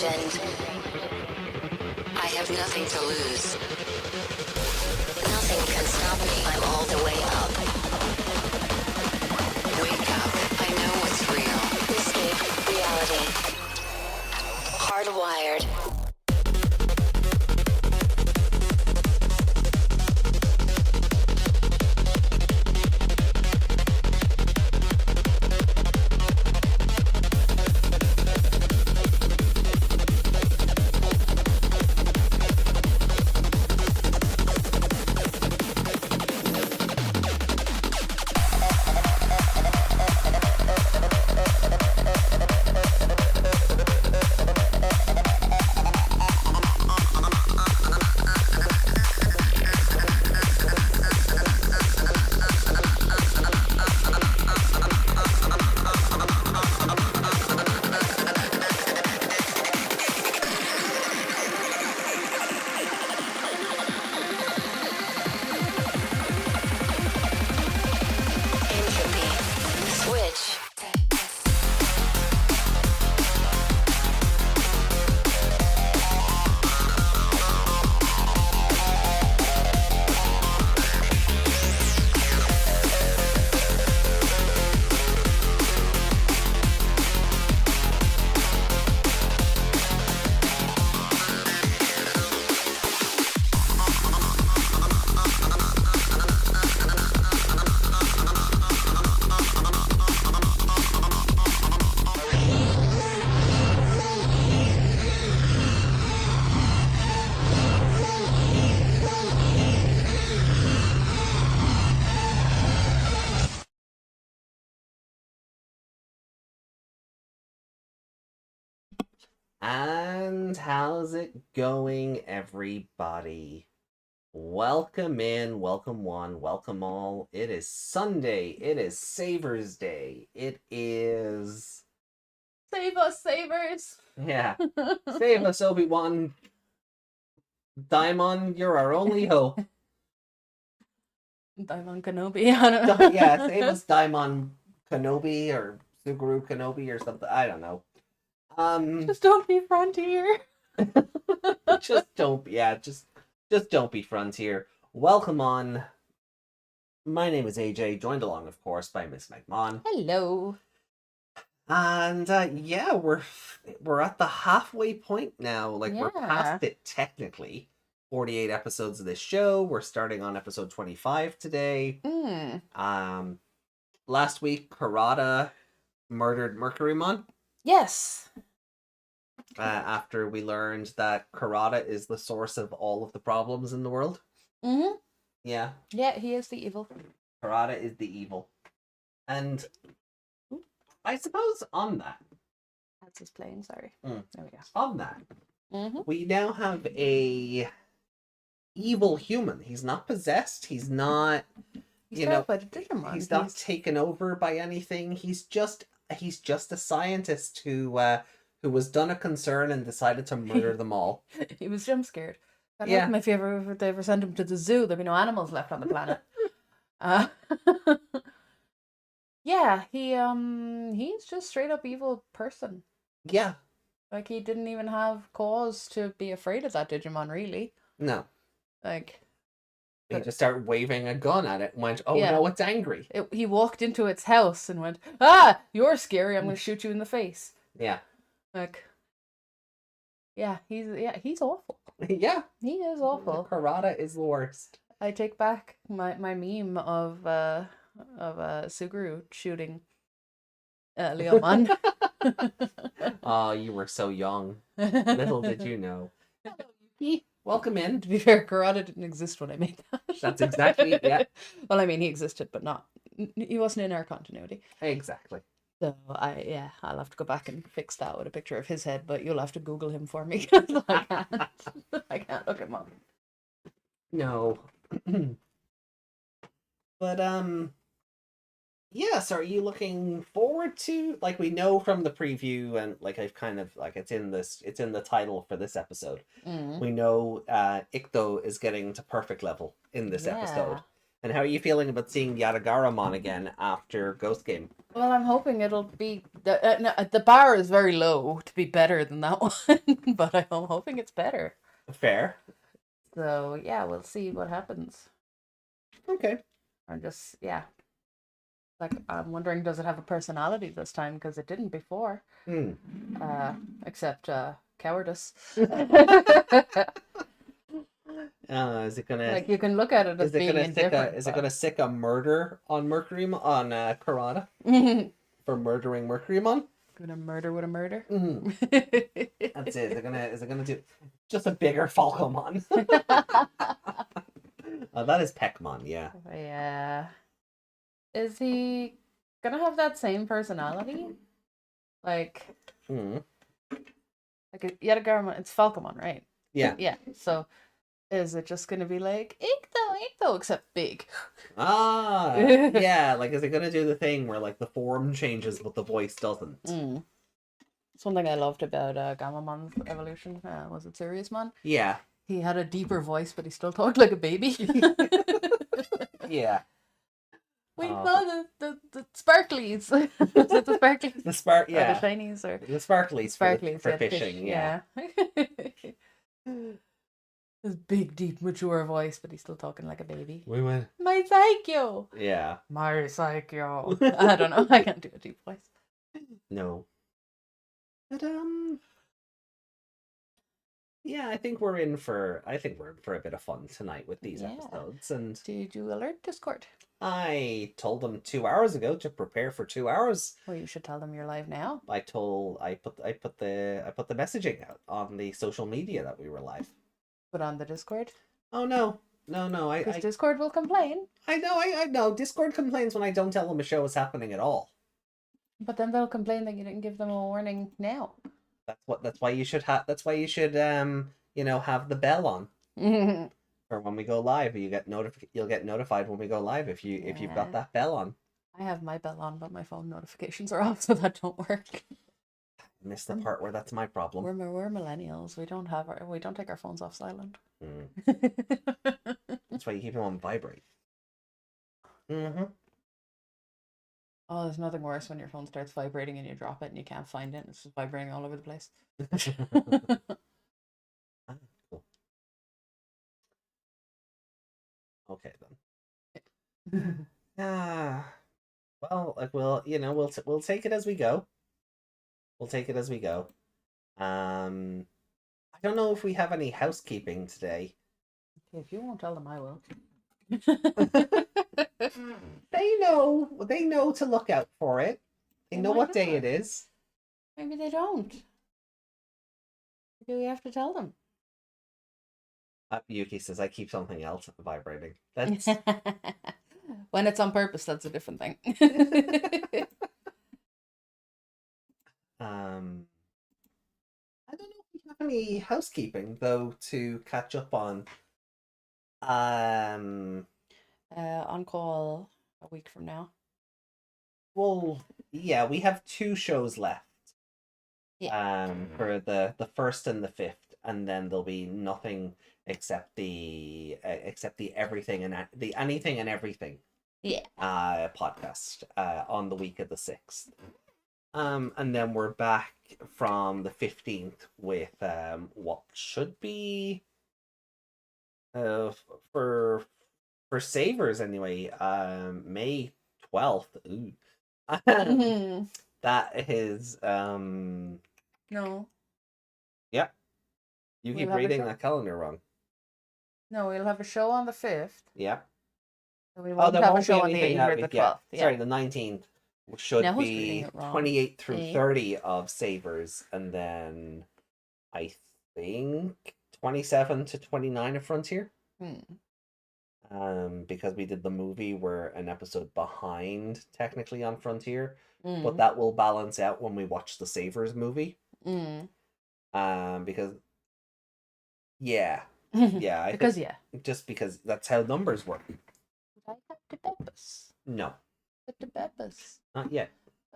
legend. I have nothing to lose. Nothing can stop me. I'm all the way up. Wake up. I know what's real. Escape reality. Hardwired. And how's it going, everybody? Welcome in, welcome one, welcome all. It is Sunday. It is Savers Day. It is... Save us, Savers! Yeah. Save us, Obi-Wan. Daimon, you're our only hope. Digimon Kenobi, I don't know. Yeah, save us, Daimon Kenobi, or Suguru Kenobi, or something. I don't know. Just don't be Frontier. just don't be Frontier. Welcome on. My name is AJ, joined along, of course, by Miss Megmon. Hello. And yeah, we're at the halfway point now. Like we're past it technically. 48 episodes of this show. We're starting on episode 25 today. Last week Kurata murdered Mercurymon. Yes. After we learned that Kurata is the source of all of the problems in the world. Mm-hmm. Yeah. Yeah, he is the evil. Kurata is the evil. And I suppose on that. That's his plane, sorry. There we go. On that. We now have a evil human. He's not possessed. He's not He's by the Digimon. He's not taken over by anything. He's just a scientist who was done a concern and decided to murder them all. He was jump scared. I'd like him if they ever sent him to the zoo, there'd be no animals left on the planet. Yeah, he's just straight up evil person. Yeah. Like, he didn't even have cause to be afraid of that Digimon, really. No. Like, he just started waving a gun at it and went, "Oh no, it's angry." He walked into its house and went, "Ah, you're scary. I'm going to shoot you in the face." Yeah. Like, he's awful. Yeah. He is awful. Kurata is the worst. I take back my meme of Suguru shooting Leomon. Oh, you were so young. Little did you know. Welcome in. To be fair, Kurata didn't exist when I made that. That's exactly it, yeah. Well, I mean, he existed, but he wasn't in our continuity. Exactly. So I'll have to go back and fix that with a picture of his head, but you'll have to Google him for me because I can't look him up. No. But yeah, so are you looking forward to, like, we know from the preview, and like I've kind of like it's in the title for this episode. We know Ikuto is getting to perfect level in this episode. And how are you feeling about seeing Yatagaramon again after Ghost Game? Well, I'm hoping it'll be the bar is very low to be better than that one, but I'm hoping it's better. Fair. So yeah, we'll see what happens. Okay. I'm just like I'm wondering, does it have a personality this time? Because it didn't before, Hmm. except cowardice. Is it gonna Like you can look at it as is it being gonna stick indifferent. is it gonna stick a murder on Mercurymon on Kurata for murdering Mercurymon? Gonna murder with a murder. Mm-hmm. That's it. Is it gonna do just a bigger Falcomon? That is Peckmon, yeah. Yeah. Is he gonna have that same personality? Like Mm. Yatagaramon, it's Falcomon, right? Yeah. Yeah. So is it just gonna be like Ikuto, except big? Ah, yeah. Like, is it gonna do the thing where like the form changes but the voice doesn't? Mm. Something I loved about Gamamon's evolution was it Seriousmon? Yeah. He had a deeper voice, but he still talked like a baby. Yeah. We call the sparklies. Is it the sparklies? The spark, Or yeah. the shinies, or The sparklies, sparklies for yeah, fishing, fish, yeah. His big, deep, mature voice, but he's still talking like a baby. We went. My Psycho! Yeah. My Psycho. I don't know. I can't do a deep voice. No. But yeah, I think we're in for a bit of fun tonight with these Yeah. episodes. And Did you alert Discord? I told them 2 hours ago to prepare for 2 hours. Well, you should tell them you're live now. I put the messaging out on the social media that we were live. Put on the Discord. Oh no. Because Discord will complain. I know. Discord complains when I don't tell them a show is happening at all. But then they'll complain that you didn't give them a warning now. That's why you should have the bell on. For when we go live, you'll get notified when we go live if you've got that bell on. I have my bell on, but my phone notifications are off, so that don't work. I missed the part where that's my problem. We're millennials. We don't take our phones off silent. That's why you keep them on vibrate. Mm-hmm. Oh, there's nothing worse when your phone starts vibrating and you drop it and you can't find it. It's just vibrating all over the place. Cool. Okay then. Well, like we'll take it as we go. We'll take it as we go. I don't know if we have any housekeeping today. If you won't tell them, I will. They know to look out for it. They know what day it is. Maybe they don't. Maybe we have to tell them. Yuki says I keep something else vibrating. That's when it's on purpose, that's a different thing. I don't know if we have any housekeeping though to catch up on. On call a week from now. Well, yeah, we have 2 shows left. Yeah. For the 1st and the 5th, and then there'll be nothing except the everything and the anything and everything. Yeah. Podcast on the week of the 6th. And then we're back from the 15th with what should be for Savers anyway, May 12th. Ooh. That is No. Yeah. You We'll keep have a reading show? that calendar wrong. No, we'll have a show on the 5th. Yeah. And we won't have a show on the 8th or the 12th. Yeah. Sorry, the 19th should Now who's reading be it wrong? 28 through Me. 30 of Savers, and then I think 27 to 29 of Frontier. Because we did the movie, we're an episode behind technically on Frontier, but that will balance out when we watch the Savers movie. Because just because that's how numbers work. I have the peppers. No, The peppers. not yet.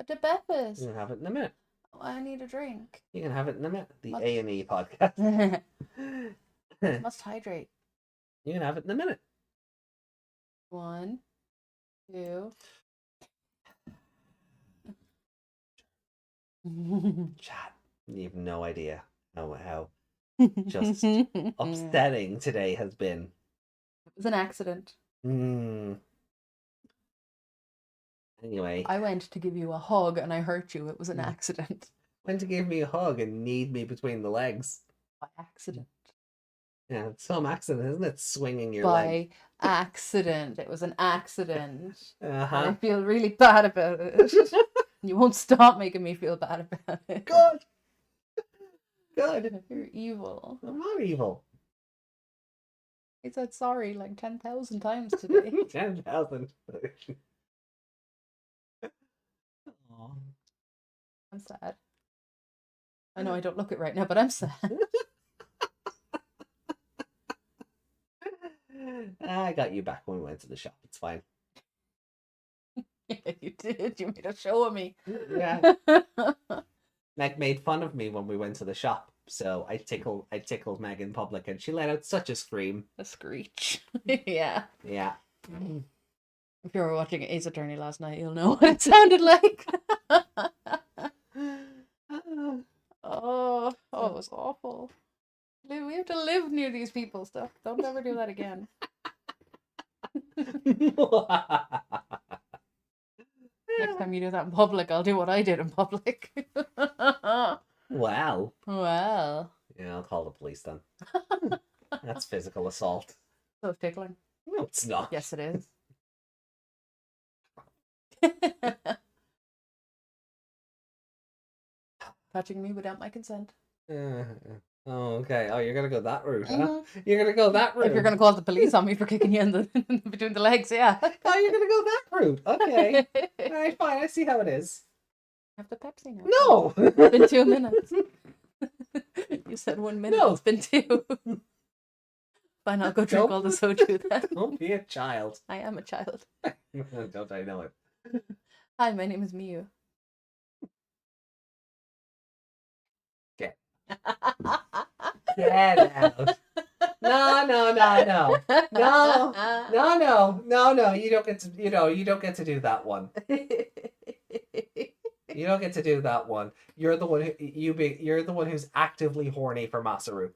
The peppers. You can have it in a minute. Oh, I need a drink. You can have it in a minute. The What? A&E podcast. Must hydrate. You can have it in a minute. 1, 2. Chat. You have no idea how just upsetting today has been. It was an accident. Anyway. I went to give you a hug and I hurt you. It was an accident. Went to give me a hug and kneed me between the legs. By accident. Yeah, it's some accident, isn't it? Swinging your By leg. accident. It was an accident. Uh-huh. I feel really bad about it. You won't stop making me feel bad about it. Good. Good. You're evil. I'm not evil. I said sorry like 10,000 times today. 10,000. I'm sad. I know I don't look it right now, but I'm sad. I got you back when we went to the shop. It's fine. Yeah, you did. You made a show of me. Yeah. Meg made fun of me when we went to the shop, so I tickled Meg in public, and she let out such a scream. A screech. Yeah. Yeah. If you were watching Ace Attorney last night, you'll know what it sounded like. Oh, it was awful. We have to live near these people. Stuff. Don't ever do that again. Next time you do that in public, I'll do what I did in public. Well. Well. Yeah, I'll call the police then. That's physical assault. So tickling. No, it's not. Yes, it is. Touching me without my consent. Oh, okay. Oh, you're gonna go that route, huh? You're gonna go that route. If you're gonna call the police on me for kicking you in the between the legs, yeah. Oh, you're gonna go that route. Okay. All right, fine. I see how it is. Have the Pepsi now. No. It's been 2 minutes. You said 1 minute. No. It's been 2. Fine, I'll go drink all the soju then. Don't be a child. I am a child. Don't I know it? Hi, my name is Miyu. Get out. No. You don't get to. You don't get to do that one. You don't get to do that one. You're the one you're the one who's actively horny for Masaru.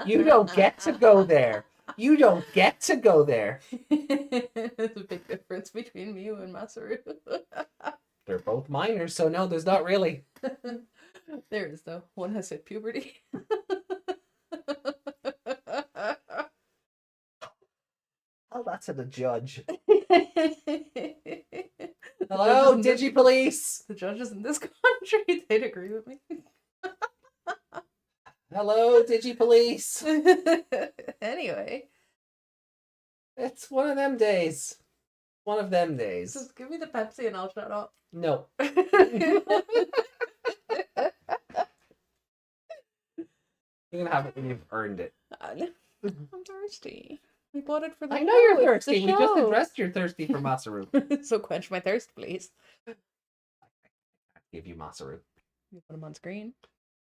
You don't get to go there. You don't get to go there. There's a big difference between Miyu and Masaru. They're both minors, so no, there's not really. There is though. One has hit puberty. Oh, that's to the judge. Hello, Digipolice. The judges in this country, they'd agree with me. Hello, Digipolice. Anyway. It's one of them days. One of them days. Just give me the Pepsi and I'll shut up. No. You're gonna have it when you've earned it. I'm thirsty. We bought it for the I know show. you're It's thirsty. the We just show. addressed you're thirsty for Masaru. So quench my thirst, please. Give you Masaru. You put them on screen.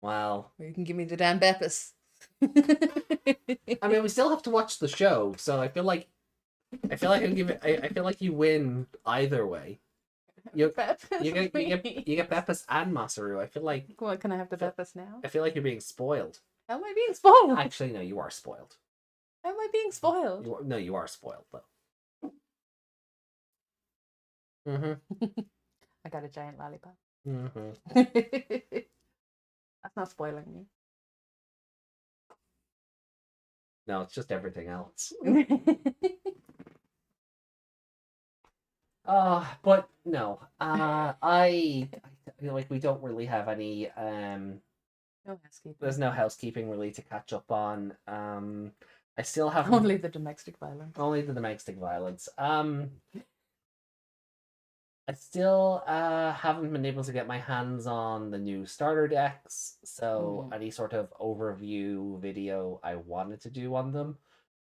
Well, Or you can give me the damn Beppis. I mean, we still have to watch the show, so I feel like I can give it. I feel like you win either way. You Beppis, you get Beppis and Masaru. I feel like What, can I have the Beppis now? I feel like you're being spoiled. How am I being spoiled? Actually, no, you are spoiled. How am I being spoiled? You are spoiled though. Mm-hmm. I got a giant lollipop. Mm-hmm. That's not spoiling me. No, it's just everything else. But no. I feel like we don't really have any No housekeeping. there's no housekeeping really to catch up on. I still have Only the domestic violence. only the domestic violence. I still haven't been able to get my hands on the new starter decks, so any sort of overview video I wanted to do on them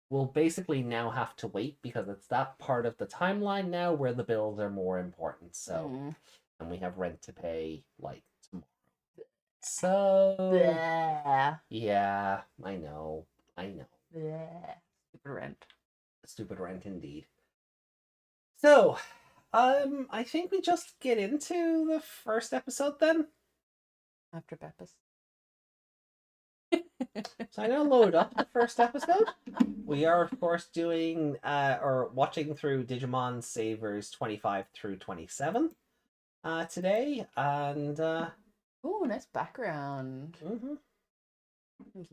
will basically now have to wait because it's that part of the timeline now where the builds are more important. So, and we have rent to pay like tomorrow. So, Yeah. yeah, I know. Stupid rent. Stupid rent indeed. So, I think we just get into the first episode then. After Beppis. So I'm gonna load up the first episode. We are of course doing or watching through Digimon Savers 25 through 27 today, and Oh, nice background.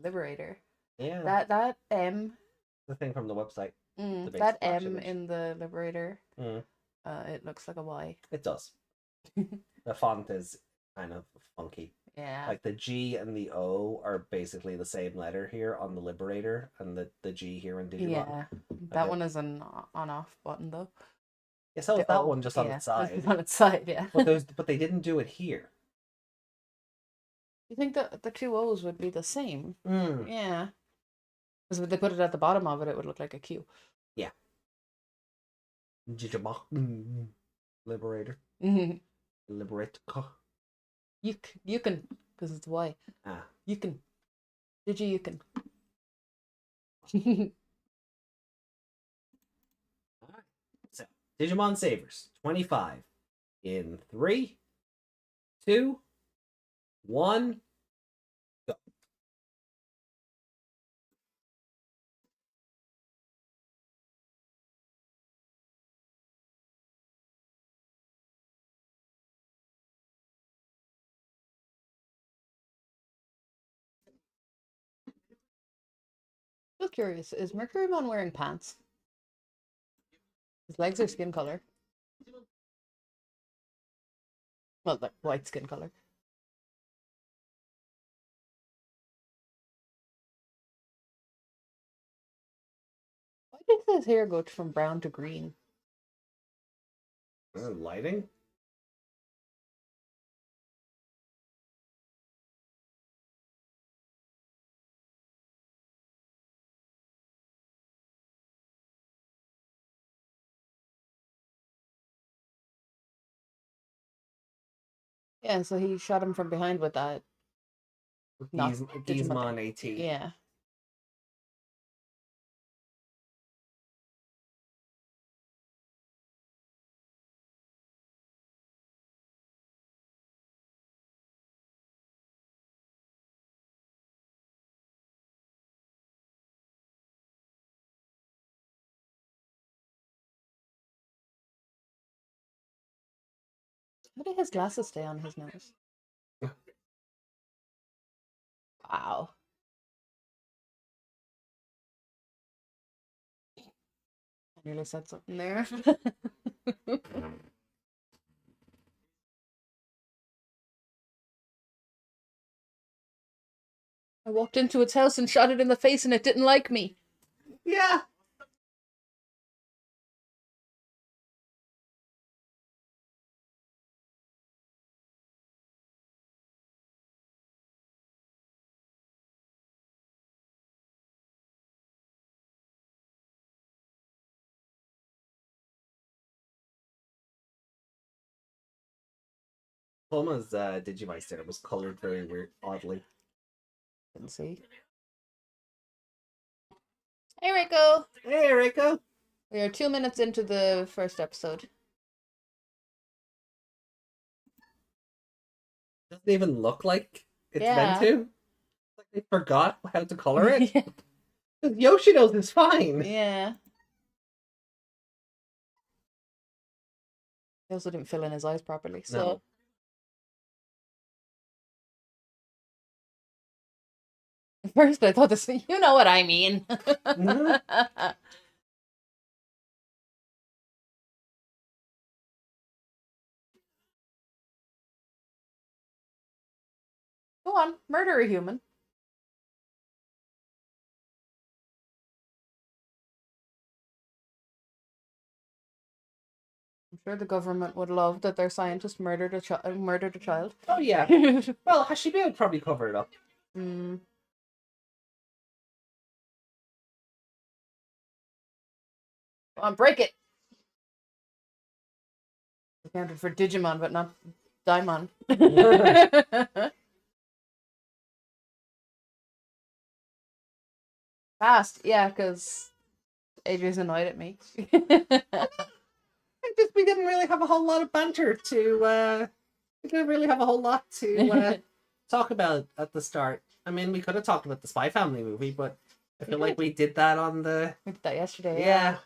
Liberator. yeah, That M. the thing from the website. The big That splash M image. in the Liberator. Mm. It looks like a Y. It does. The font is kind of funky. Yeah. Like the G and the O are basically the same letter here on the Liberator, and the G here in Digimon. Yeah. That one is an on-off button though. Yeah, so is that one just on its side. It's on its side, yeah. But they didn't do it here. You think that the two O's would be the same? Mm. Yeah. Because if they put it at the bottom of it, it would look like a Q. Yeah. Digimon Liberator. Liberate. You can, because it's Y. Ah. You can. You can. Alright. So Digimon Savers 25 in 3, 2, 1, go. Just curious, is Mercurymon wearing pants? His legs are skin color. Well, like white skin color. Why does his hair go from brown to green? Lighting? Yeah, so he shot him from behind with that. Not Gizmon AT. Yeah. How did his glasses stay on his nose? Wow. I nearly said something there. I walked into its house and shot it in the face and it didn't like me. Yeah. Puma's Digimeister was colored very weird, oddly. Didn't see. Hey, Rico! Hey, Rico! We are 2 minutes into the first episode. Doesn't even look like it's Yeah. meant to. Like they forgot how to color it. Yeah. Yoshino's is fine. Yeah. He also didn't fill in his eyes properly, so... No. At first I thought this... You know what I mean. Mhm. Go on, murder a human. I'm sure the government would love that their scientist murdered a child. Oh, yeah. Well, Hashibe would probably cover it up. Mm. Come on, break it! Accounted for Digimon, but not Daimon. Fast, yeah, because AJ's annoyed at me. We didn't really have a whole lot of banter to. We didn't really have a whole lot to talk about at the start. I mean, we could have talked about the Spy Family movie, but I feel like we did that on the. We did that yesterday. Yeah.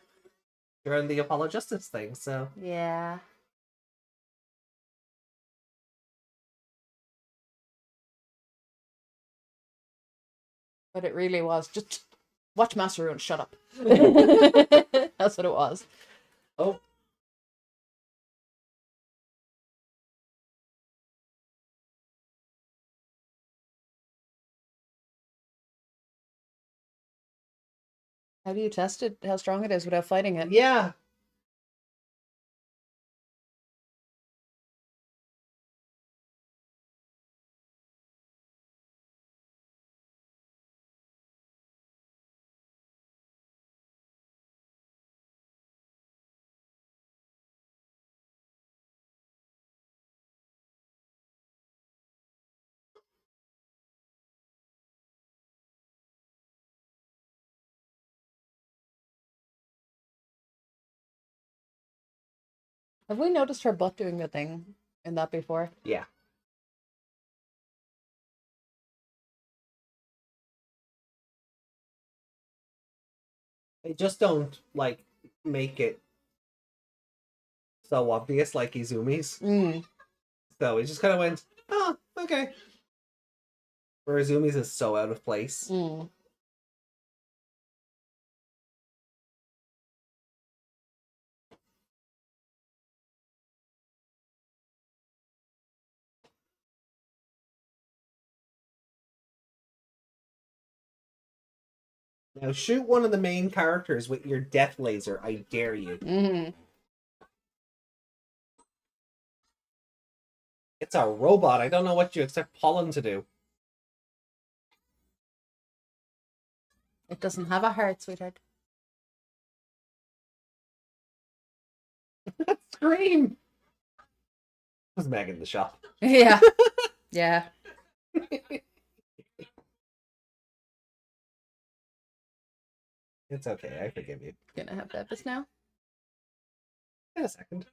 During the Apollo Justice thing, so. Yeah. But it really was just watch Masaru and shut up. That's what it was. Oh. How do you test it? How strong it is without fighting it? Yeah. Have we noticed her butt doing the thing in that before? Yeah. They just don't, like, make it so obvious like Izumi's. Mm. So it just kind of went, oh, okay. Where Izumi's is so out of place. Mm. Now shoot one of the main characters with your death laser, I dare you. Mm. It's a robot, I don't know what you expect Pollen to do. It doesn't have a heart, sweetheart. Scream! Was Meg in the shop? Yeah. Yeah. It's okay, I forgive you. Gonna have Beppis now? In a second.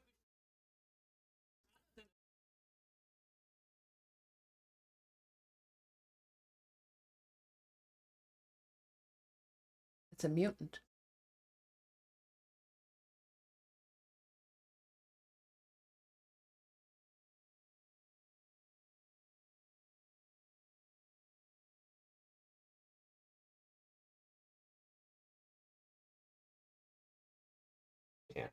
It's a mutant. Yeah.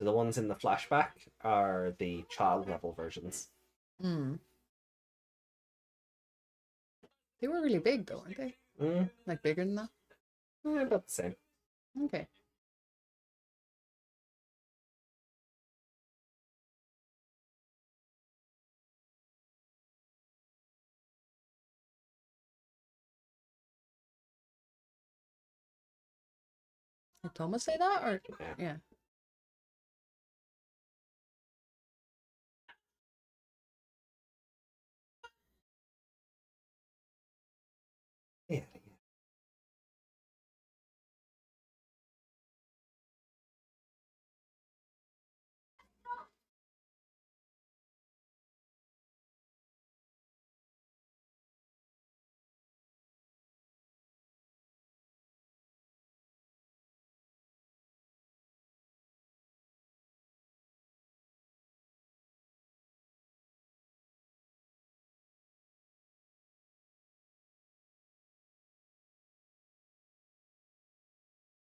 The ones in the flashback are the child level versions. Mm. They were really big though, weren't they? Mm. Like bigger than that? About the same. Okay. Did Thomas say that or yeah. Yeah.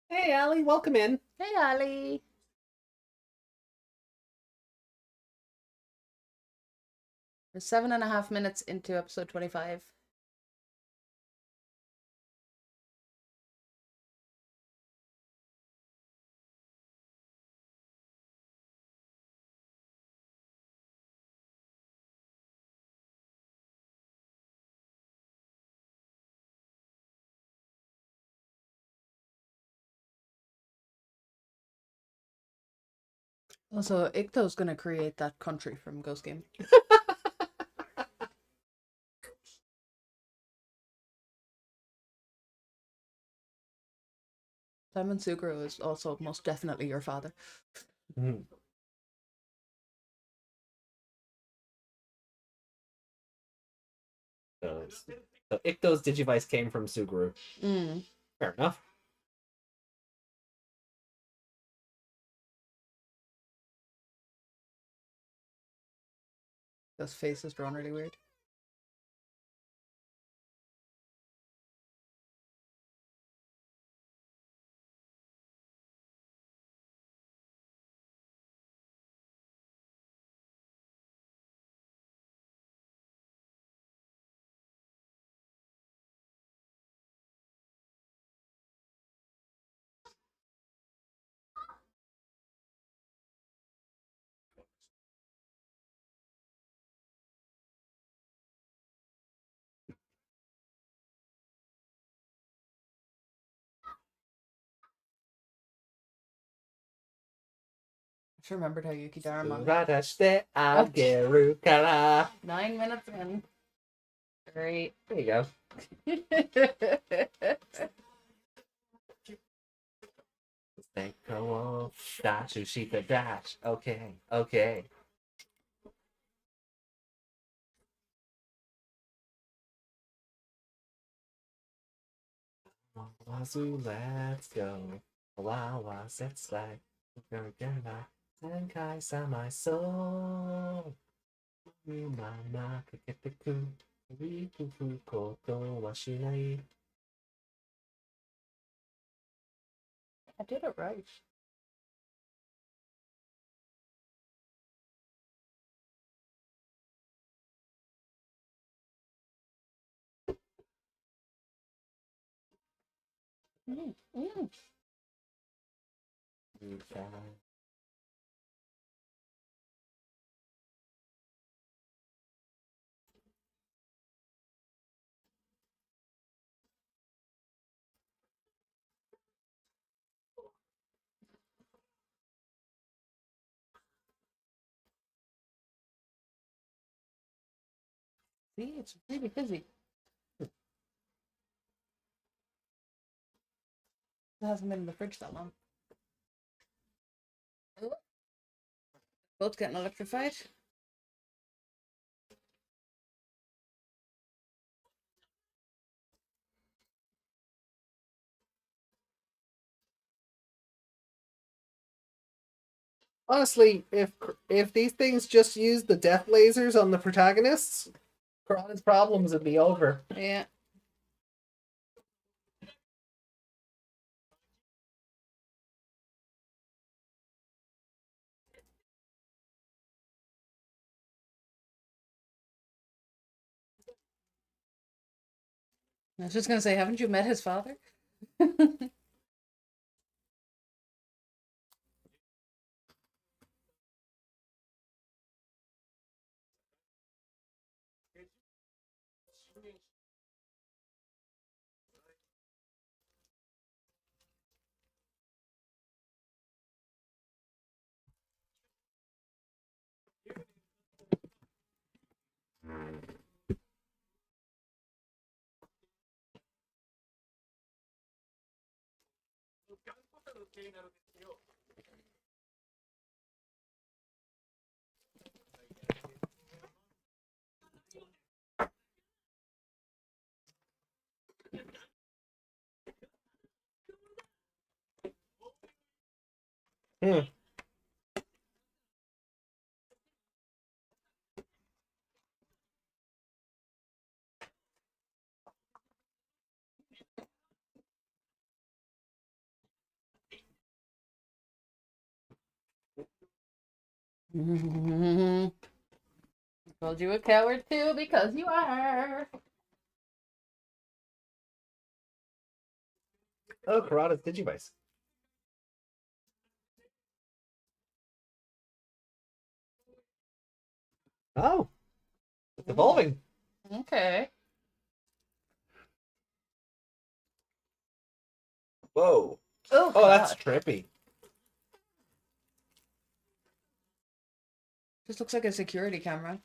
Hey, Allie, welcome in. Hey Ali. We're 7.5 minutes into episode 25. Also, Ikuto's gonna create that country from Ghost Game. Simon Suguru is also most definitely your father. Mhm. So Ikuto's Digivice came from Suguru. Mm. Fair enough. Those faces drawn really weird. I just remembered how Yatagaramon. Radashite ageru kara. 9 minutes in. Great. There you go. Senko dash Ushika dash. Okay, okay. Wazu, let's go. Wawa, it's like Gurgana, Senkai Samai soul. Mama, Kaketeku, Rikufu, Koto, Washinai. I did it right. Mm. Mm. See, it's really busy. It hasn't been in the fridge that long. Boat's getting electrified. Honestly, if these things just used the death lasers on the protagonists, Kurata's problems would be over. Yeah. I was just gonna say, haven't you met his father? Hmm. Told you a coward too, because you are. Oh, Kurata's Digivice. Oh, it's evolving. Okay. Whoa. Oh, Oh, that's God. trippy. This looks like a security camera.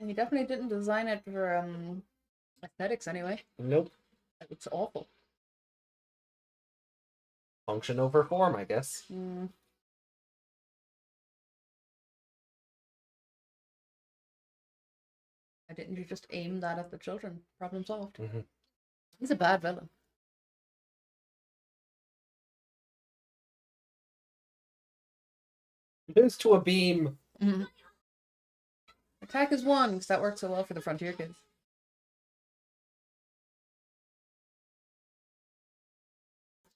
He definitely didn't design it for aesthetics anyway. Nope. It's awful. Function over form, I guess. Mm. Why didn't you just aim that at the children? Problem solved. Mm-hmm. He's a bad villain. Lose to a beam. Mm. Attack is one, because that works so well for the Frontier kids.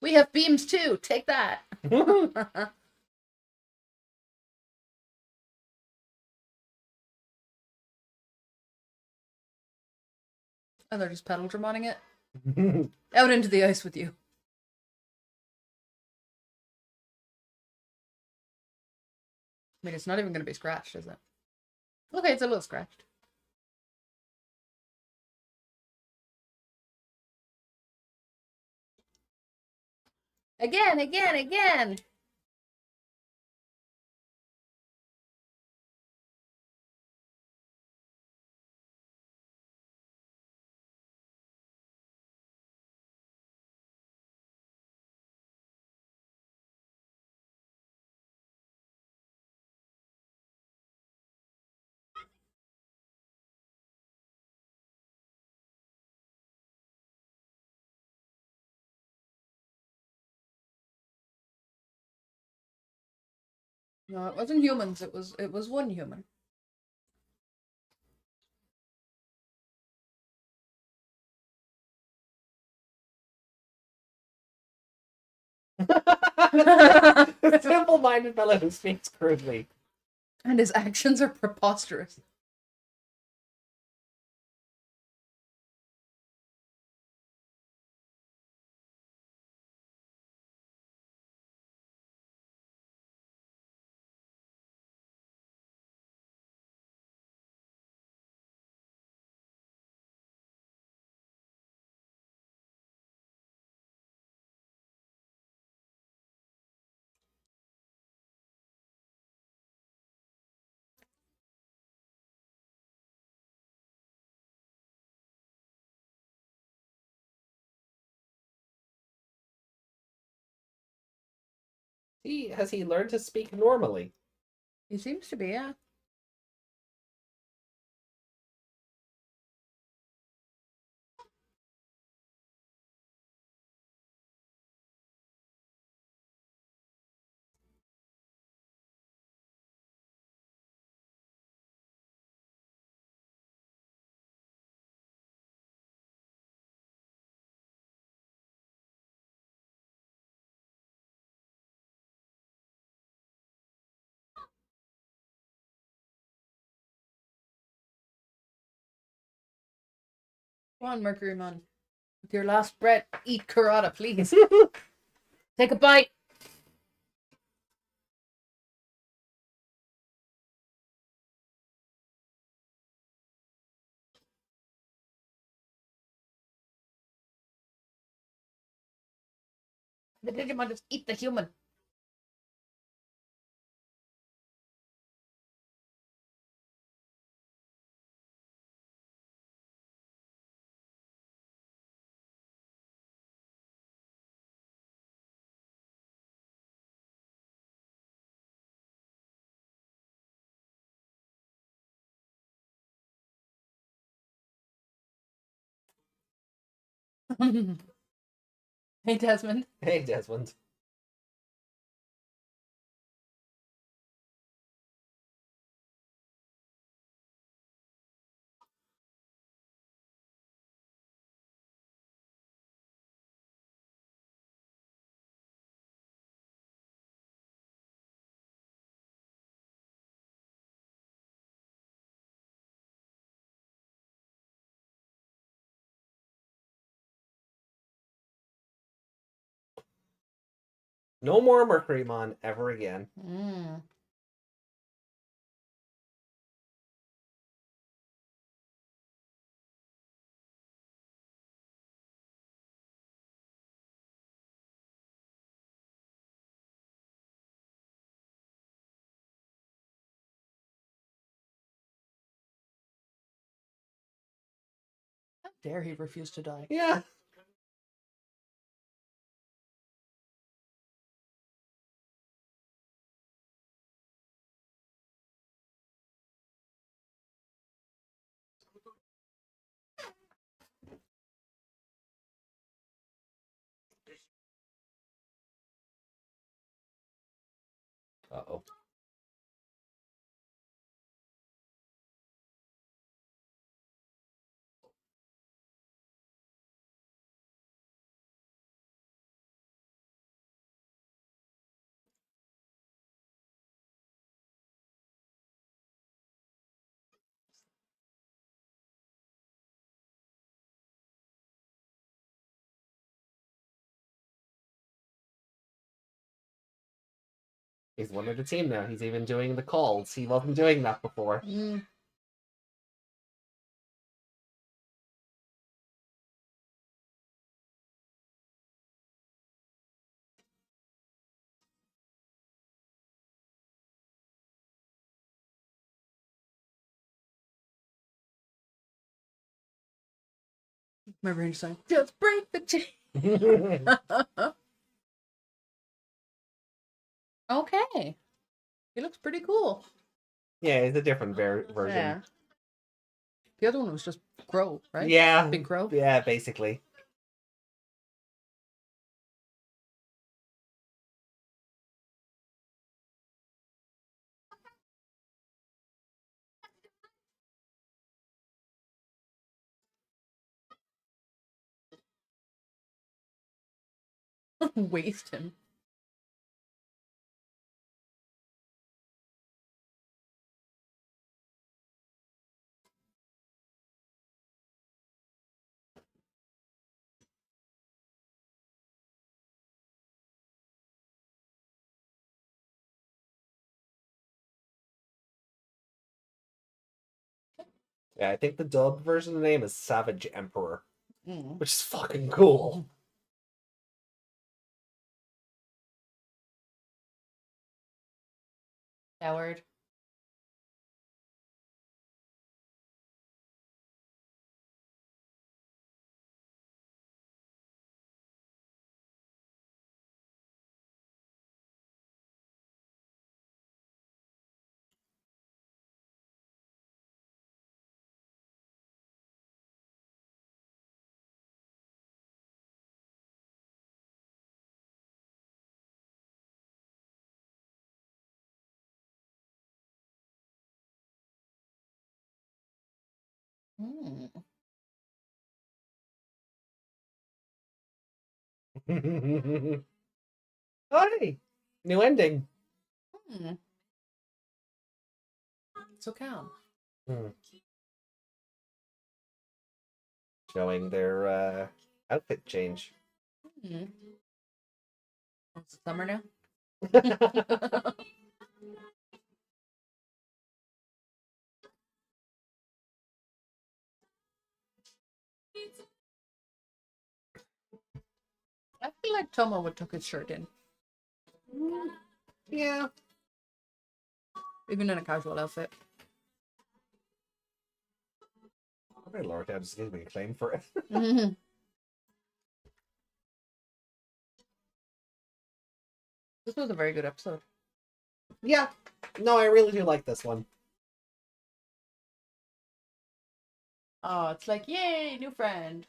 We have beams too! Take that! And they're just pedal drummoning it. Out into the ice with you. I mean, it's not even going to be scratched, is it? Okay, it's a little scratched. Again, again, again! No, it wasn't humans. It was one human. The simple-minded fellow who speaks crudely. And his actions are preposterous. Has he learned to speak normally? He seems to be, yeah. Come on, Mercurymon. With your last breath, eat Kurata, please. Take a bite. The Digimon just eat the human. Hey, Desmond. Hey, Desmond. No more Mercurymon ever again. Mm. dare he refuse to die? Yeah. Uh-oh. He's one of the team now. He's even doing the calls. He wasn't doing that before. Mm. My brain's saying, just break the chain. Okay. He looks pretty cool. Yeah, it's a different version. Yeah. The other one was just Crow, right? Yeah. Big Crow? Yeah, basically. Waste him. Yeah, I think the dub version of the name is Savage Emperor, Mm. which is fucking cool. Coward. Mm. Hi! New ending. Mm. So calm. Hmm. Showing their outfit change. Mm. Oh, it's summer now? I feel like Tomo would tuck his shirt in, Yeah. even in a casual outfit. Oh my lord, that just gives me a claim for it. Mm-hmm. This was a very good episode. Yeah. No, I really do like this one. Oh, it's like, yay, new friend.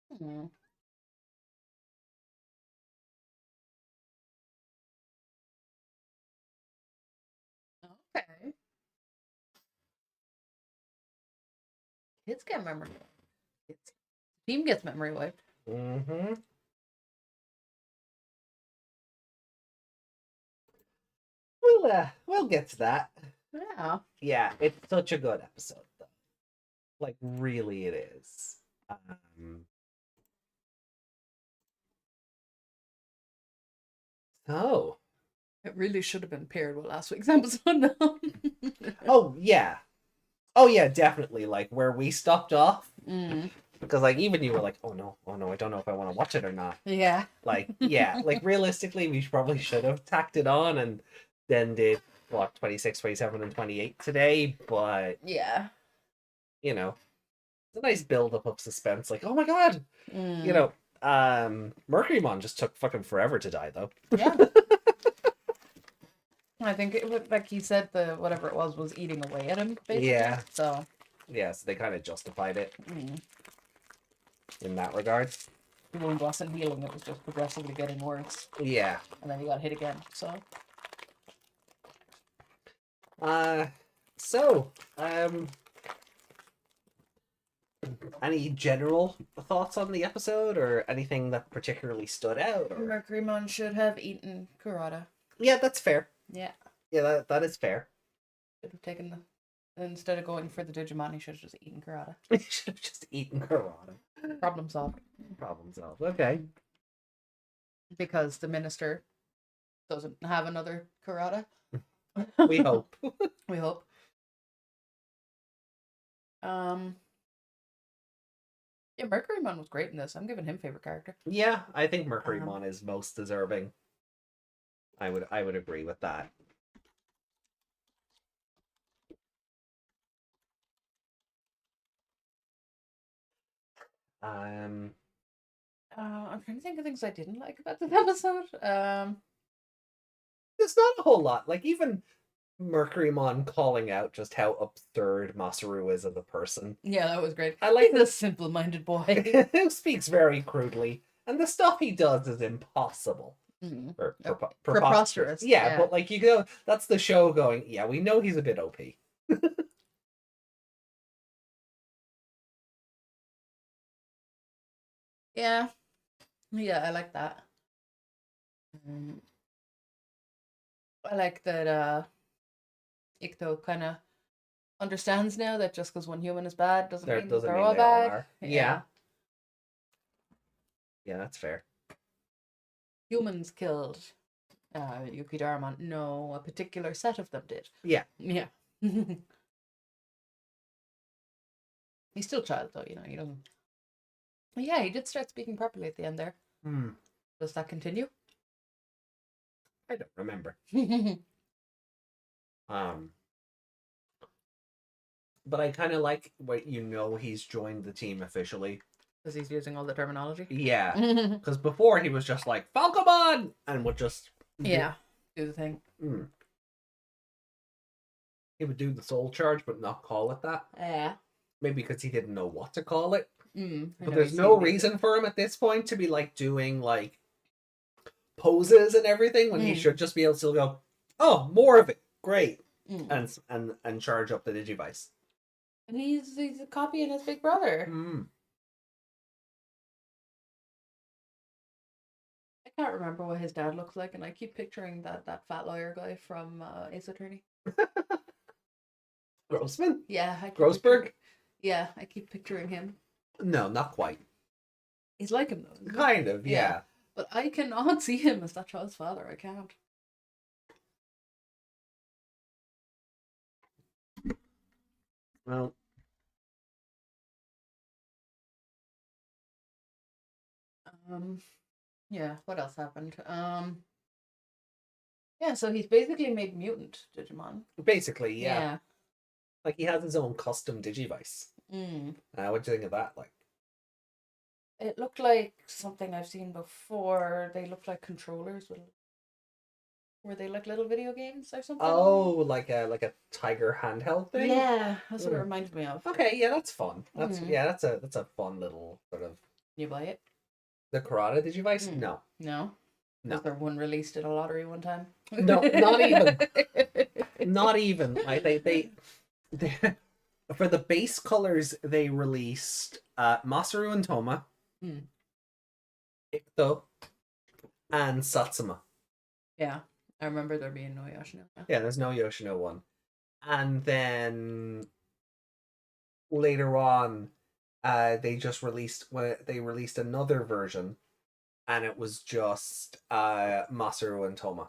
Hmm. Okay. Kids get memory wiped. Kids. Team gets memory wiped. Mm-hmm. We'll get to that. Yeah. Yeah, it's such a good episode, though. Like, really, it is. So, It really should have been paired with last week's episode, though. oh yeah, definitely. Like where we stopped off, Mm. Because like even you were like, oh no, I don't know if I want to watch it or not. Yeah. Like yeah, like realistically, we probably should have tacked it on and then did what 26, 27, and 28 today. But Yeah. you know, it's a nice build up of suspense. Like oh my god, you know, Mercurymon just took fucking forever to die though. Yeah. I think it was, like he said, the whatever it was eating away at him, basically. Yeah. So. Yeah, so they kind of justified it Mm. in that regard. The wound wasn't healing; it was just progressively getting worse. Yeah. And then he got hit again. So. So, any general thoughts on the episode or anything that particularly stood out? Or... Mercurymon should have eaten Kurata. Yeah, that's fair. Yeah. Yeah, that is fair. Should have taken the. Instead of going for the Digimon, he should have just eaten Kurata. He should have just eaten Kurata. Problem solved. Problem solved. Okay. Because the minister doesn't have another Kurata. We hope. We hope. Yeah, Mercurymon was great in this. I'm giving him favorite character. Yeah, I think Mercurymon is most deserving. I would agree with that. I'm trying to think of things I didn't like about this episode. There's not a whole lot. Like even Mercurymon calling out just how absurd Masaru is as a person. Yeah, that was great. I like the simple-minded boy. Who speaks very crudely, and the stuff he does is impossible. Mm. Or Preposterous. Yeah, but like you go, that's the show going. Yeah, we know he's a bit OP. Yeah, I like that. I like that Ikuto kind of understands now that just because one human is bad doesn't mean they're all bad. Are. Yeah. Yeah, that's fair. Humans killed Yatagaramon. No, a particular set of them did. Yeah. Yeah. He's still a child, though, you know, he doesn't... Yeah, he did start speaking properly at the end there. Does that continue? I don't remember. But I kind of like what he's joined the team officially. Because he's using all the terminology? Yeah. Because before he was just like, Falcomon! And would just... Yeah, do the thing. He would do the soul charge, but not call it that. Yeah. Maybe because he didn't know what to call it. But there's no reason for him at this point to be like doing like poses and everything when he should just be able to go, oh, more of it, great, and charge up the Digivice. And he's copying his big brother. I can't remember what his dad looks like, and I keep picturing that fat lawyer guy from Ace Attorney. Grossman? Yeah, Grossberg? Yeah, I keep picturing him. No, not quite. He's like him though. Kind of, yeah. But I cannot see him as that child's father. I can't. Well, yeah, what else happened? Yeah, so he's basically made mutant Digimon. Basically, yeah. Like he has his own custom Digivice. What do you think of that? Like, it looked like something I've seen before. They looked like controllers. Were they like little video games or something? Oh, like a Tiger handheld thing. Yeah, that's what it reminded me of. Okay, yeah, that's fun. That's that's a fun little sort of. You buy it? The Kurata Digivice? No. No. Was there one released in a lottery one time? No, not even. Not even. Like they for the base colors they released Masaru and Toma, Ikuto, and Satsuma. Yeah, I remember there being no Yoshino. Yeah, there's no Yoshino one. And then later on, they released another version, and it was just Masaru and Toma.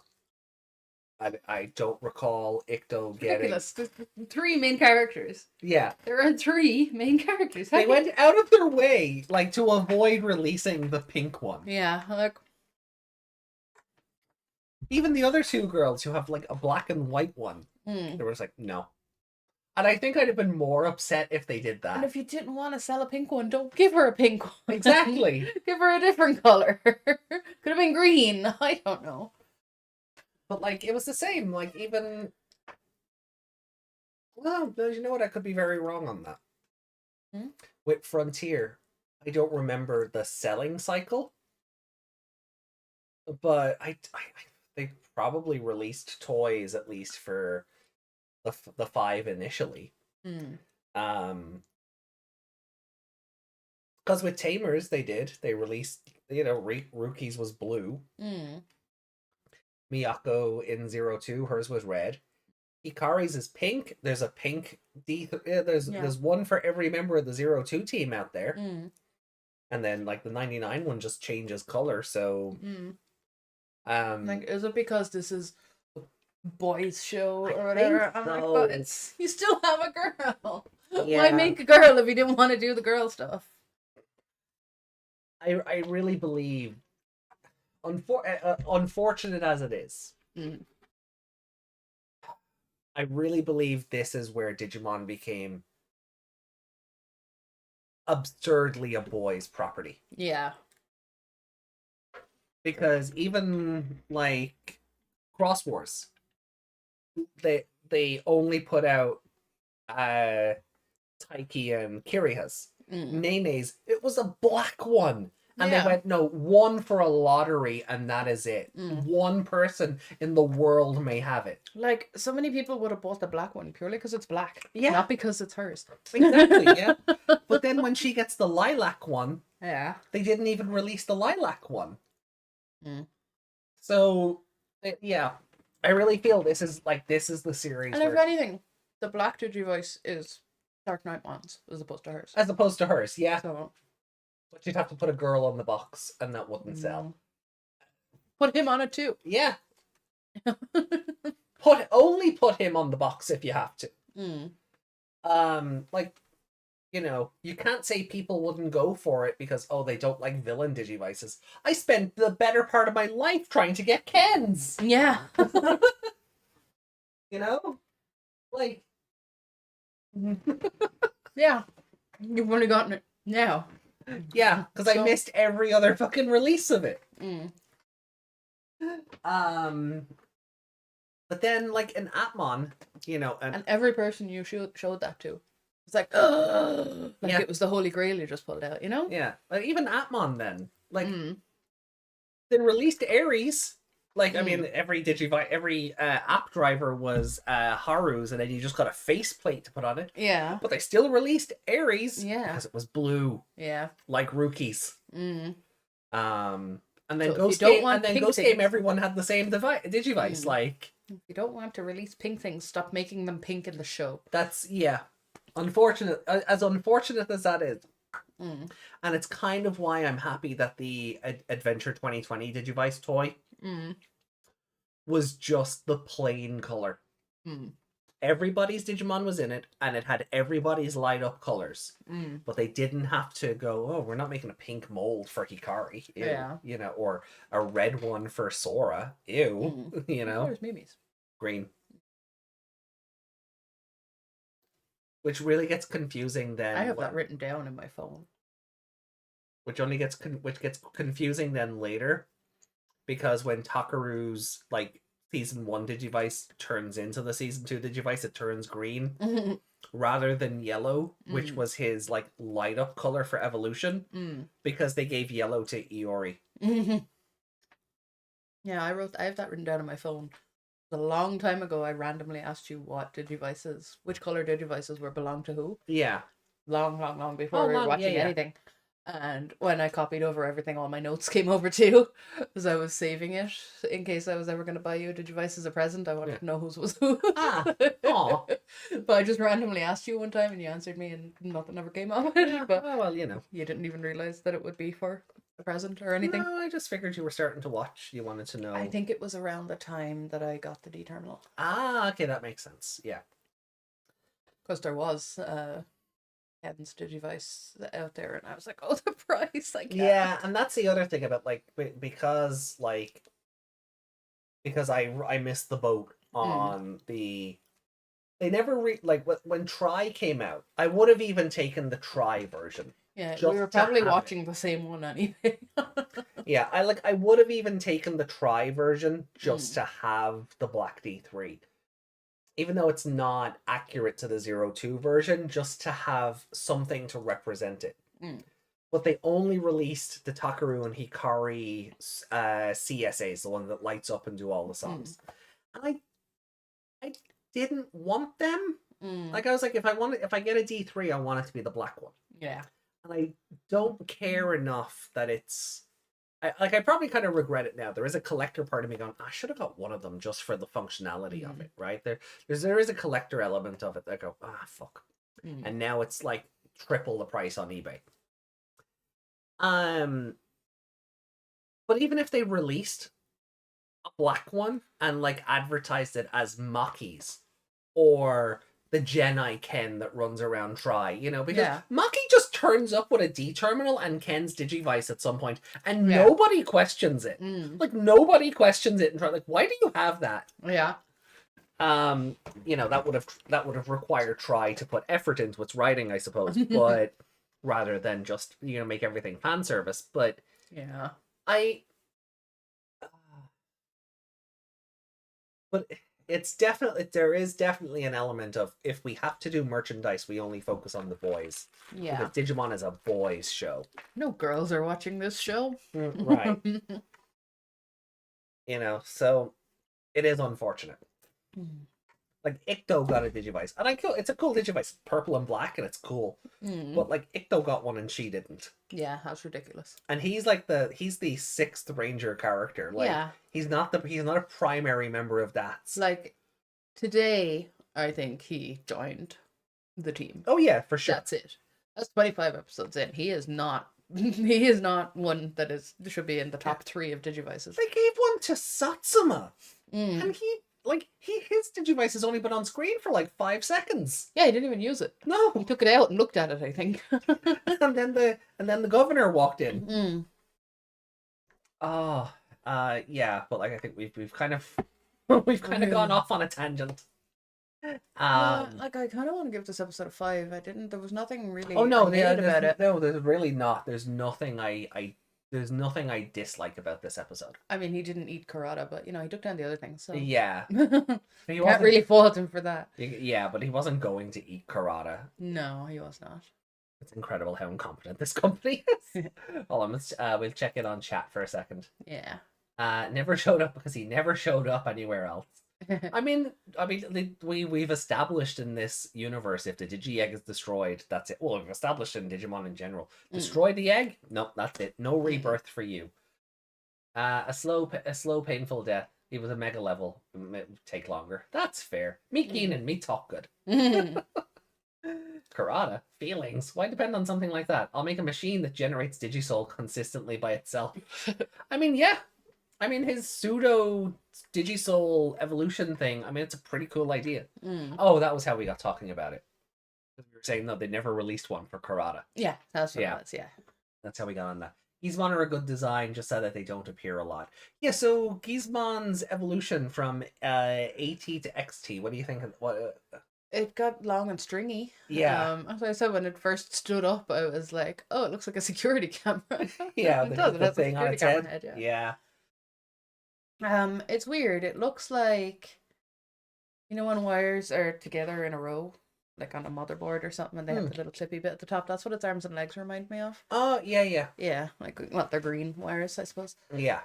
I don't recall Ikuto getting. Ridiculous. There's 3 main characters. Yeah, There are 3 main characters. they went out of their way like to avoid releasing the pink one. Yeah, like Even the other 2 girls who have like a black and white one, they were just like, no. And I think I'd have been more upset if they did that. and if you didn't want to sell a pink one, don't give her a pink one. Exactly. Give her a different color. Could have been green. I don't know. But like it was the same. Like even. Well, you know what? I could be very wrong on that. With Frontier, I don't remember the selling cycle, but they probably released toys at least for the 5 initially. Because with Tamers they released, Ruki's was blue. Miyako in 02, hers was red. Hikari's is pink. There's a pink there's one for every member of the 02 team out there. And then like the 99 one just changes color, so like, is it because this is a boys show or whatever? I'm like, but you still have a girl. Yeah. Why make a girl if you didn't want to do the girl stuff? I really believe, unfortunate as it is, I really believe this is where Digimon became absurdly a boys' property. Yeah. Because even like Cross Wars, they only put out Taiki and Kiriha's. Nene's, it was a black one. And they went, no, one for a lottery, and that is it. One person in the world may have it. Like, so many people would have bought the black one purely because it's black. Yeah. Not because it's hers. Exactly, yeah. But then when she gets the lilac one, Yeah. they didn't even release the lilac one. So, yeah. I really feel this is the series. And if anything, the black Digivoice is Dark Knight Wands as opposed to hers. As opposed to hers, yeah. So, but you'd have to put a girl on the box, and that wouldn't sell. Put him on it too. Yeah. Only put him on the box if you have to. You can't say people wouldn't go for it because they don't like villain Digivices. I spent the better part of my life trying to get Kens. Yeah. Like. Yeah. You've only gotten it now. Yeah, because I missed every other fucking release of it. But then, like, an Atmon, and every person you showed that to, it's like, it was the Holy Grail you just pulled out, Yeah, like, even Atmon then, like, then released Ares. Like, I mean, every app driver was Haru's, and then you just got a faceplate to put on it. Yeah. But they still released Ares. Yeah. Because it was blue. Yeah. Like Rookies. And then So Ghost Game, everyone had the same Digivice. Like, if you don't want to release pink things, stop making them pink in the show. That's, yeah. Unfortunate. As unfortunate as that is. And it's kind of why I'm happy that the Adventure 2020 Digivice toy was just the plain color. Everybody's Digimon was in it, and it had everybody's light up colors. But they didn't have to go, we're not making a pink mold for Hikari. Ew. Yeah. Or a red one for Sora. Ew. Where's Mimi's? Green. Which really gets confusing then. I have that written down in my phone. Which gets confusing then later, because when Takaru's like season 1 Digivice turns into the season 2 Digivice, it turns green rather than yellow, which was his like light up color for evolution, because they gave yellow to Iori. Yeah, I have that written down in my phone. A long time ago, I randomly asked you which color Digivices were belong to who. Yeah. Long before we were watching anything. And when I copied over everything, all my notes came over too, because I was saving it in case I was ever going to buy you a Digivice as a present. I wanted to know whose was who. But I just randomly asked you one time, and you answered me, and nothing ever came of it. But well, you didn't even realize that it would be for a present or anything? No, I just figured you were starting to watch. You wanted to know. I think it was around the time that I got the D terminal. Ah, okay, that makes sense. Yeah. Because there was Ken's Digivice out there, and I was like, oh, the price! I can't. Yeah, and that's the other thing about like because I missed the boat on the. They never when Try came out. I would have even taken the Try version. Yeah, just we were to probably have watching the same one anyway. Yeah, I would have even taken the Try version just to have the Black D3. Even though it's not accurate to the 02 version, just to have something to represent it. But they only released the Takaru and Hikari CSAs, the one that lights up and do all the songs. And I didn't want them. Like I was like, if I get a D3, I want it to be the black one. Yeah. And I don't care enough that it's I probably kind of regret it now. There is a collector part of me going, I should have got one of them just for the functionality of it, right? There is a collector element of it that I go, fuck. And now it's like triple the price on eBay. But even if they released a black one and like advertised it as Maki's or the Jedi Ken that runs around Try, you know, because Maki just turns up with a D terminal and Ken's Digivice at some point, and nobody questions it. Like nobody questions it and Try, like, why do you have that? Yeah. You know, that would have required Try to put effort into its writing, I suppose, but rather than just, you know, make everything fan service. But yeah, but there is definitely an element of, if we have to do merchandise, we only focus on the boys. Yeah. Because Digimon is a boys show. No girls are watching this show. Right. You know, so it is unfortunate. Like Ikuto got a Digivice, and it's a cool Digivice, purple and black, and it's cool. But like Ikuto got one and she didn't. Yeah, that's ridiculous. And he's the 6th Ranger character. Like he's not a primary member of that. Like today, I think he joined the team. Oh yeah, for sure. That's it. That's 25 episodes in. He is not. He is not one that should be in the top 3 of Digivices. They gave one to Satsuma, and his Digivice has only been on screen for like 5 seconds. Yeah, he didn't even use it. No, he took it out and looked at it, I think. and then the governor walked in. Oh, yeah, but like I think we've kind of gone off on a tangent. Like I kind of want to give this episode a 5. I didn't. There was nothing really. Oh no, about it. No, there's really not. There's nothing There's nothing I dislike about this episode. I mean, he didn't eat Kurata, but, you know, he took down the other things, so... Yeah. He can't really fault him for that. Yeah, but he wasn't going to eat Kurata. No, he was not. It's incredible how incompetent this company is. Hold on, we'll check in on chat for a second. Yeah. Never showed up because he never showed up anywhere else. I mean, we've established in this universe, if the Digi-Egg is destroyed, that's it. Well, we've established in Digimon in general. Destroy the egg? No, that's it. No rebirth for you. A slow, painful death. He was a mega level. It would take longer. That's fair. Me Keenan, me talk good. Kurata, feelings. Why depend on something like that? I'll make a machine that generates Digisoul consistently by itself. I mean, yeah. I mean, his pseudo Digisoul evolution thing, I mean, it's a pretty cool idea. Oh, that was how we got talking about it. We were saying, no, they never released one for Kurata. Yeah, that's what it was, yeah. That's how we got on that. Gizmon are a good design, just so that they don't appear a lot. Yeah, so Gizmon's evolution from AT to XT, what do you think? It got long and stringy. Yeah. As I said, when it first stood up, I was like, oh, it looks like a security camera. Yeah, it does. It has thing a on security its camera head. head, Yeah. It's weird. It looks like, you know, when wires are together in a row, like on a motherboard or something, and they have the little clippy bit at the top. That's what its arms and legs remind me of. Oh, yeah. Yeah, like, well, they're green wires, I suppose. Yeah.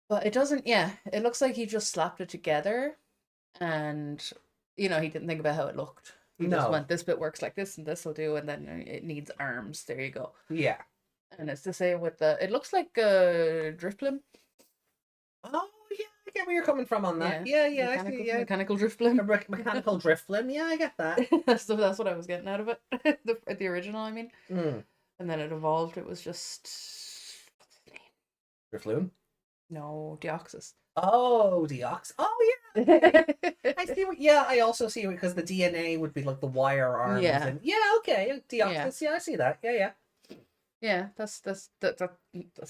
But it doesn't, it looks like he just slapped it together, and, you know, he didn't think about how it looked. He just went, this bit works like this, and this will do, and then it needs arms. There you go. Yeah. And it's the same with it looks like a Drifblim. Oh, yeah, I get where you're coming from on that. Yeah, Mechanical Drifblim. Mechanical Drifblim, yeah, I get that. that's what I was getting out of it. the original, I mean. And then it evolved. It was just... Drifloon? No, Deoxys. Oh, Deox. Oh, yeah. I see what. Yeah, I also see it because the DNA would be like the wire arms. Yeah. And yeah, okay. Deoxys. Yeah, I see that. Yeah. Yeah, that's the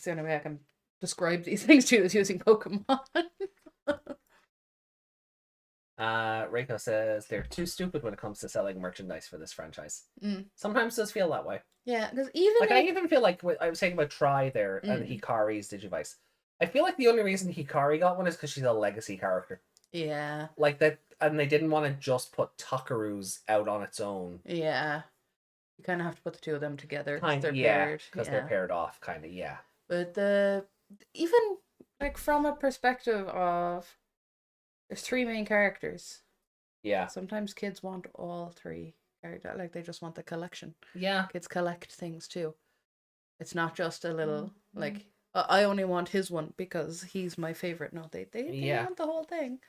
only way I can describe these things to you, is using Pokemon. Reiko says they're too stupid when it comes to selling merchandise for this franchise. Mm. Sometimes it does feel that way. Yeah, because even Like, I even feel like I was saying about Try there and Mm. Hikari's Digivice. I feel like the only reason Hikari got one is because she's a legacy character. yeah, Like that, and they didn't want to just put Takaru's out on its own. yeah, you kind of have to put the two of them together. 'Cause Kind they're of, yeah, paired. because they're paired off, kind of, yeah. But even like from a perspective of there's three main characters. Yeah. Sometimes kids want all three characters, like they just want the collection. Yeah. Kids collect things too. It's not just a little like I only want his one because he's my favorite. No, they want the whole thing.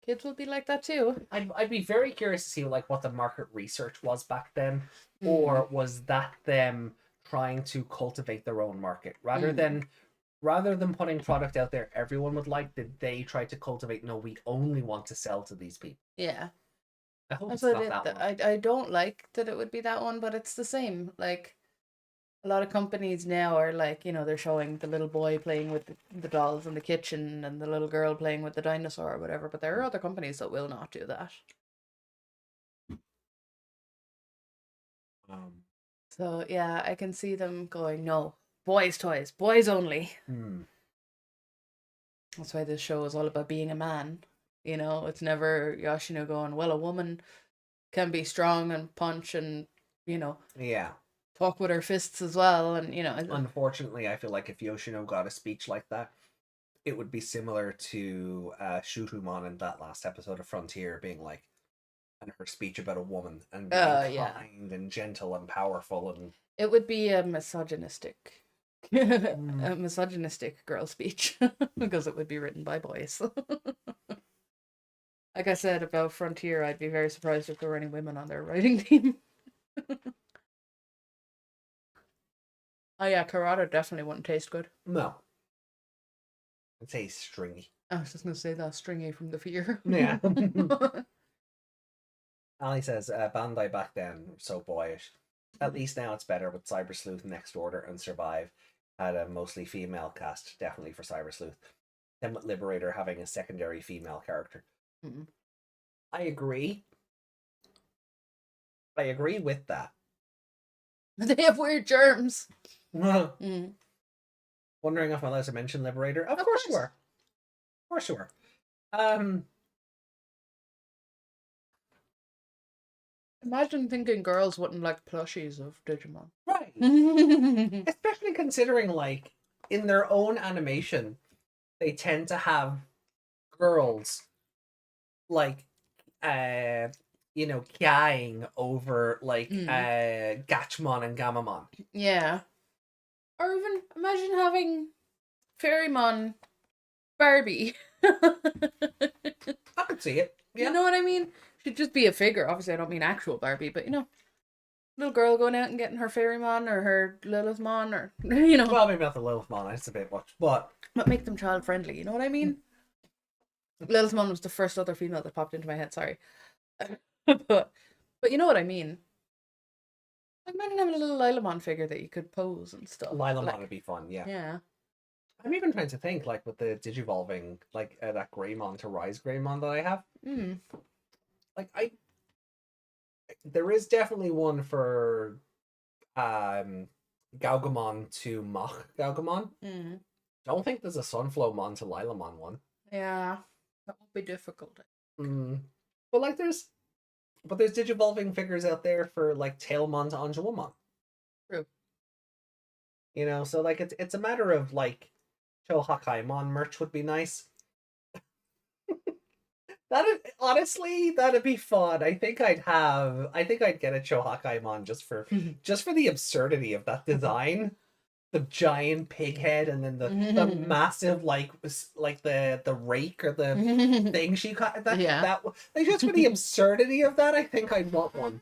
Kids will be like that too. I'd be very curious to see like what the market research was back then, or was that them trying to cultivate their own market rather than putting product out there everyone would like? Did they try to cultivate? No, we only want to sell to these people. Yeah. I hope it's That's not what that one. I don't like that it would be that one, but it's the same. Like a lot of companies now are like, they're showing the little boy playing with the dolls in the kitchen and the little girl playing with the dinosaur or whatever, but there are other companies that will not do that. So yeah, I can see them going, no, boys' toys, boys only. That's why this show is all about being a man. It's never Yoshino going, well, a woman can be strong and punch and, Yeah. talk with her fists as well. And, Unfortunately, I feel like if Yoshino got a speech like that, it would be similar to Shuhumon in that last episode of Frontier being like, and her speech about a woman and being kind and gentle and powerful, and it would be a misogynistic a misogynistic girl speech because it would be written by boys. Like I said about Frontier, I'd be very surprised if there were any women on their writing team. Oh yeah, Kurata definitely wouldn't taste good. no, I'd say stringy. I was just gonna say that stringy from the fear. Yeah. Ali says Bandai back then were so boyish. At least now it's better with Cyber Sleuth, Next Order, and Survive had a mostly female cast, definitely for Cyber Sleuth. Then with Liberator having a secondary female character. I agree. I agree with that. They have weird germs. Wondering if I'm allowed to mention Liberator? Of course you are. Of course you are. Imagine thinking girls wouldn't like plushies of Digimon. Right. Especially considering, like, in their own animation, they tend to have girls, like, kyaing over, like, Gachmon and Gamamon. Yeah. Or even imagine having Fairymon Barbie. I could see it. Yeah. You know what I mean? She'd just be a figure. Obviously, I don't mean actual Barbie, but little girl going out and getting her Fairymon or her Lilithmon or, Well, maybe not the Lilithmon, that's a bit much, but make them child friendly, you know what I mean? Lilithmon was the first other female that popped into my head, sorry. but you know what I mean? Like, imagine having a little Lilamon figure that you could pose and stuff. Lilamon would be fun, yeah. Yeah. I'm even trying to think, like, with the Digivolving, like, that Greymon to Rise Greymon that I have. Like, there is definitely one for Gaugamon to Mach Gaugamon. Don't think there's a Sunflowmon to Lilamon one. Yeah, that would be difficult. But like there's Digivolving figures out there for like Tailmon to Angelomon. True. So like it's a matter of like Chohakaimon merch would be nice. That'd be fun. I think I'd get a Chohakaimon just for the absurdity of that design. The giant pig head and then the massive like the rake or the thing she got that like just for the absurdity of that, I think I'd want one.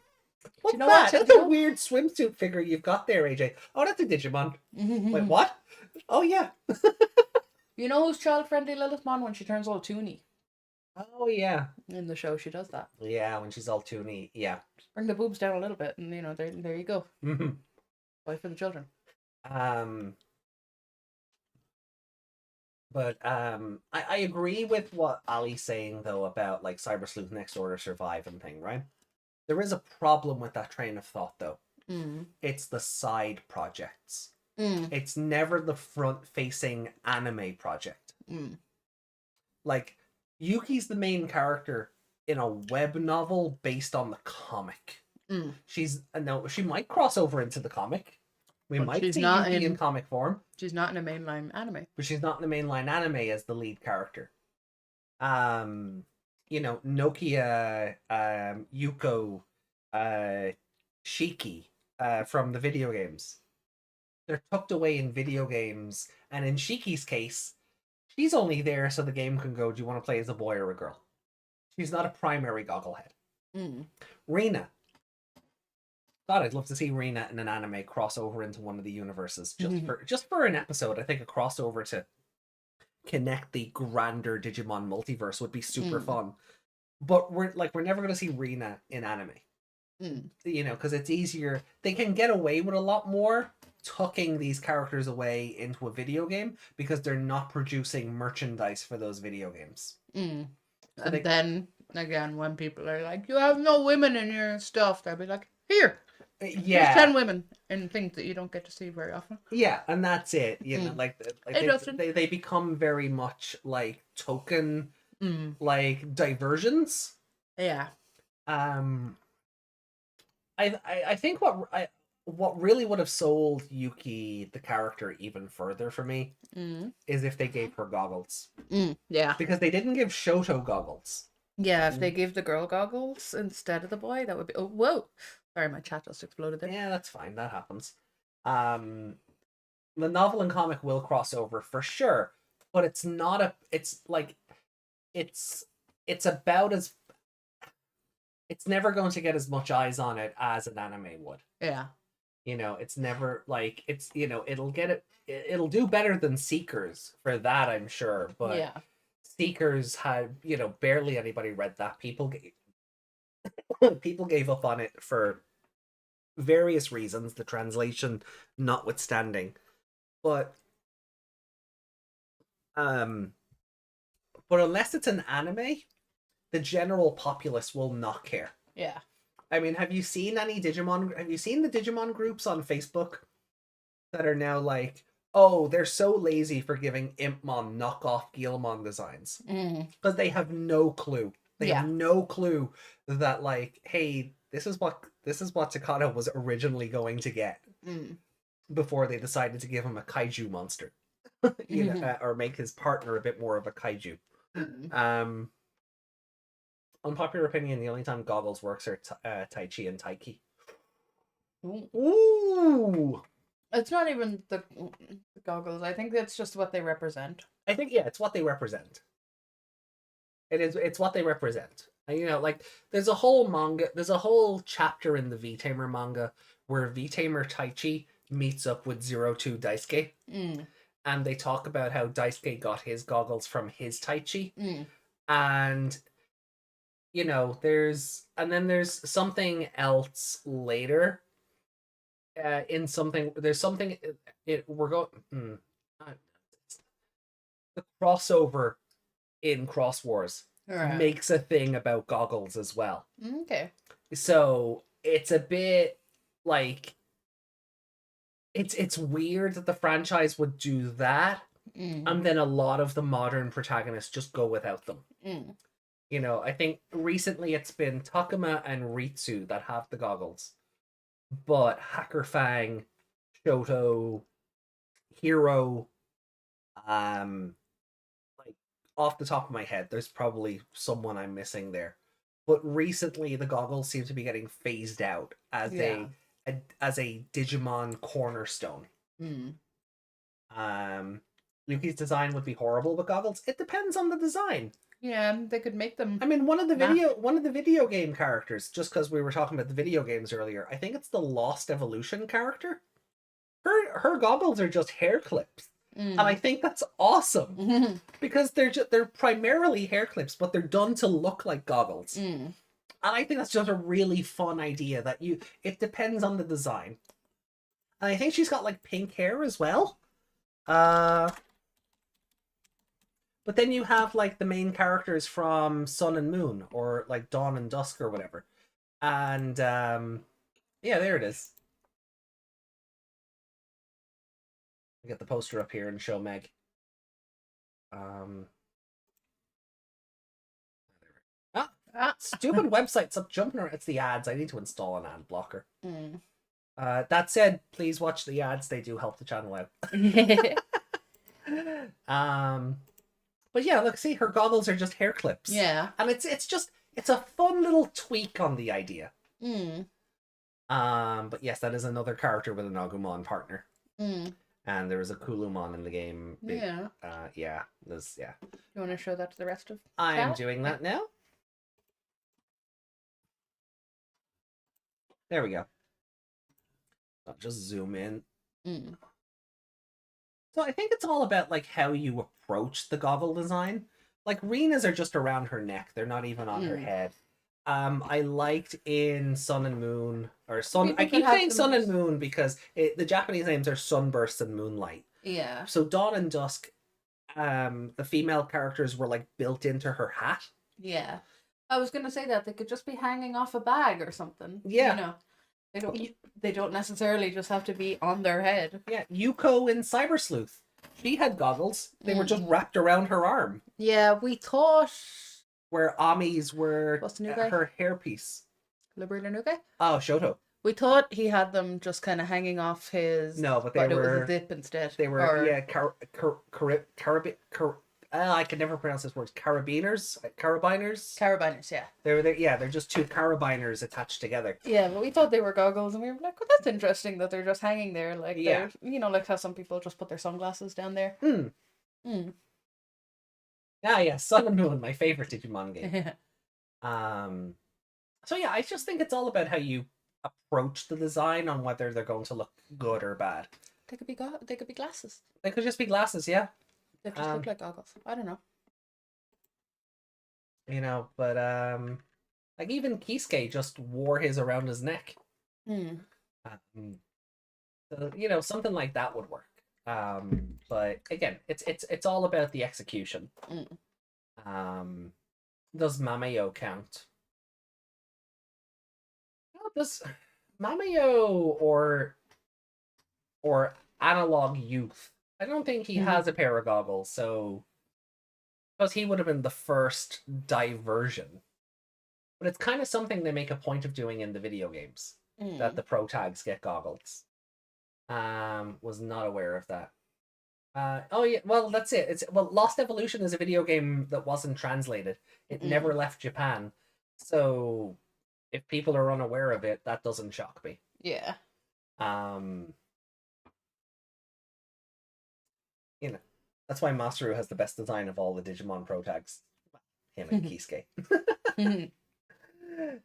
What's that? That's a weird swimsuit figure you've got there, AJ. Oh, that's a Digimon. Wait, what? Oh yeah. You know who's child-friendly Lilithmon when she turns all toony? Oh yeah. In the show, she does that. Yeah, when she's all toony. Yeah. Just bring the boobs down a little bit, and there you go. Mm-hmm. Bye for the children. But I agree with what Ali's saying though about like Cyber Sleuth Next Order Survive and thing, right? There is a problem with that train of thought though. It's the side projects. It's never the front-facing anime project. Like, Yuki's the main character in a web novel based on the comic. She might cross over into the comic. We might see Yuki in comic form. She's not in a mainline anime. But she's not in the mainline anime as the lead character. Nokia, Yuko, Shiki, from the video games. They're tucked away in video games, and in Shiki's case, she's only there so the game can go, do you want to play as a boy or a girl? She's not a primary gogglehead. Rina. God, I'd love to see Rina in an anime cross over into one of the universes. Just for an episode. I think a crossover to connect the grander Digimon multiverse would be super fun. But we're never going to see Rina in anime. Because it's easier. They can get away with a lot more tucking these characters away into a video game because they're not producing merchandise for those video games. And then, again, when people are like, you have no women in your stuff, they'll be like, here. Yeah. There's 10 women in things that you don't get to see very often. Yeah, and that's it. They become very much like token, like diversions. Yeah. I think what really would have sold Yuki the character even further for me is if they gave her goggles. Yeah. Because they didn't give Shoto goggles. Yeah, if they gave the girl goggles instead of the boy, that would be... Oh, whoa! Sorry, my chat just exploded there. Yeah, that's fine. That happens. The novel and comic will cross over for sure, but it's not a... It's about as... It's never going to get as much eyes on it as an anime would. Yeah. It's never like... It'll do better than Seekers for that, I'm sure, but... Yeah. Seekers had, barely anybody read that. People gave up on it for various reasons, the translation notwithstanding. But unless it's an anime, the general populace will not care. Yeah. I mean, have you seen the Digimon groups on Facebook that are now like, oh, they're so lazy for giving Impmon knockoff Gizmon designs. Because they have no clue. They have no clue that, like, hey, this is what Takata was originally going to get before they decided to give him a kaiju monster. Or make his partner a bit more of a kaiju. Unpopular opinion, the only time goggles works are Taichi and Taiki. Ooh! It's not even the goggles. I think it's just what they represent. I think, yeah, it's what they represent. It's what they represent. And, there's a whole chapter in the V-Tamer manga where V-Tamer Taichi meets up with 02 Daisuke. And they talk about how Daisuke got his goggles from his Taichi. And, there's something else later. The crossover in Cross Wars makes a thing about goggles as well. Okay. So it's a bit like it's weird that the franchise would do that, and then a lot of the modern protagonists just go without them. I think recently it's been Takuma and Ritsu that have the goggles. But Hacker Fang, Shoto, Hero, off the top of my head, there's probably someone I'm missing there. But recently, the goggles seem to be getting phased out as a Digimon cornerstone. Yuki's design would be horrible with goggles. It depends on the design. Yeah, they could make them. I mean, one of the video game characters, just because we were talking about the video games earlier, I think it's the Lost Evolution character. Her goggles are just hair clips. And I think that's awesome because they're primarily hair clips, but they're done to look like goggles. And I think that's just a really fun idea that it depends on the design. And I think she's got like pink hair as well. But then you have like the main characters from Sun and Moon or like Dawn and Dusk or whatever. And yeah, there it is. Get the poster up here and show Meg. Stupid website. Stop jumping around. It's the ads. I need to install an ad blocker. That said, please watch the ads. They do help the channel out. But yeah, look, see, her goggles are just hair clips. Yeah. And it's a fun little tweak on the idea. But yes, that is another character with an Agumon partner. And there is a Kulumon in the game. Yeah. Yeah. You want to show that to the rest of I am doing that now. There we go. I'll just zoom in. So I think it's all about like how you approach the goggle design. Like Rena's are just around her neck. They're not even on her head. I liked in Sun and Moon or Sun. I keep saying Sun and Moon because the Japanese names are Sunburst and Moonlight. Yeah. So Dawn and Dusk, the female characters were like built into her hat. Yeah. I was gonna say that they could just be hanging off a bag or something. Yeah. You know, they don't necessarily just have to be on their head. Yeah. Yuko in Cyber Sleuth, she had goggles. They were just wrapped around her arm. Yeah, we thought. Where Ami's were What's the new guy? Her hairpiece. Liberator new guy? Oh, Shoto. We thought he had them just kind of hanging off his. No, but it was a zip instead. They were I can never pronounce this word. Carabiners. Carabiners, yeah. They're just two carabiners attached together. Yeah, but we thought they were goggles, and we were like, "Well, that's interesting that they're just hanging there, like they're, like how some people just put their sunglasses down there." Yeah, Sun and Moon, my favorite Digimon game. So yeah, I just think it's all about how you approach the design on whether they're going to look good or bad. They could be glasses. They could just be glasses, yeah. They just look like goggles. I don't know. But like even Kisuke just wore his around his neck. So, something like that would work. But again, it's all about the execution. Does Mamayo count? Does Mamayo or Analog Youth? I don't think he has a pair of goggles, so because he would have been the first diversion. But it's kind of something they make a point of doing in the video games, that the pro tags get goggles. Was not aware of that. Oh yeah, well that's it. Lost Evolution is a video game that wasn't translated. It never left Japan. So if people are unaware of it, that doesn't shock me. Yeah. That's why Masaru has the best design of all the Digimon pro tags. Him and Kisuke.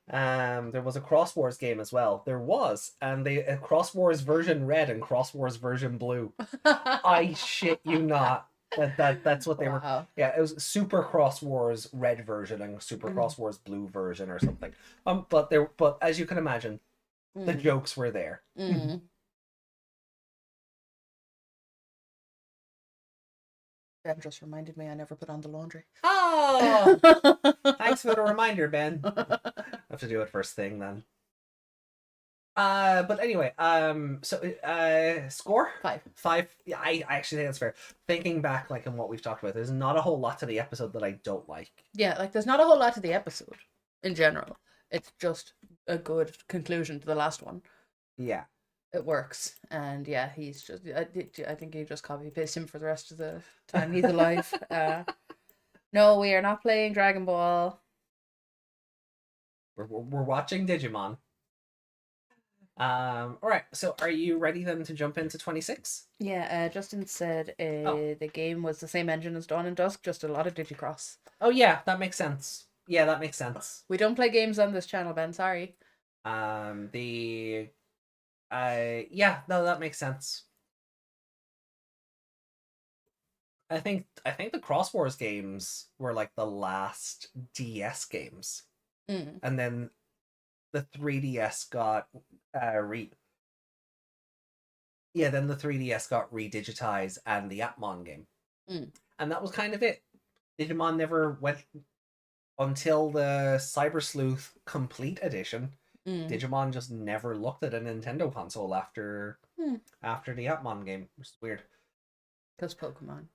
There was a Cross Wars game as well. There was, and a Cross Wars version red and Cross Wars version blue. I shit you not. That's what they were. Yeah, it was Super Cross Wars red version and Super Cross Wars blue version or something. But as you can imagine, the jokes were there. Ben just reminded me I never put on the laundry. Oh! Thanks for the reminder, Ben. I have to do it first thing then. But anyway, score? 5. 5. Yeah, I actually think that's fair. Thinking back, like, on what we've talked about, there's not a whole lot to the episode that I don't like. Yeah, like, there's not a whole lot to the episode, in general. It's just a good conclusion to the last one. Yeah. It works, and yeah, he's just. I think you just copy paste him for the rest of the time he's alive. No, we are not playing Dragon Ball. We're watching Digimon. All right. So, are you ready then to jump into 26? Yeah. Justin said the game was the same engine as Dawn and Dusk, just a lot of Digicross. Oh yeah, that makes sense. Yeah, that makes sense. We don't play games on this channel, Ben. Sorry. Yeah, no, that makes sense. I think the Cross Wars games were like the last DS games, Mm. and then the 3DS got then the 3DS got redigitized and the Atmon game. Mm. And that was kind of it. Digimon never went until the Cyber Sleuth Complete Edition. Digimon just never looked at a Nintendo console after the Atmon game, which is weird. Because Pokemon.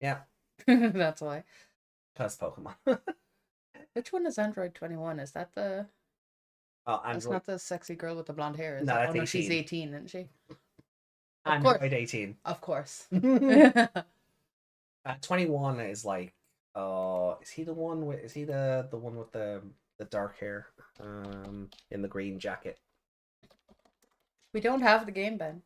Yeah. That's why. Because Pokemon. Which one is Android 21? Is that the... Oh, That's Android. not the sexy girl with the blonde hair, is No, it? that's Oh, no, she's 18. 18, isn't she? Android 18. Of course. 21 is like, is he the one with? Is he the one with the dark hair, in the green jacket? We don't have the game, Ben.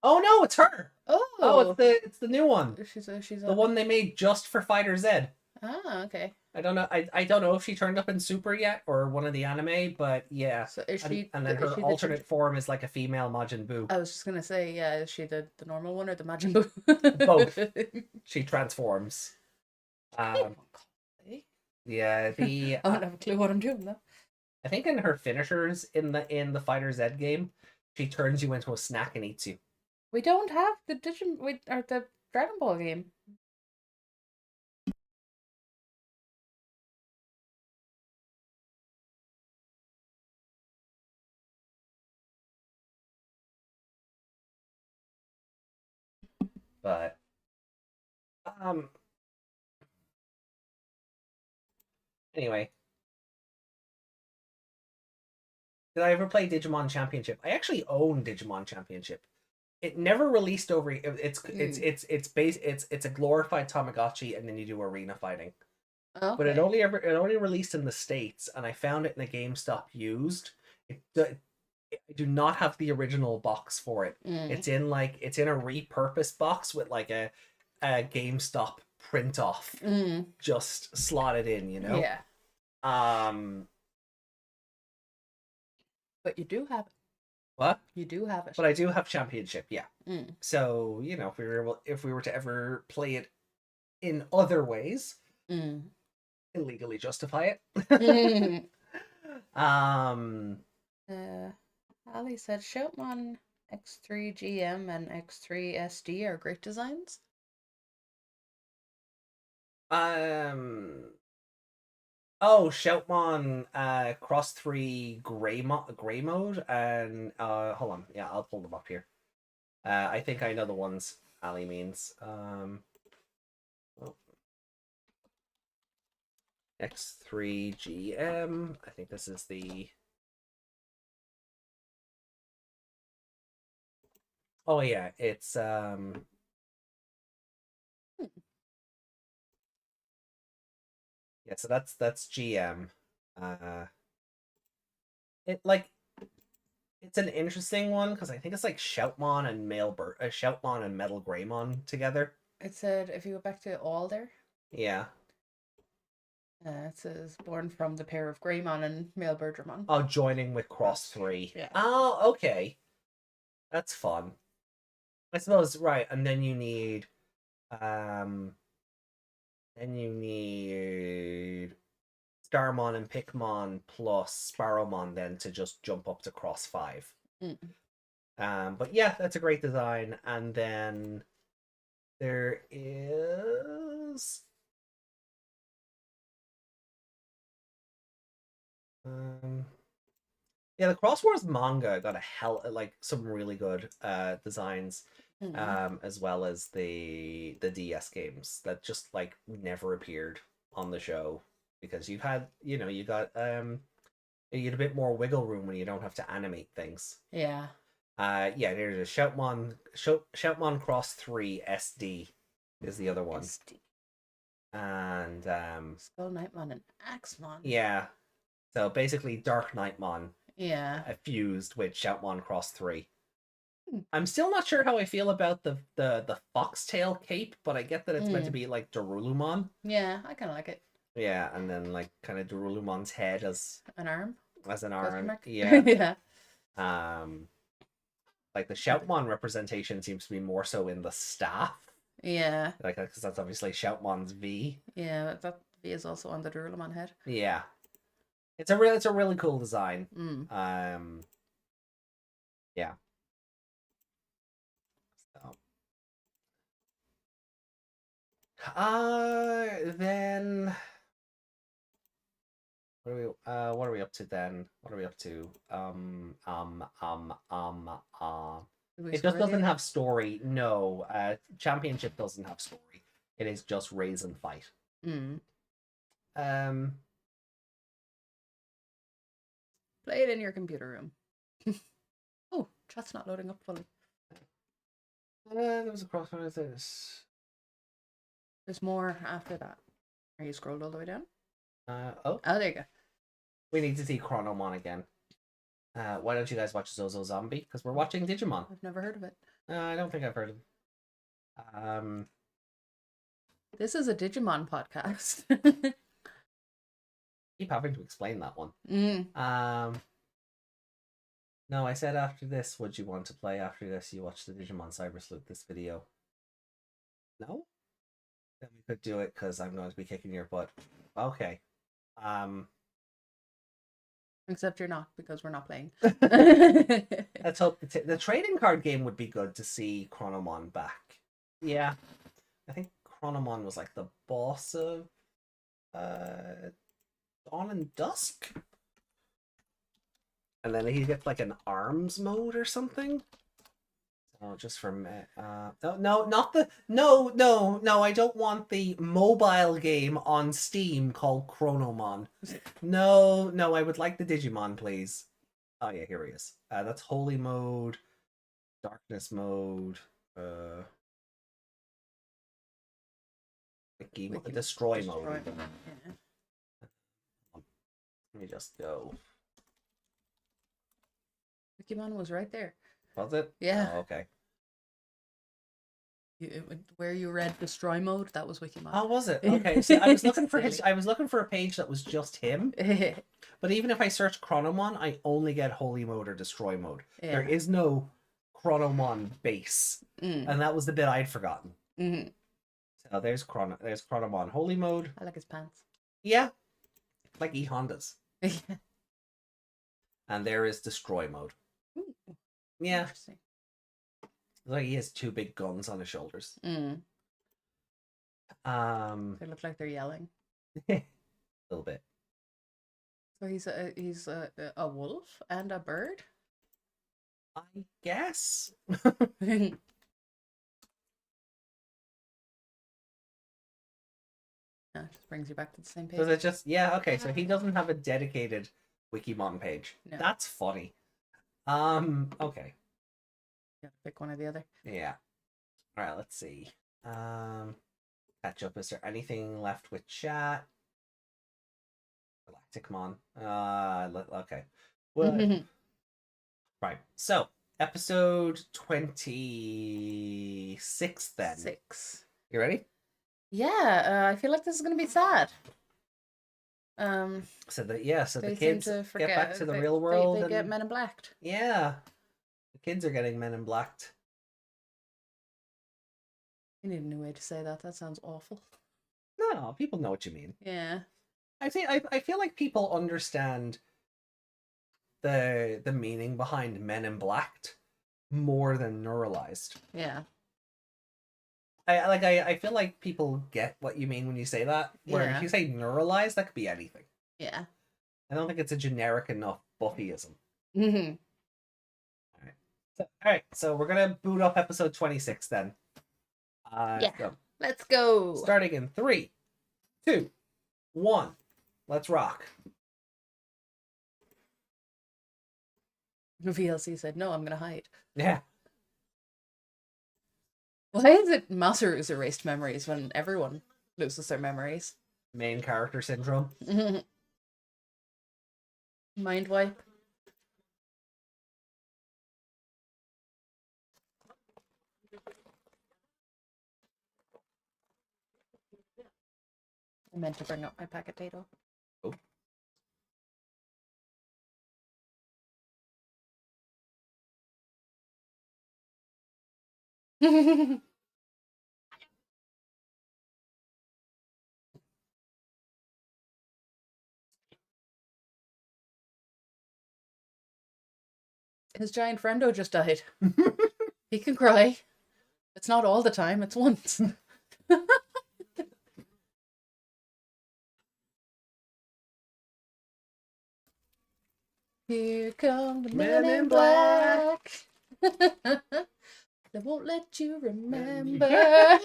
Oh no, it's her. Oh, it's the new one. she's The one they made just for Fighter Z. Ah, okay. I don't know. I don't know if she turned up in Super yet or one of the anime, but yeah. So is she? And then is her she alternate form is like a female Majin Buu. I was just gonna say, yeah. Is she the normal one or the Majin Buu? Both. She transforms. Yeah, I don't have a clue what I'm doing though. I think in her finishers in the Fighter Z game, she turns you into a snack and eats you. We don't have the or the Dragon Ball game. But anyway. Did I ever play Digimon Championship? I actually own Digimon Championship. It never released over. It's a glorified Tamagotchi, and then you do arena fighting. Okay. But it only released in the States, and I found it in a GameStop used. I do not have the original box for it. It's in a repurposed box with like a GameStop print off, just slotted in, you know. Yeah. But you do have it. What? You do have it. But I do have Championship, yeah. So, you know, if we were to ever play it in other ways, illegally justify it. Ali said Shoutmon X3 GM and X3 SD are great designs. Shoutmon Cross 3 gray mode, and hold on, yeah, I'll pull them up here. I think I know the ones Ali means. X3 GM. I think this is the. Oh yeah, it's Yeah, so that's GM. It's an interesting one because I think it's like Shoutmon and Shoutmon and Metal Greymon together. It said if you go back to all there. Yeah. It says born from the pair of Greymon and male Bergermon. Oh, joining with Cross 3. Yeah. Oh, okay. That's fun. I suppose, right, and then you need Starmon and Pikmon plus Sparrowmon then to just jump up to Cross 5. But yeah, that's a great design. And then there is yeah, the Cross Wars manga got some really good designs, as well as the DS games that just like never appeared on the show because you got you had a bit more wiggle room when you don't have to animate things. Yeah. Yeah, there's a Shoutmon Cross 3 SD is the other one. SD. And Skull Knightmon and Axemon. Yeah. So basically Dark Knightmon. Yeah. Fused with Shoutmon Cross 3. I'm still not sure how I feel about the foxtail cape, but I get that it's meant to be like Darulumon. Yeah, I kind of like it. Yeah, and then like kind of Darulumon's head as an arm. Yeah. Yeah. Like the Shoutmon representation seems to be more so in the staff. Yeah. Like, because that's obviously Shoutmon's V. Yeah, but that V is also on the Durlamon head. Yeah. It's a really cool design. Yeah. So. Then what are we up to then? What are we up to? It just doesn't have story. No, Championship doesn't have story. It is just raise and fight. Play it in your computer room. Oh, chat's not loading up fully. There was a crossroads. There's more after that. Are you scrolled all the way down? Oh, there you go. We need to see Chronomon again. Why don't you guys watch Zozo Zombie? Because we're watching Digimon. I've never heard of it. I don't think I've heard of it. This is a Digimon podcast. Keep having to explain that one. No, I said after this, would you want to play after this? You watch the Digimon Savers this video. No? Then we could do it because I'm going to be kicking your butt. Okay. Except you're not, because we're not playing. Let's hope the trading card game would be good to see Chronomon back. Yeah. I think Chronomon was like the boss of Dawn and Dusk. And then he gets like an arms mode or something. Oh, just for no, I don't want the mobile game on Steam called Chronomon. No, I would like the Digimon, please. Oh yeah, here he is. That's holy mode, darkness mode, destroy mode. Yeah. Let me just go. Wikimon was right there. Was it? Yeah. Oh, okay. Where you read destroy mode, that was Wikimon. Oh, was it? Okay. See, I was looking for I was looking for a page that was just him. But even if I search Chronomon, I only get holy mode or destroy mode. Yeah. There is no Chronomon base, and that was the bit I'd forgotten. So there's Chronomon holy mode. I like his pants. Yeah, like Hondas. And there is destroy mode. Ooh, yeah. Interesting. Like he has two big guns on his shoulders. They look like they're yelling. A little bit. So he's a wolf and a bird? I guess. It just brings you back to the same page. Does it just okay, so he doesn't have a dedicated Wikimon page. No. That's funny. Okay. Yeah, pick one or the other. Yeah. Alright, let's see. Catch up. Is there anything left with chat? Galacticmon. Okay. Well, right. So, episode 26 then. 6. You ready? Yeah, I feel like this is going to be sad. So the kids get back to the real They world. get Men in Blacked. Yeah. The kids are getting Men in Blacked. You need a new way to say that. That sounds awful. No, people know what you mean. Yeah. I feel like people understand the meaning behind Men in Blacked more than Neuralized. Yeah. I feel like people get what you mean when you say that. Where if you say Neuralized, that could be anything. Yeah. I don't think it's a generic enough Buffyism. Mm-hmm. Alright, so we're gonna boot up episode 26 then. Let's go. Starting in 3, 2, 1. Let's rock. VLC said, no, I'm gonna hide. Yeah. Why is it Masaru's erased memories when everyone loses their memories? Main character syndrome. Mind wipe. I meant to bring up my packetato. Oh. His giant friendo just died. He can cry. It's not all the time, it's once. Here come the men in black. They won't let you remember.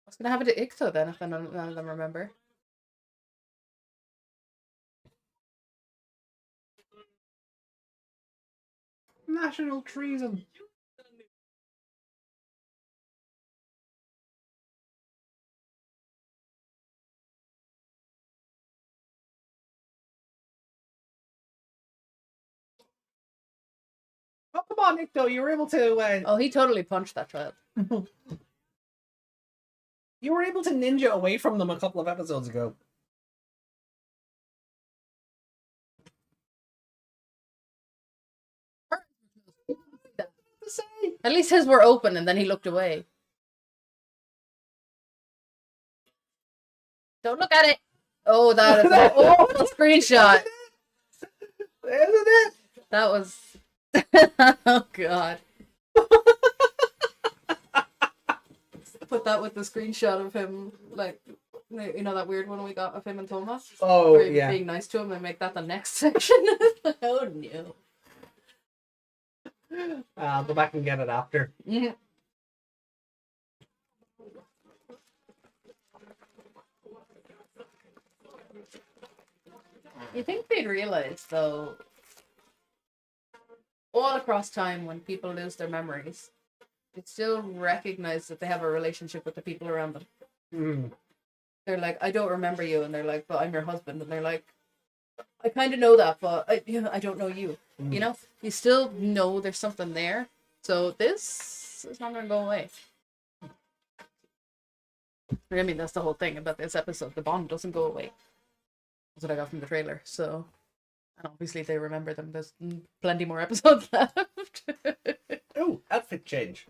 What's gonna happen to Ikuto then if none of them remember? National treason. Oh, come on, Ikuto, you were able to... Oh, he totally punched that child. You were able to ninja away from them a couple of episodes ago. At least his were open and then he looked away. Don't look at it. Oh, that is an awful screenshot. Isn't it? That was... oh, God. Put that with the screenshot of him, like, you know that weird one we got of him and Thomas? Oh, where he was yeah. being nice to him and make that the next section. Oh, no. I'll go back and get it after. Mm-hmm. You think they'd realize, though, all across time when people lose their memories, they still recognize that they have a relationship with the people around them. Mm. They're like, I don't remember you, and they're like, but I'm your husband, and they're like, I kind of know that, but I don't know you. Mm. You know, you still know there's something there, so this is not going to go away. I mean, that's the whole thing about this episode. The bond doesn't go away. That's what I got from the trailer. So, and obviously they remember them. There's plenty more episodes left. Oh, outfit change.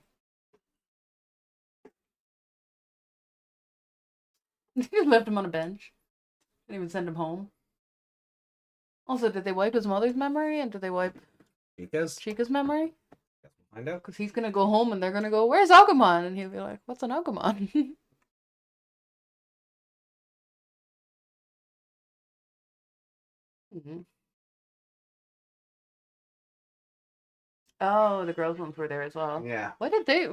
Left him on a bench. Didn't even send him home. Also, did they wipe his mother's memory and did they wipe Chica's memory? Guess we'll find out. Because he's gonna go home and they're gonna go, "Where's Agumon?" And he'll be like, "What's an Agumon?" Mm-hmm. Oh, the girls' ones were there as well. Yeah. Why did they?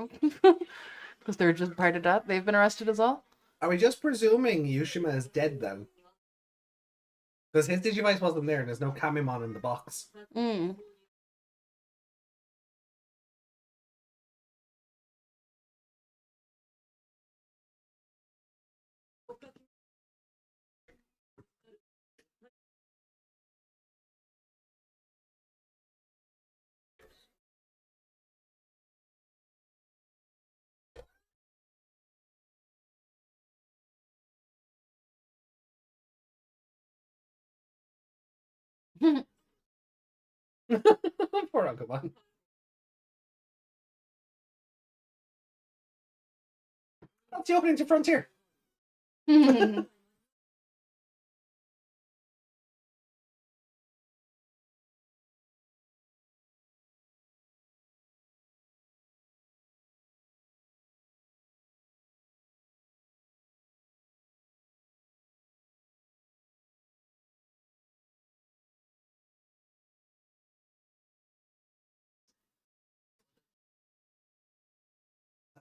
Because they're just part of that. They've been arrested as well. Are we just presuming Yushima is dead then? Because his Digivice wasn't there and there's no Kamimon in the box. Mm. Poor Agumon. That's the opening to Frontier.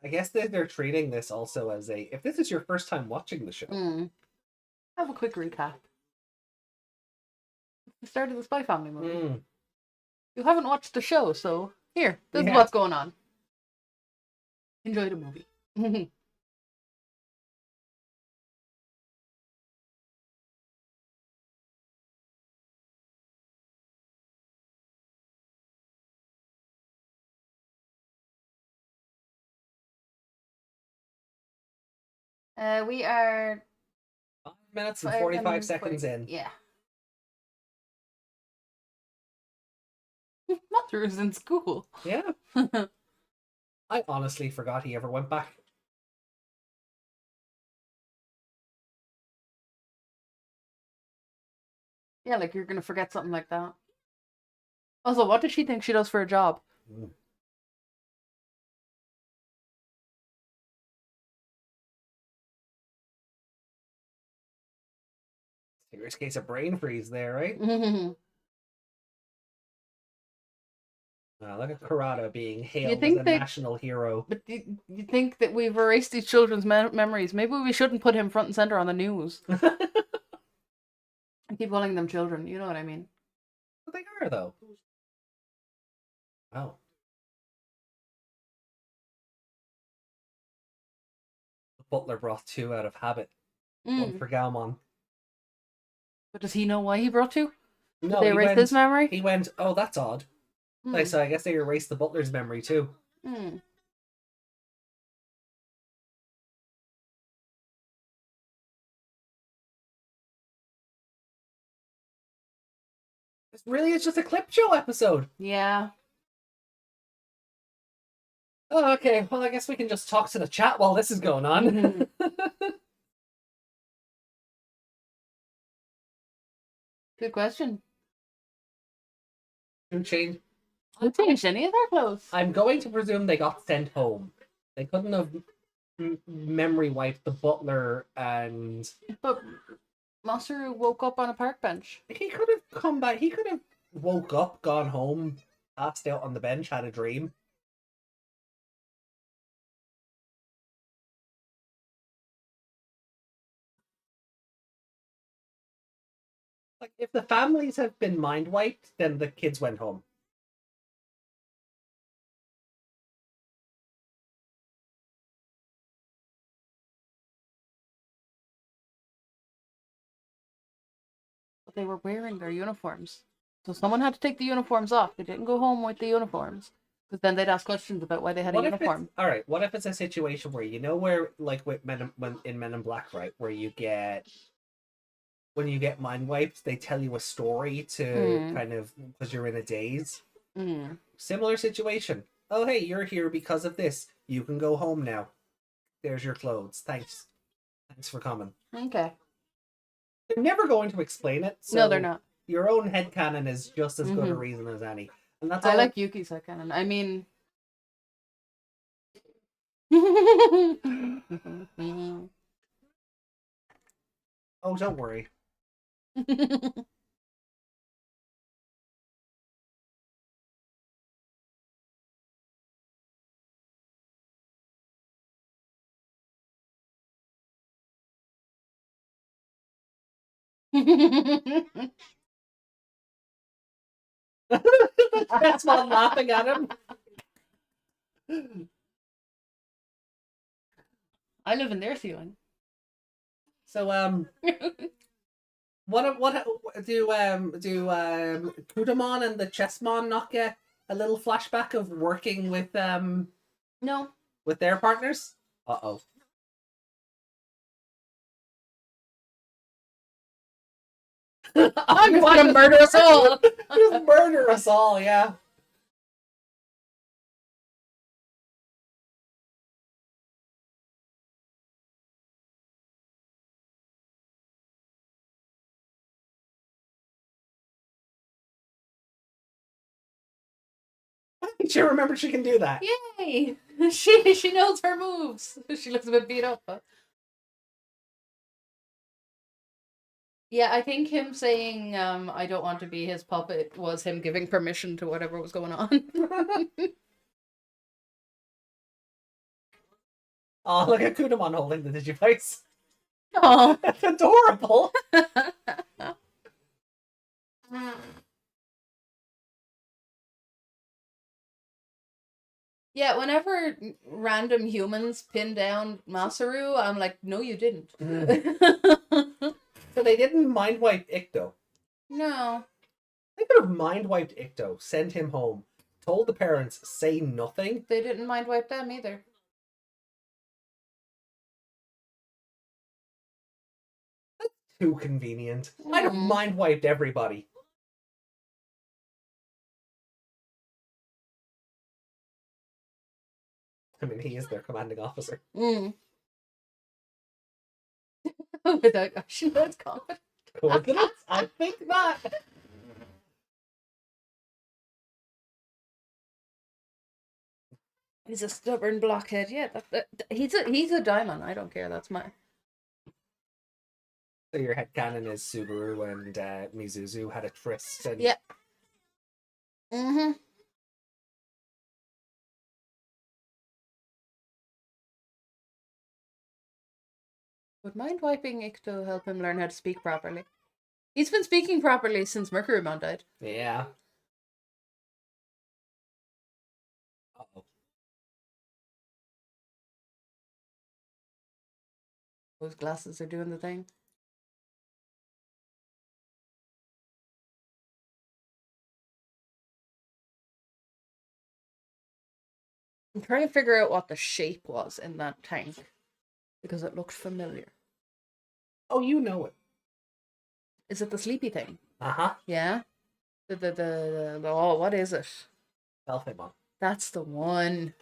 I guess they're treating this also as a, if this is your first time watching the show. Have a quick recap. The start of the Spy Family movie. You haven't watched the show, so here, this is what's going on. Enjoy the movie. We are 5 minutes and 45 seconds in. Yeah. walkthroughs in school. Yeah. I honestly forgot he ever went back. Yeah, like you're gonna forget something like that. Also, what does she think she does for a job? Serious case of brain freeze there, right? Look at Kurata being hailed as a national hero. But you think that we've erased these children's memories? Maybe we shouldn't put him front and center on the news. I keep calling them children. You know what I mean? But they are, though. Oh. The butler brought 2 out of habit. One for Galmon. But does he know why he brought 2? No, they erased his memory? He went, oh, that's odd. Like, so I guess they erased the butler's memory, too. This really is just a clip show episode. Yeah. Oh, okay. Well, I guess we can just talk to the chat while this is going on. Good question. Who changed any of their clothes? I'm going to presume they got sent home. They couldn't have memory wiped the butler and... But Masaru woke up on a park bench. He could have come back. He could have woke up, gone home, passed out on the bench, had a dream. Like, if the families have been mind wiped, then the kids went home. But they were wearing their uniforms. So someone had to take the uniforms off. They didn't go home with the uniforms. Because then they'd ask questions about why they had a uniform. Alright, what if it's a situation where, you know, where, like, with in Men in Black, right, where you get... When you get mind wiped, they tell you a story to kind of... Because you're in a daze. Similar situation. Oh, hey, you're here because of this. You can go home now. There's your clothes. Thanks. Thanks for coming. Okay. They're never going to explain it. So no, they're not. Your own headcanon is just as good a reason as any. And that's all... I like Yuki's headcanon. I mean... Oh, don't worry. That's why I'm laughing at him. I live in their ceiling. So what do Kutamon and the Chessmon not get a little flashback of working with No. with their partners? Uh-oh. I'm gonna murder us all. Just murder us all, yeah. She remembered she can do that. Yay! She knows her moves. She looks a bit beat up, but... Yeah, I think him saying, I don't want to be his puppet was him giving permission to whatever was going on. Oh, look at Kutamon holding the Digivice. Oh, That's adorable. Yeah, whenever random humans pin down Masaru, I'm like, no, you didn't. So they didn't mind wipe Ikuto. No. They could have mind wiped Ikuto, sent him home, told the parents, say nothing. They didn't mind wipe them either. That's too convenient. I'd have mind wiped everybody. I mean, he is their commanding officer. Mm. Without question, that's confident. Coincidence? I think not. He's a stubborn blockhead. Yeah, he's a diamond. I don't care. That's my. So your headcanon is Subaru and Mizuzu had a tryst. And... Yeah. Mm-hmm. Would mind wiping Ikuto help him learn how to speak properly? He's been speaking properly since Mercurymon died. Yeah. Uh-oh. Those glasses are doing the thing. I'm trying to figure out what the shape was in that tank. Because it looked familiar. Oh, you know it. Is it the sleepy thing? Uh-huh. Yeah? Oh, what is it? Selfimon. That's the one.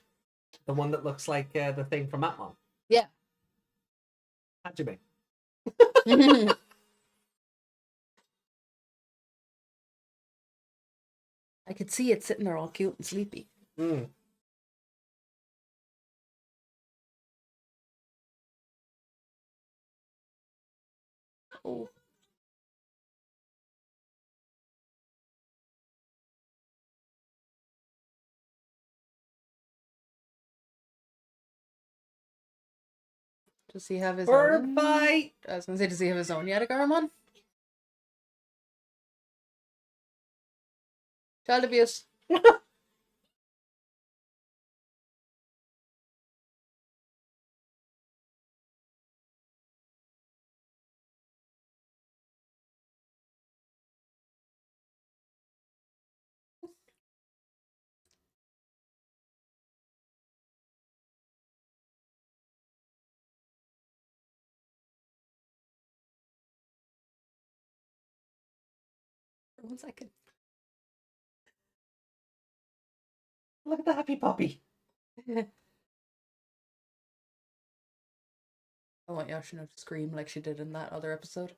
The one that looks like the thing from Atmon. Yeah. Hajime. I could see it sitting there all cute and sleepy. Mm. Oh. Does he have his own? Bite. I was gonna say, does he have his own Yatagaramon? Child abuse. For 1 second. Look at the happy puppy. I want Yoshino to scream like she did in that other episode.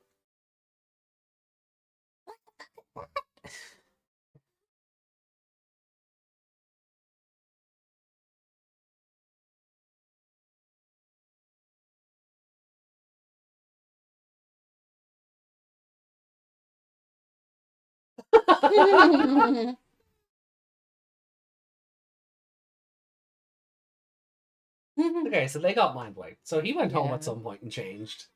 Okay, so they got mind wiped. So he went home Yeah. at some point and changed.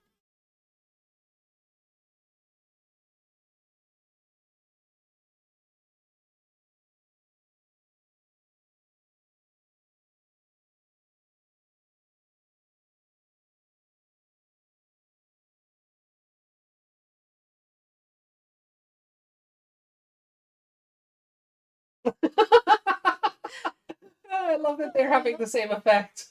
I love that they're having the same effect.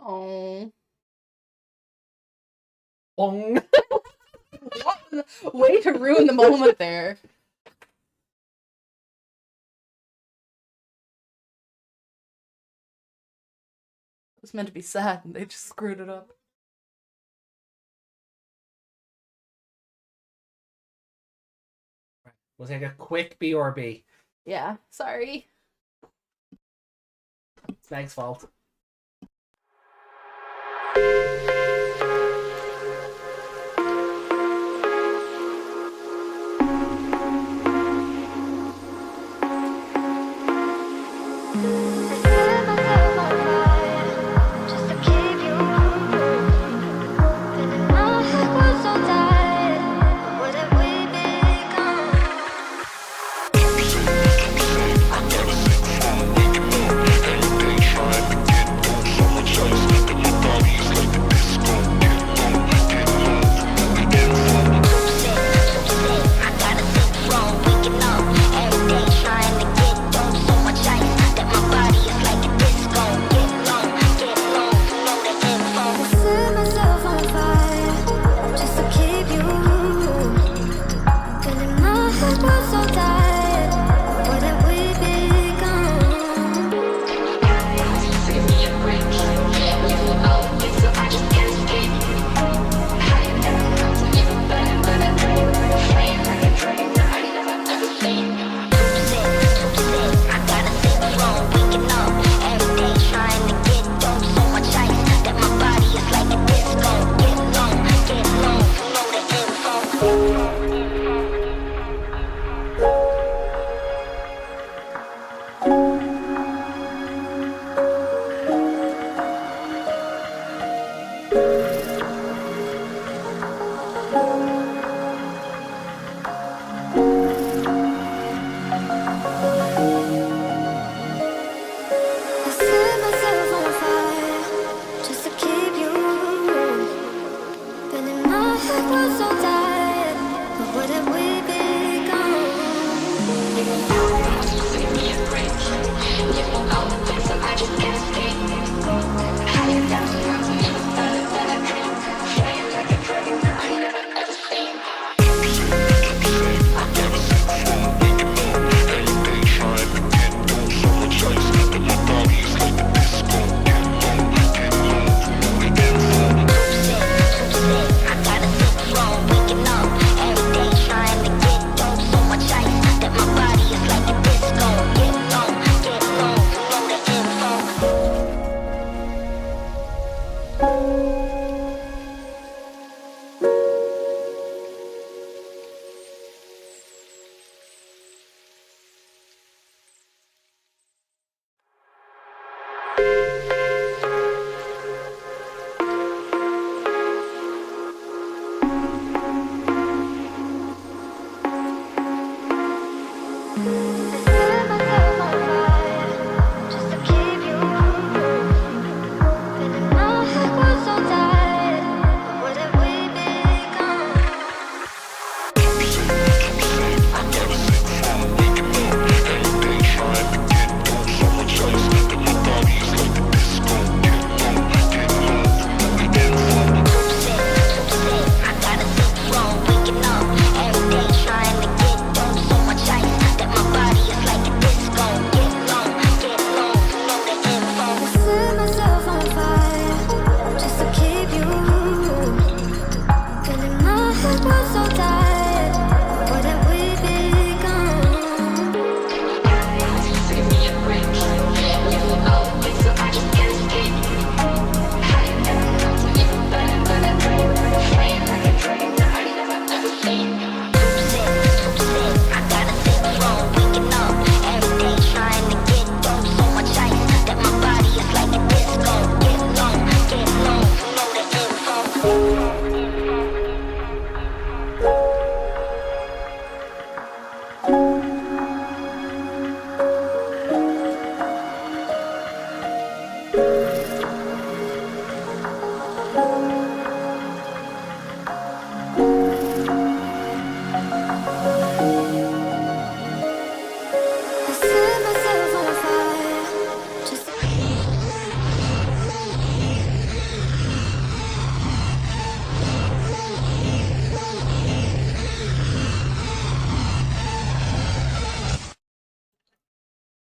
Oh. Bong. Way to ruin the moment there. It was meant to be sad and they just screwed it up. We'll take a quick BRB. Yeah, sorry. It's Meg's fault. I gotta think for a Wikimon, and they trying to heart was so tired. What have we become? Give me a break. You won't all the things that I just can't escape. How you got me around me, better than a dream. Flying like a dragon, I never ever seen.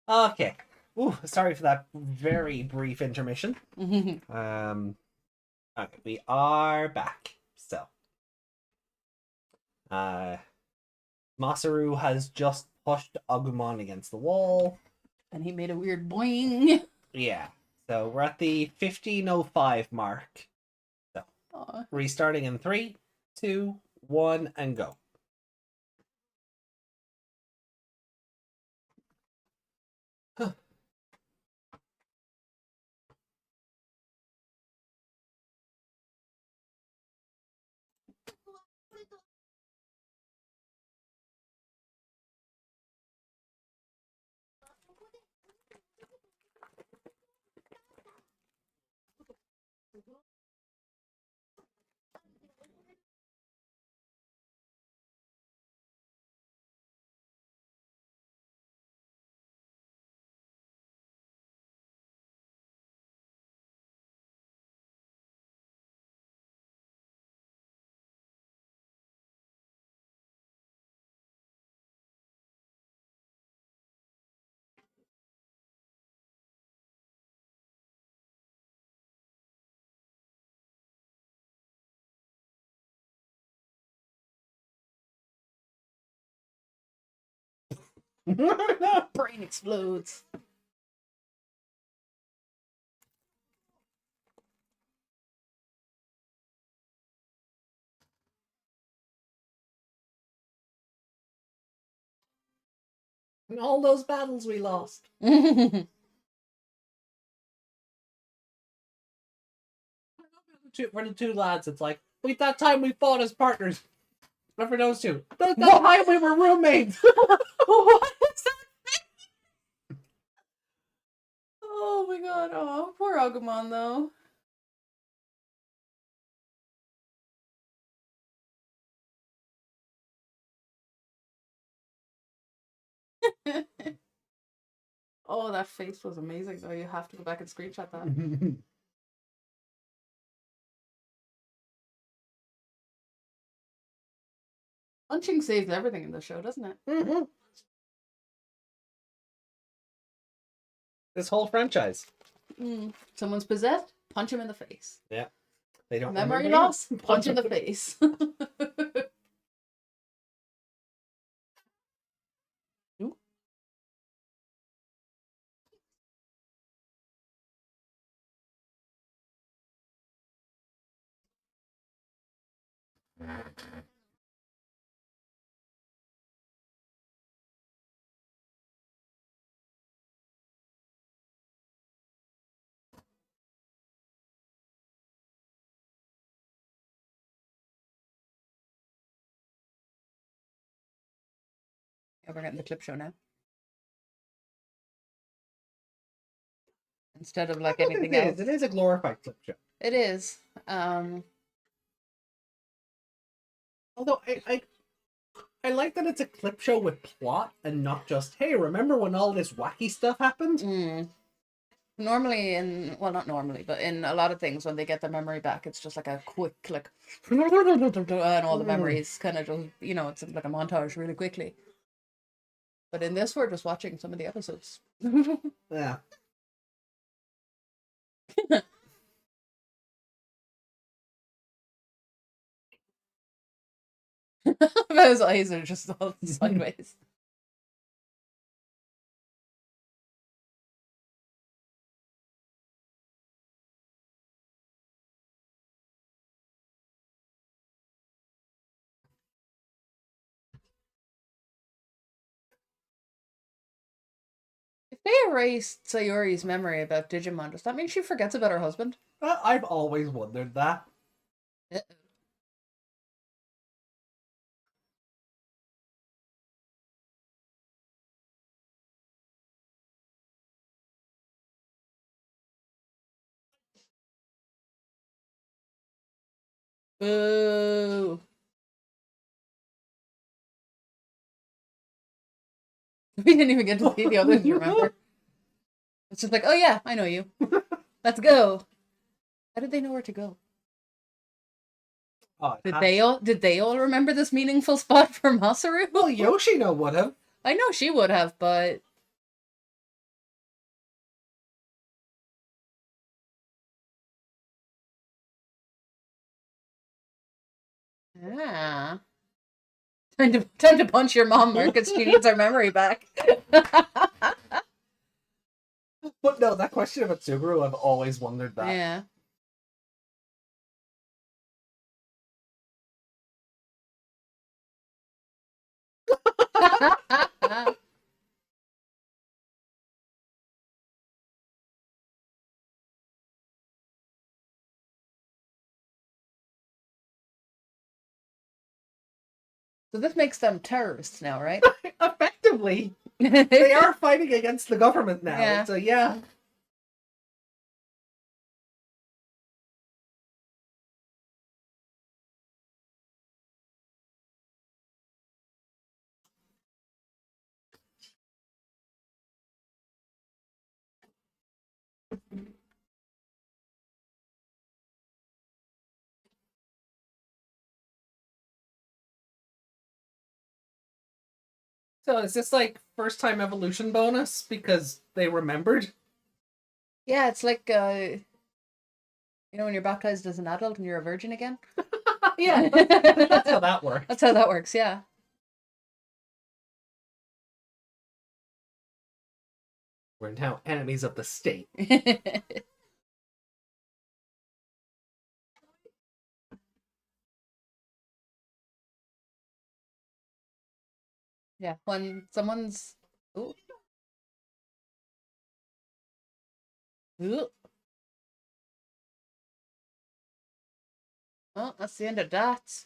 Okay. Ooh, sorry for that very brief intermission. Okay, we are back. So, Masaru has just pushed Agumon against the wall. And he made a weird boing. Yeah. So we're at the 15:05 mark. So restarting in 3, 2, 1, and go. Brain explodes. And all those battles we lost. For the two lads, it's like, wait, that time we fought as partners. But for those two, that time we were roommates. What is that? Oh my god. Oh, poor Agumon though. Oh, that face was amazing, though. You have to go back and screenshot that. Punching saves everything in the show, doesn't it? Mm-hmm. This whole franchise. Someone's possessed, punch him in the face. Yeah. They don't Memory remember you? loss, punch in the face. Ooh. Yeah, we're getting the clip show now. Instead of like anything else. It is a glorified clip show. It is. Although I like that it's a clip show with plot and not just, hey, remember when all this wacky stuff happened? Normally not normally, but in a lot of things when they get their memory back, it's just like a quick like and all the memories kind of just, it's like a montage really quickly. But in this, we're just watching some of the episodes. Yeah. Those eyes are just all sideways. If they erased Sayori's memory about Digimon, does that mean she forgets about her husband? I've always wondered that. Boo. We didn't even get to see the others, you remember? It's just like, oh yeah, I know you. Let's go. How did they know where to go? Oh, Did they all remember this meaningful spot for Masaru? Well, Yoshino would have. I know she would have, but yeah. Time to punch your mom, Marcus. She needs her memory back. But no, that question about Subaru, I've always wondered that. Yeah. So this makes them terrorists now, right? Effectively, they are fighting against the government now. Yeah. So yeah. So is this like first time evolution bonus because they remembered? Yeah, it's like when you're baptized as an adult and you're a virgin again. Yeah, that's how that works. That's how that works, yeah. We're now enemies of the state. Yeah, when someone's ooh. Ooh. Well, that's the end of that.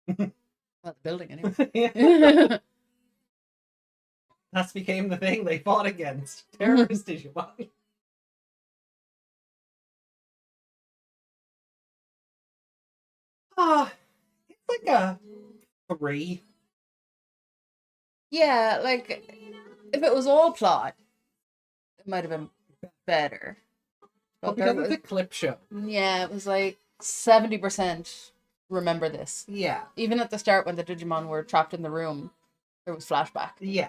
Well, the building anyway. Yeah. That's became the thing they fought against. Terrorist Digimon. It's like a 3. Yeah, like if it was all plot, it might have been better. But there because it's was, a clip show. yeah, it was like 70% remember this. Yeah. Even at the start when the Digimon were trapped in the room, there was flashback. Yeah.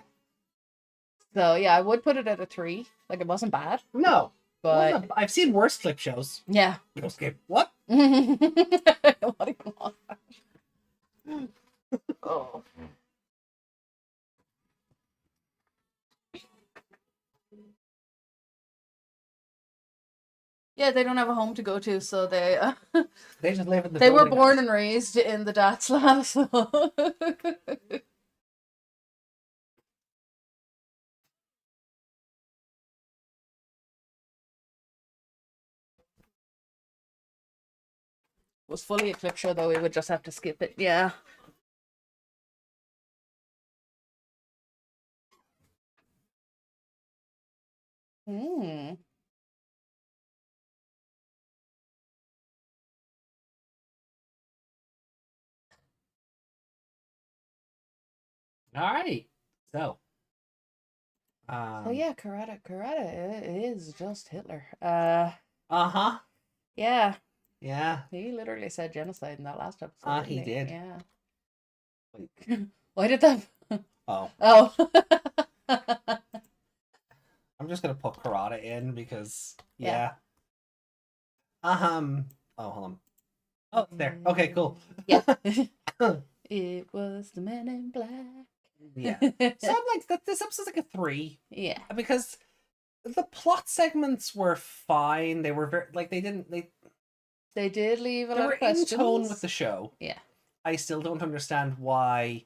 So yeah, I would put it at a 3. Like it wasn't bad, No. but I've seen worse clip shows. yeah. Okay, what? What do you want? Oh. Yeah, they don't have a home to go to, so they They just live in the they were building. born and raised in the Dats lab, so was fully a clip show though, we would just have to skip it. Yeah. Hmm. All right. So. So yeah, Kurata is just Hitler. Uh-huh. Yeah. Yeah. He literally said genocide in that last episode. He did. Yeah. Wait. Why did that? Oh. Oh. I'm just gonna put Kurata in because Yeah. Oh, hold on. Oh, there. Okay, cool. Yeah. It was the Men in Black. Yeah. So I'm like that. This episode's like a 3 Yeah. because the plot segments were fine. They were very they did leave a they lot were of questions. in tone with the show. Yeah. I still don't understand why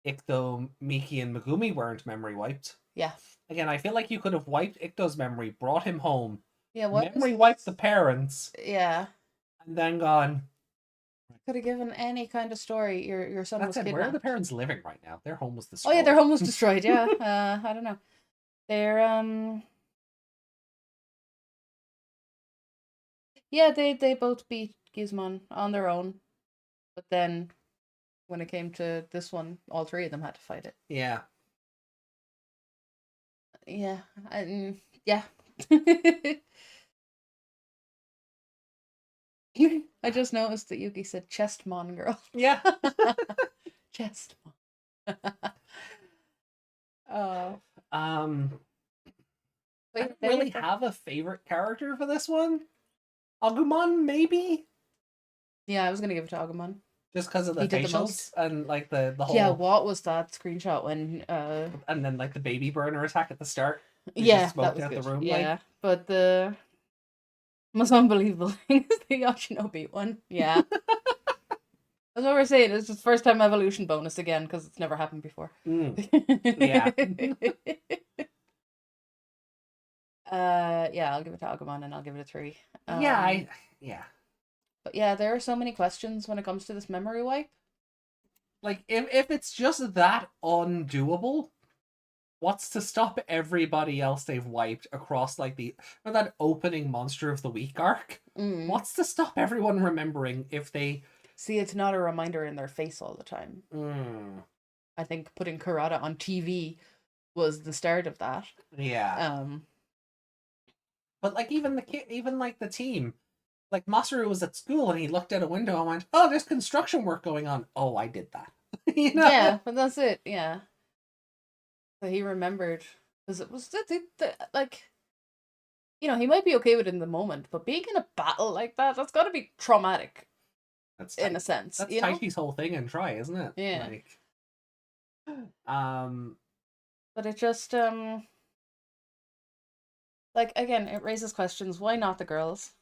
Ikuto, Miki, and Megumi weren't memory wiped. Yeah. Again, I feel like you could have wiped Ikuto's memory, brought him home, Yeah. What? memory wiped the parents, Yeah. and then gone. Could have given any kind of story. Your son That's was it. Where are kidnapped. the parents living right now? Their home was destroyed. Oh yeah, their home was destroyed. Yeah. I don't know. They're Yeah, they both beat Gizmon on their own, but then when it came to this one, all 3 of them had to fight it. Yeah. Yeah. Yeah. I just noticed that Yuki said Chestmon girl. Yeah. Chestmon. Oh. I But don't really have a favorite character for this one. Agumon, maybe? Yeah, I was gonna give it to Agumon. Just because of the He did the facials most. and like the whole Yeah, what was that screenshot when and then like the baby burner attack at the start. They yeah, just smoked that was out good. the room. Yeah, but the most unbelievable thing is the Yoshinobi one. Yeah. That's what we're saying. It's just first time evolution bonus again because it's never happened before. Yeah. Yeah, I'll give it to Agumon and I'll give it a 3. Yeah. But yeah, there are so many questions when it comes to this memory wipe. Like if it's just that undoable, what's to stop everybody else they've wiped across like that opening Monster of the Week arc? What's to stop everyone remembering if they see? It's not a reminder in their face all the time. I think putting Kurata on TV was the start of that. Yeah. But like even the team, like Masaru was at school and he looked out a window and went, "Oh, there's construction work going on. Oh, I did that." You know? Yeah, but that's it. Yeah. So he remembered because it was like, he might be okay with it in the moment, but being in a battle like that's got to be traumatic. That's in a sense. That's you know? Taichi's whole thing in Try, isn't it? Yeah. But it just like again, it raises questions. Why not the girls?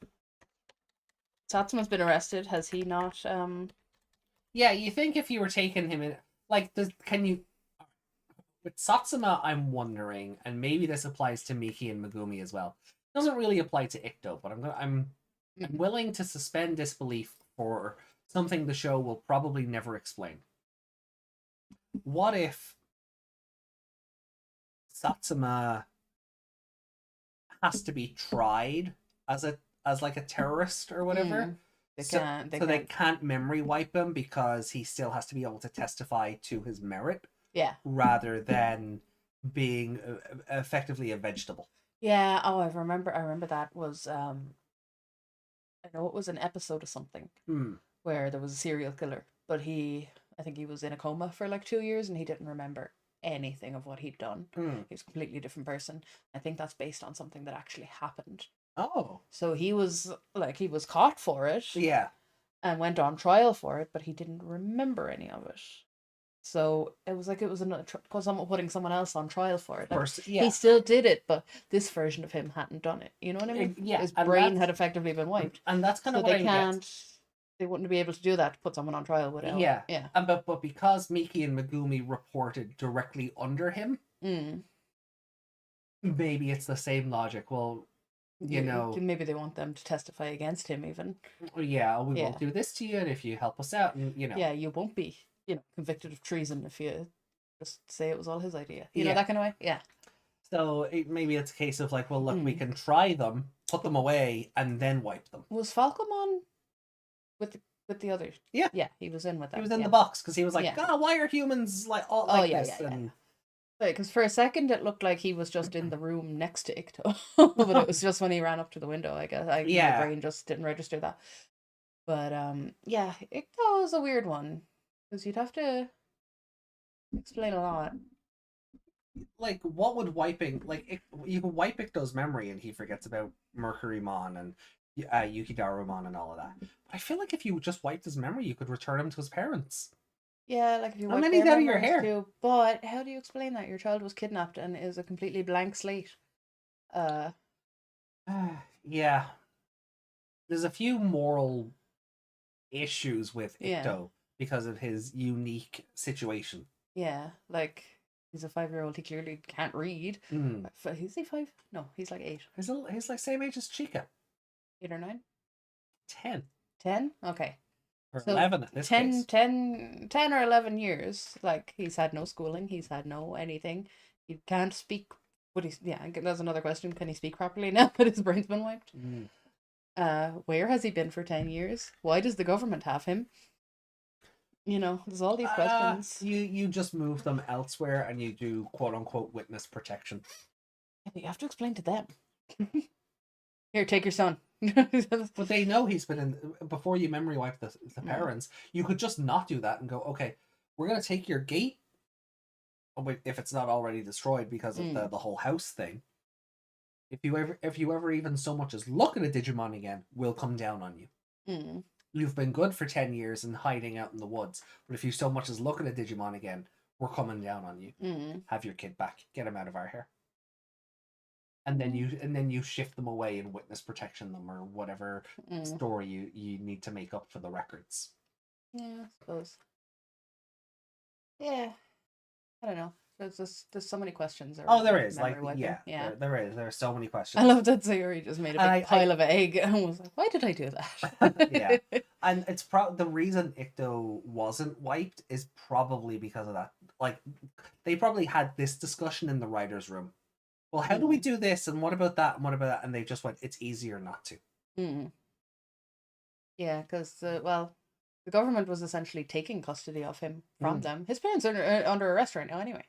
Satsuma's been arrested. Has he not? Yeah, you think if you were taking him in, like, can you? With Satsuma, I'm wondering, and maybe this applies to Miki and Megumi as well. It doesn't really apply to Ikuto, but I'm willing to suspend disbelief for something the show will probably never explain. What if Satsuma has to be tried as like a terrorist or whatever? They can't memory wipe him because he still has to be able to testify to his merit. Yeah. rather than being effectively a vegetable. Yeah. Oh, I remember that was I know it was an episode of something where there was a serial killer, but I think he was in a coma for like 2 years and he didn't remember anything of what he'd done. He was a completely different person. I think that's based on something that actually happened. Oh. So he was caught for it. Yeah. And went on trial for it, but he didn't remember any of it. So it was someone putting someone else on trial for it. Like, he still did it, but this version of him hadn't done it. You know what I mean? Yeah, his brain had effectively been wiped, and that's kind of so what they wouldn't be able to do that to put someone on trial without. Yeah, yeah. And but because Miki and Megumi reported directly under him, maybe it's the same logic. Well, you know, maybe they want them to testify against him, even. Yeah, we won't do this to you, and if you help us out, and Yeah, you won't be, convicted of treason if you just say it was all his idea. You know, that kind of way. Yeah. So maybe it's a case of like, well, look, we can try them, put them away, and then wipe them. Was Falcomon with the others? Yeah. Yeah, he was in with them. He was in the box because he was like, why are humans like all like this? Because for a second it looked like he was just in the room next to Ikuto, but it was just when he ran up to the window. I guess my brain just didn't register that. But Ikuto is a weird one because you'd have to explain a lot. Like, what would wiping you could wipe Ikuto's memory and he forgets about Mercurymon and Yatagaramon and all of that. But I feel like if you just wiped his memory, you could return him to his parents. Yeah, like if you and then he's out of your hair. Too. But how do you explain that your child was kidnapped and is a completely blank slate? Yeah, there's a few moral issues with Ikuto because of his unique situation. Yeah, like he's a 5-year-old. He clearly can't read. Is he 5? No, he's like 8. He's like same age as Chica. 8 or 9? 10. 10? Okay. Or so 11 at this case. 10 or 11 years. Like, he's had no schooling. He's had no anything. He can't speak. But that's another question. Can he speak properly now that his brain's been wiped? Where has he been for 10 years? Why does the government have him? There's all these questions. You just move them elsewhere and you do quote-unquote witness protection. Yeah, but you have to explain to them. Here, take your son. But they know he's been in. Before you memory wipe the parents, you could just not do that and go, okay, we're going to take your gate, if it's not already destroyed because of the whole house thing. If you ever even so much as look at a Digimon again, we'll come down on you. You've been good for 10 years and hiding out in the woods, but if you so much as look at a Digimon again, we're coming down on you. Have your kid back. Get him out of our hair. And then you shift them away and witness protection them or whatever story you need to make up for the records. Yeah, I suppose. Yeah, I don't know. There's so many questions. Oh, there is. Like, there is. There are so many questions. I love that Sayori just made a big pile of egg and was like, "Why did I do that?" Yeah, and it's the reason Ikuto wasn't wiped is probably because of that. Like, they probably had this discussion in the writers' room. Well, how do we do this? And what about that? And what about that? And they just went, it's easier not to. Yeah, because, the government was essentially taking custody of him from them. His parents are under arrest right now anyway.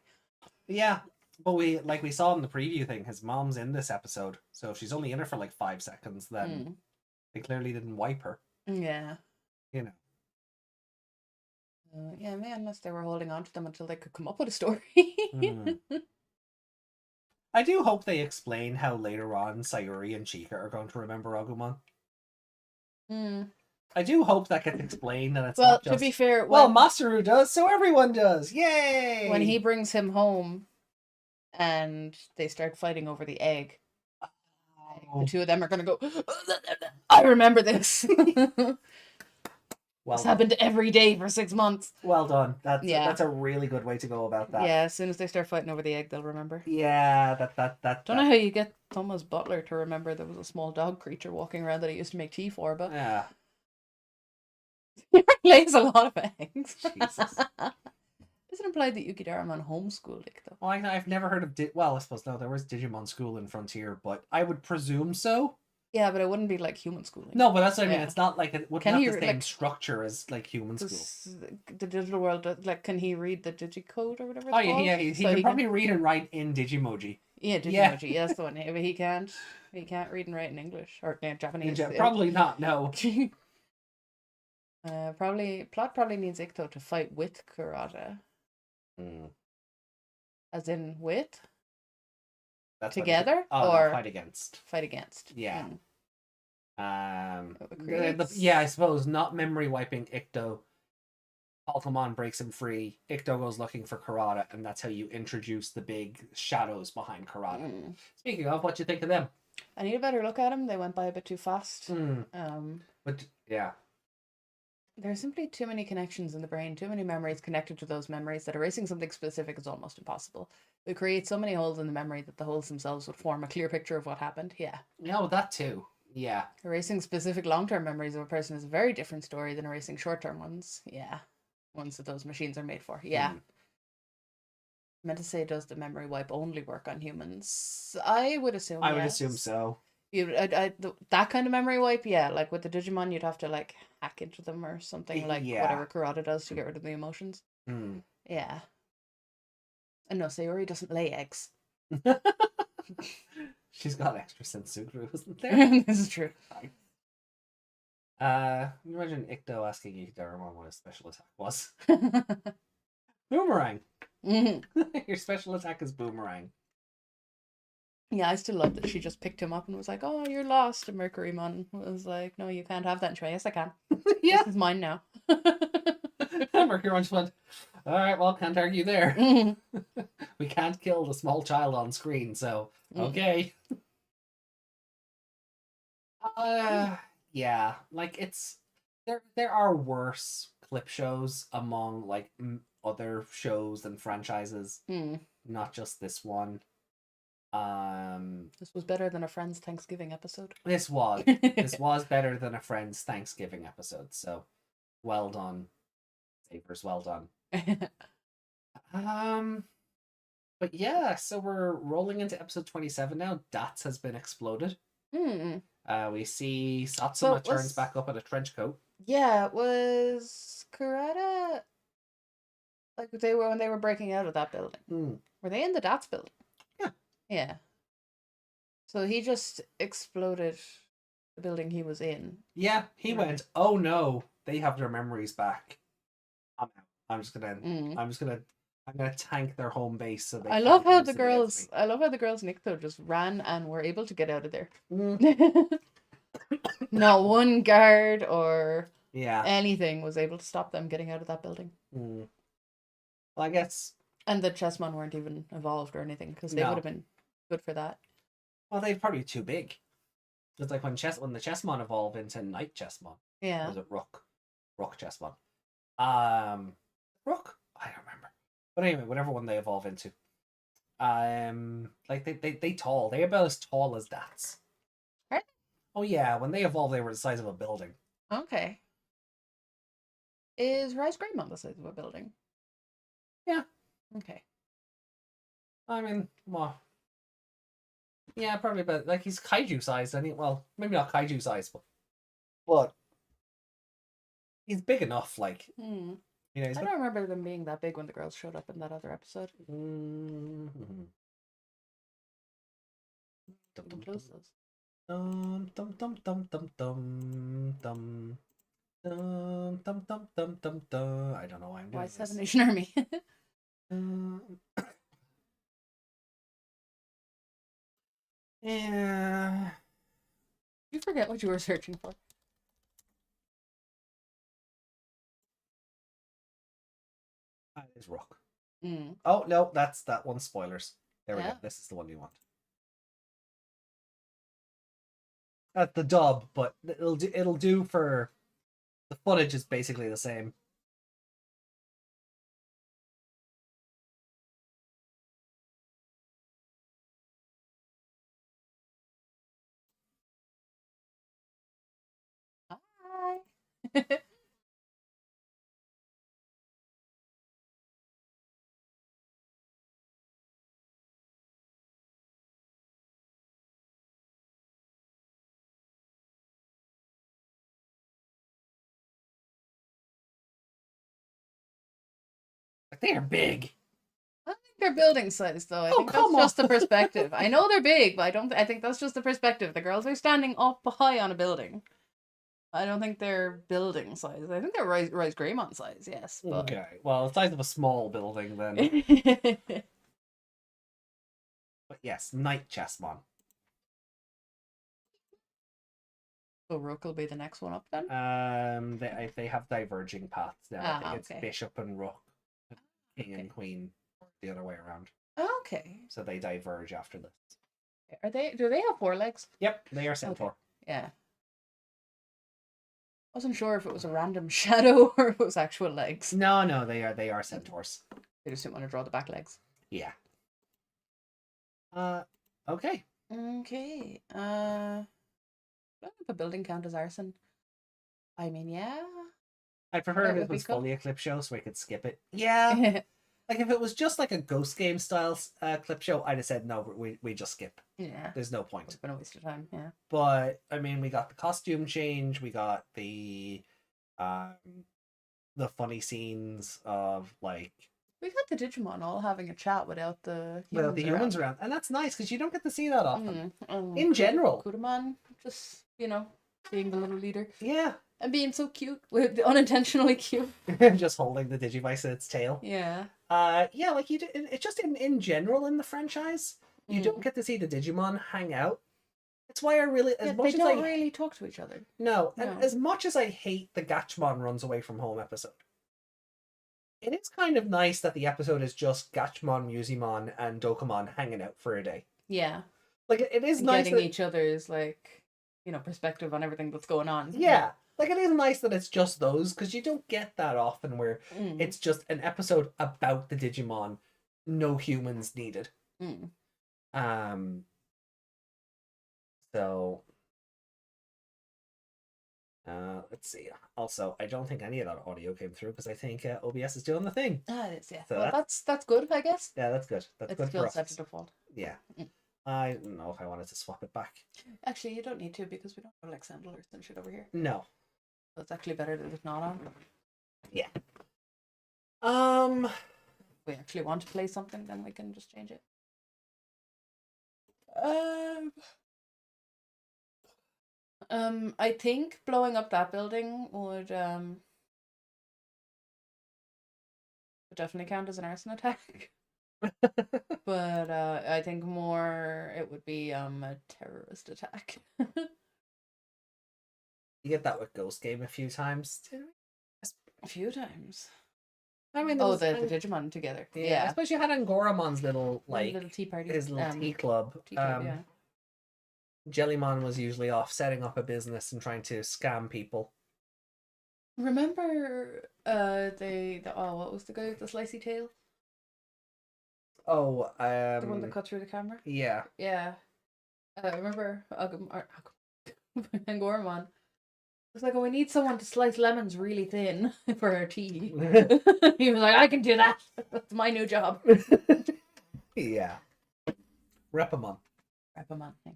Yeah, but we saw in the preview thing, his mom's in this episode. So if she's only in it for like 5 seconds, then they clearly didn't wipe her. Yeah. Yeah, unless they were holding on to them until they could come up with a story. I do hope they explain how later on Sayori and Chika are going to remember Agumon. I do hope that gets explained and it's not just... to be fair... Masaru does, so everyone does! Yay! When he brings him home and they start fighting over the egg, the two of them are going to go, I remember this! This happened every day for 6 months. Well done. That's a really good way to go about that. Yeah, as soon as they start fighting over the egg, they'll remember. Yeah, Don't know how you get Thomas Butler to remember there was a small dog creature walking around that he used to make tea for, but... Yeah. He lays a lot of eggs. Jesus. Is it implied that Yatagaramon homeschooled it, though? Well, I've never heard of... I suppose, no, there was Digimon School in Frontier, but I would presume so. Yeah, but it wouldn't be like human schooling. No, but that's what I mean. Yeah. It's not like it wouldn't Can have he, the same like, structure as like human school. 'cause the digital world, like, can he read the digicode or whatever it's Oh yeah, called? he So can probably read and write in Digimoji. Yeah, Yeah. Digimoji. Yeah, that's the one. Yeah, but he can't. He can't read and write in English or Japanese. Probably not. No. Probably needs Ikuto to fight with Kurata, Mm, as in with that's what together no, or fight against. fight against. Yeah. It creates- Yeah, I suppose not memory wiping Ikuto. Altamon breaks him free. Ikuto goes looking for Kurata, and that's how you introduce the big shadows behind Kurata. Mm. Speaking of, what you think of them? I need a better look at them. They went by a bit too fast. But yeah, There's simply too many connections in the brain, too many memories connected to those memories that erasing something specific is almost impossible. It creates so many holes in the memory that the holes themselves would form a clear picture of what happened. Yeah. well, that too. Yeah. Erasing specific long-term memories of a person is a very different story than erasing short-term ones. Yeah. Ones that those machines are made for. Yeah. I meant to say, does the memory wipe only work on humans? I would assume I would assume so. That kind of memory wipe, yeah. Like with the Digimon, you'd have to like hack into them or something, like Yeah. whatever Kurata does to get rid of the emotions. Mm. Yeah. And no, Sayori doesn't lay eggs. She's got extra Sensukru, isn't there? This is true. Imagine Ikuto asking Yatagaramon what his special attack was. Boomerang. Your special attack is boomerang. Yeah, I still love that she just picked him up and was like, "Oh, you're lost." And Mercurymon was like, "No, you can't have that." And she went, "Yes, I can. Yeah. This is mine now." Mercurymon just went, all right, well, can't argue there. We can't kill the small child on screen, so okay. Yeah, like it's there are worse clip shows among like other shows and franchises, not just this one. This was better than a Friends Thanksgiving episode. This was better than a Friends Thanksgiving episode, so well done, Savers, well done. But yeah, so we're rolling into episode 27 now. Dats has been exploded. We see Satsuma turns back up in a trench coat. Yeah, was Kurata like when they were breaking out of that building? Were they in the Dats building? Yeah. Yeah. So he just exploded the building he was in. Yeah, he went, "Oh no, they have their memories back. I'm out. I'm gonna tank their home base." So they I love how the girls Nikto just ran and were able to get out of there. Not one guard or anything was able to stop them getting out of that building. Well, I guess. And the Chessmon weren't even evolved or anything because they would have been good for that. Well, they'd probably be too big. It's like when the Chessmon evolve into Night Chessmon. Yeah. Or was it Rook Chessmon? Rook? I don't remember. But anyway, whatever one they evolve into. Like they tall. They're about as tall as Dats. Right? Oh yeah, when they evolved, they were the size of a building. Okay. Is Rice Greymon the size of a building? Yeah. Okay. I mean, well, yeah, probably about like he's kaiju sized. I think, well, maybe not kaiju sized, but he's big enough. Like, you know, I don't remember them being that big when the girls showed up in that other episode. I don't know why I'm doing Why this. Seven Nation Army? Yeah. You forget what you were searching for. That is Rook. Mm. Oh no, that's that one. Spoilers. There we Yeah. go. This is the one you want. That's the dub, but it'll do for the footage is basically the same. Hi. Like, they are big. I think they're building size, though. I Oh, think that's come just the on. perspective. I know they're big, but I think that's just the perspective. The girls are standing up high on a building. I don't think they're building size. I think they're Rise Greymon size, yes. But... Okay, well, the size of a small building then. But yes, Night Chessmon. So Rook will be the next one up then? They have diverging paths now. I think it's okay. Bishop and Rook, King and Queen, the other way around. Okay. So they diverge after this. Do they have 4 legs? Yep, they are Centaur. Okay. Yeah. Wasn't sure if it was a random shadow or if it was actual legs. No, they are Centaurs. They just didn't want to draw the back legs. Yeah. Okay. Okay. I don't know if a building count as arson. I mean, yeah. I'd prefer if That it would be was cool. fully a clip show so I could skip it. Yeah. Like if it was just like a Ghost Game style clip show, I'd have said no, we just skip. Yeah. There's no It's point. been a waste of time, yeah. But I mean, we got the costume change, we got the funny scenes of like We got the Digimon all having a chat without the humans around, and that's nice because you don't get to see that often. Mm. In general. Kuramon just, being the little leader. Yeah. And being so cute, unintentionally cute. Just holding the Digivice in its tail. Yeah. Yeah, like it's just in general in the franchise, you don't get to see the Digimon hang out. That's why I really They don't really talk to each other. No, and as much as I hate the Gatchmon runs away from home episode, it is kind of nice that the episode is just Gatchmon, Musimon, and Dokomon hanging out for a day. Yeah. Like it is And nice getting that, each other's perspective on everything that's going on. yeah. Like, it is nice that it's just those, because you don't get that often where Mm. it's just an episode about the Digimon, no humans needed. Mm. So, let's see. Also, I don't think any of that audio came through, because I think OBS is doing the thing. It is, yeah. So Well, that's good, I guess. Yeah, that's good. That's It's good still for set us. to default. Yeah. Mm. I don't know if I wanted to swap it back. Actually, you don't need to because we don't have like sound alerts and shit over here. No. So it's actually better that it's not on. Yeah. If we actually want to play something, then we can just change it. I think blowing up that building would definitely count as an arson attack. But I think more it would be a terrorist attack. You get that with Ghost Game a few times. A few times. I mean, The Digimon together. I Yeah. suppose you had Angoramon's little Little tea party. his little tea club. Tea club, yeah. Jellymon was usually off setting up a business and trying to scam people. Remember what was the guy with the slicey tail? Oh, The one that cut through the camera? yeah. Yeah. I remember Angoramon. It's like, oh, we need someone to slice lemons really thin for our tea. He was like, I can do that. That's my new job. Yeah. Repamon. Repamon thing.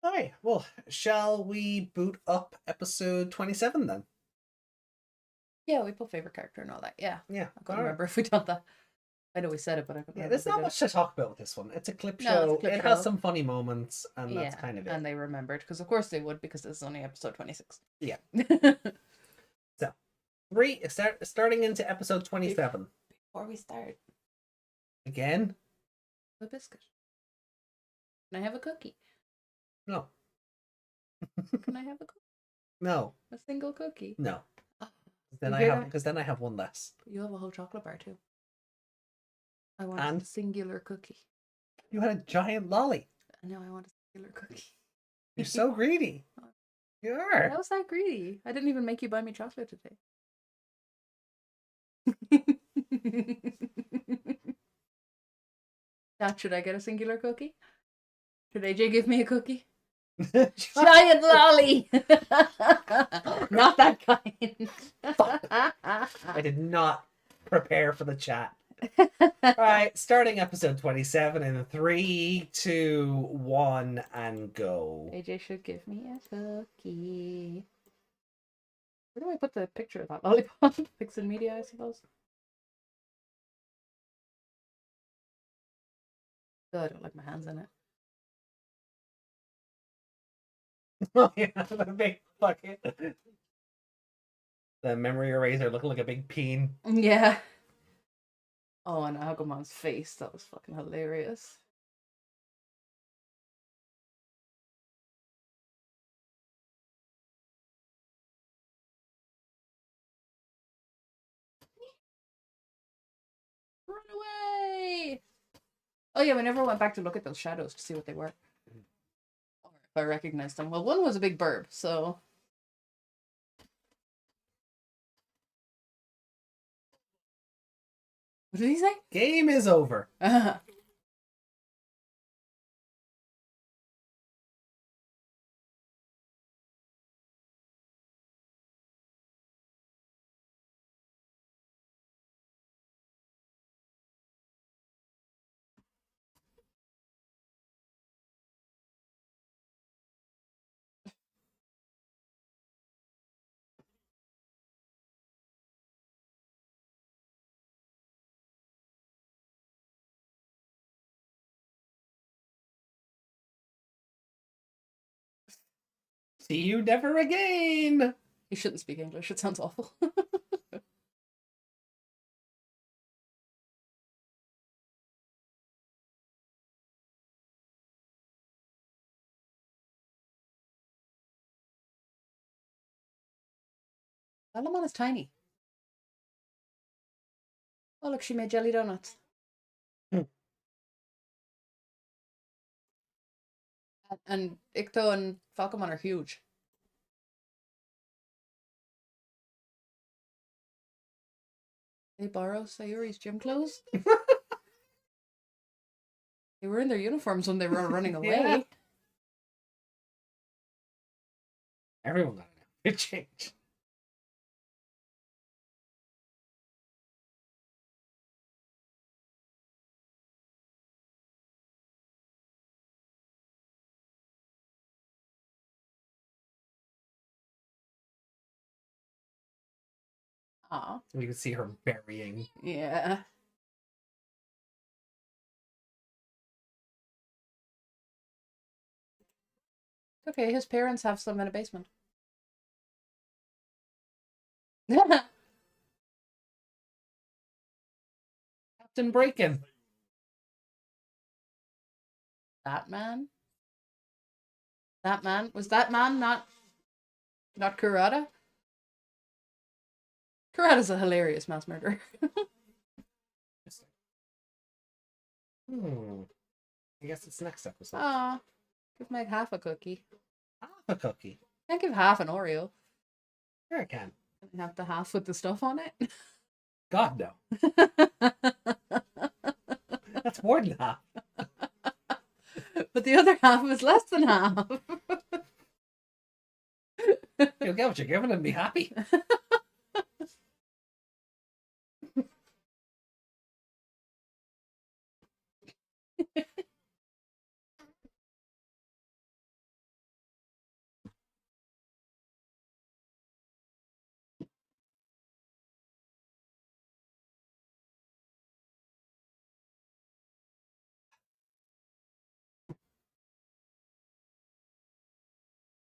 Alright, well, shall we boot up episode 27 then? Yeah, we put favorite character and all that. Yeah. Yeah. I can't remember if we done that. I know we said it, but I can't Yeah, remember. there's if we not did much to talk about with this one. It's a clip No, show. it's a clip It has show. some funny moments, and that's kind of it. And they remembered, because of course they would, because this is only episode 26. Yeah. So, starting into episode 27. Before we start, Again? a biscuit. Can I have a cookie? No. Can I have a cookie? No. A single cookie? No. Ah, Then you I hear have that? because then I have one less. You have a whole chocolate bar too. I want And? a singular cookie. You had a giant lolly. No, I want a singular cookie. You're so greedy. You are. How's that greedy? I didn't even make you buy me chocolate today. Dad, should I get a singular cookie? Should AJ give me a cookie? Giant lolly! Not that kind. I did not prepare for the chat. Alright, starting episode 27 in 3, 2, 1, and go. AJ should give me a cookie. Where do I put the picture of that lollipop? Pixel media, I suppose. Oh, I don't like my hands in it. Oh yeah, the big bucket. The memory eraser looking like a big peen. Yeah. Oh, and Agumon's face. That was fucking hilarious. Run away! Oh yeah, we never went back to look at those shadows to see what they were. Or if I recognized them. Well, one was a big burb, so... What did he say? Game is over. See you never again. You shouldn't speak English. It sounds awful. Alamon is tiny. Oh, look, she made jelly donuts. And Ikuto and Falcomon are huge. They borrow Sayuri's gym clothes? They were in their uniforms when they were running away. Yeah. Everyone got an outfit change. Aw. You can see her burying. Yeah. Okay, his parents have some in a basement. Captain Breakin'. That man? That man? Was that man not Kurata? Kurata's a hilarious mass murderer. I guess it's next episode. Aw. Give Meg half a cookie. Half a cookie. Can't give half an Oreo. Sure I can. Have the half with the stuff on it. God no. That's more than half. But the other half is less than half. You'll get what you're giving and be happy.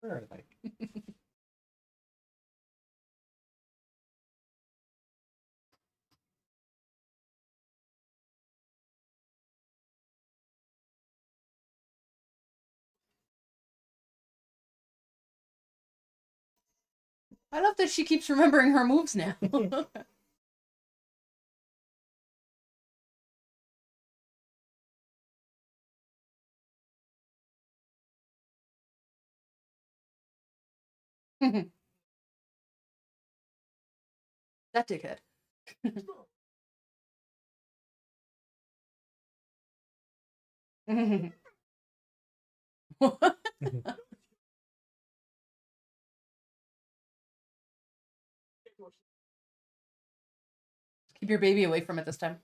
Where are they? I love that she keeps remembering her moves now. That dickhead. Keep your baby away from it this time.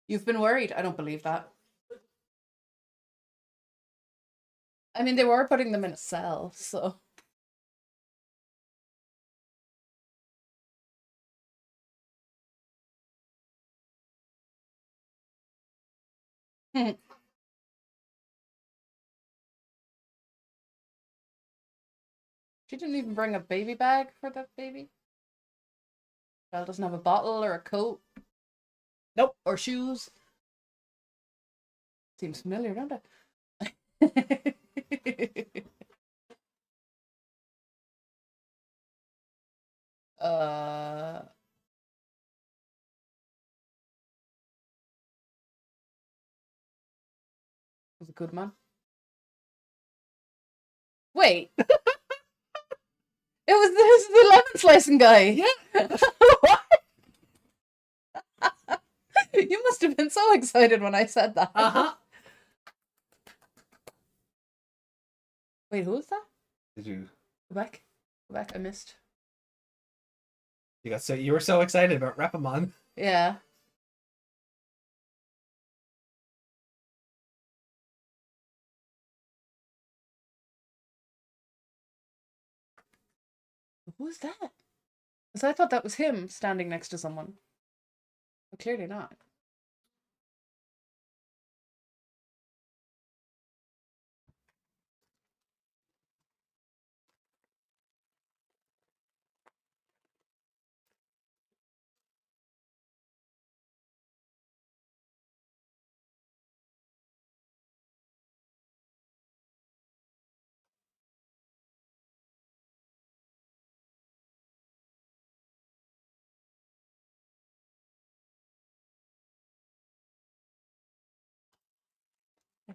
You've been worried. I don't believe that. I mean, they were putting them in a cell, so. She didn't even bring a baby bag for that baby. Belle doesn't have a bottle or a coat. Nope. Or shoes. Seems familiar, don't it? Was it Goodman? Wait. This is the lemon slicing guy. Yeah. What? You must have been so excited when I said that. Uh-huh. Wait, who was that? Did you? Quebec? Quebec, I missed. You were so excited about Repamon. Yeah. Who was that? Because I thought that was him standing next to someone. But clearly not.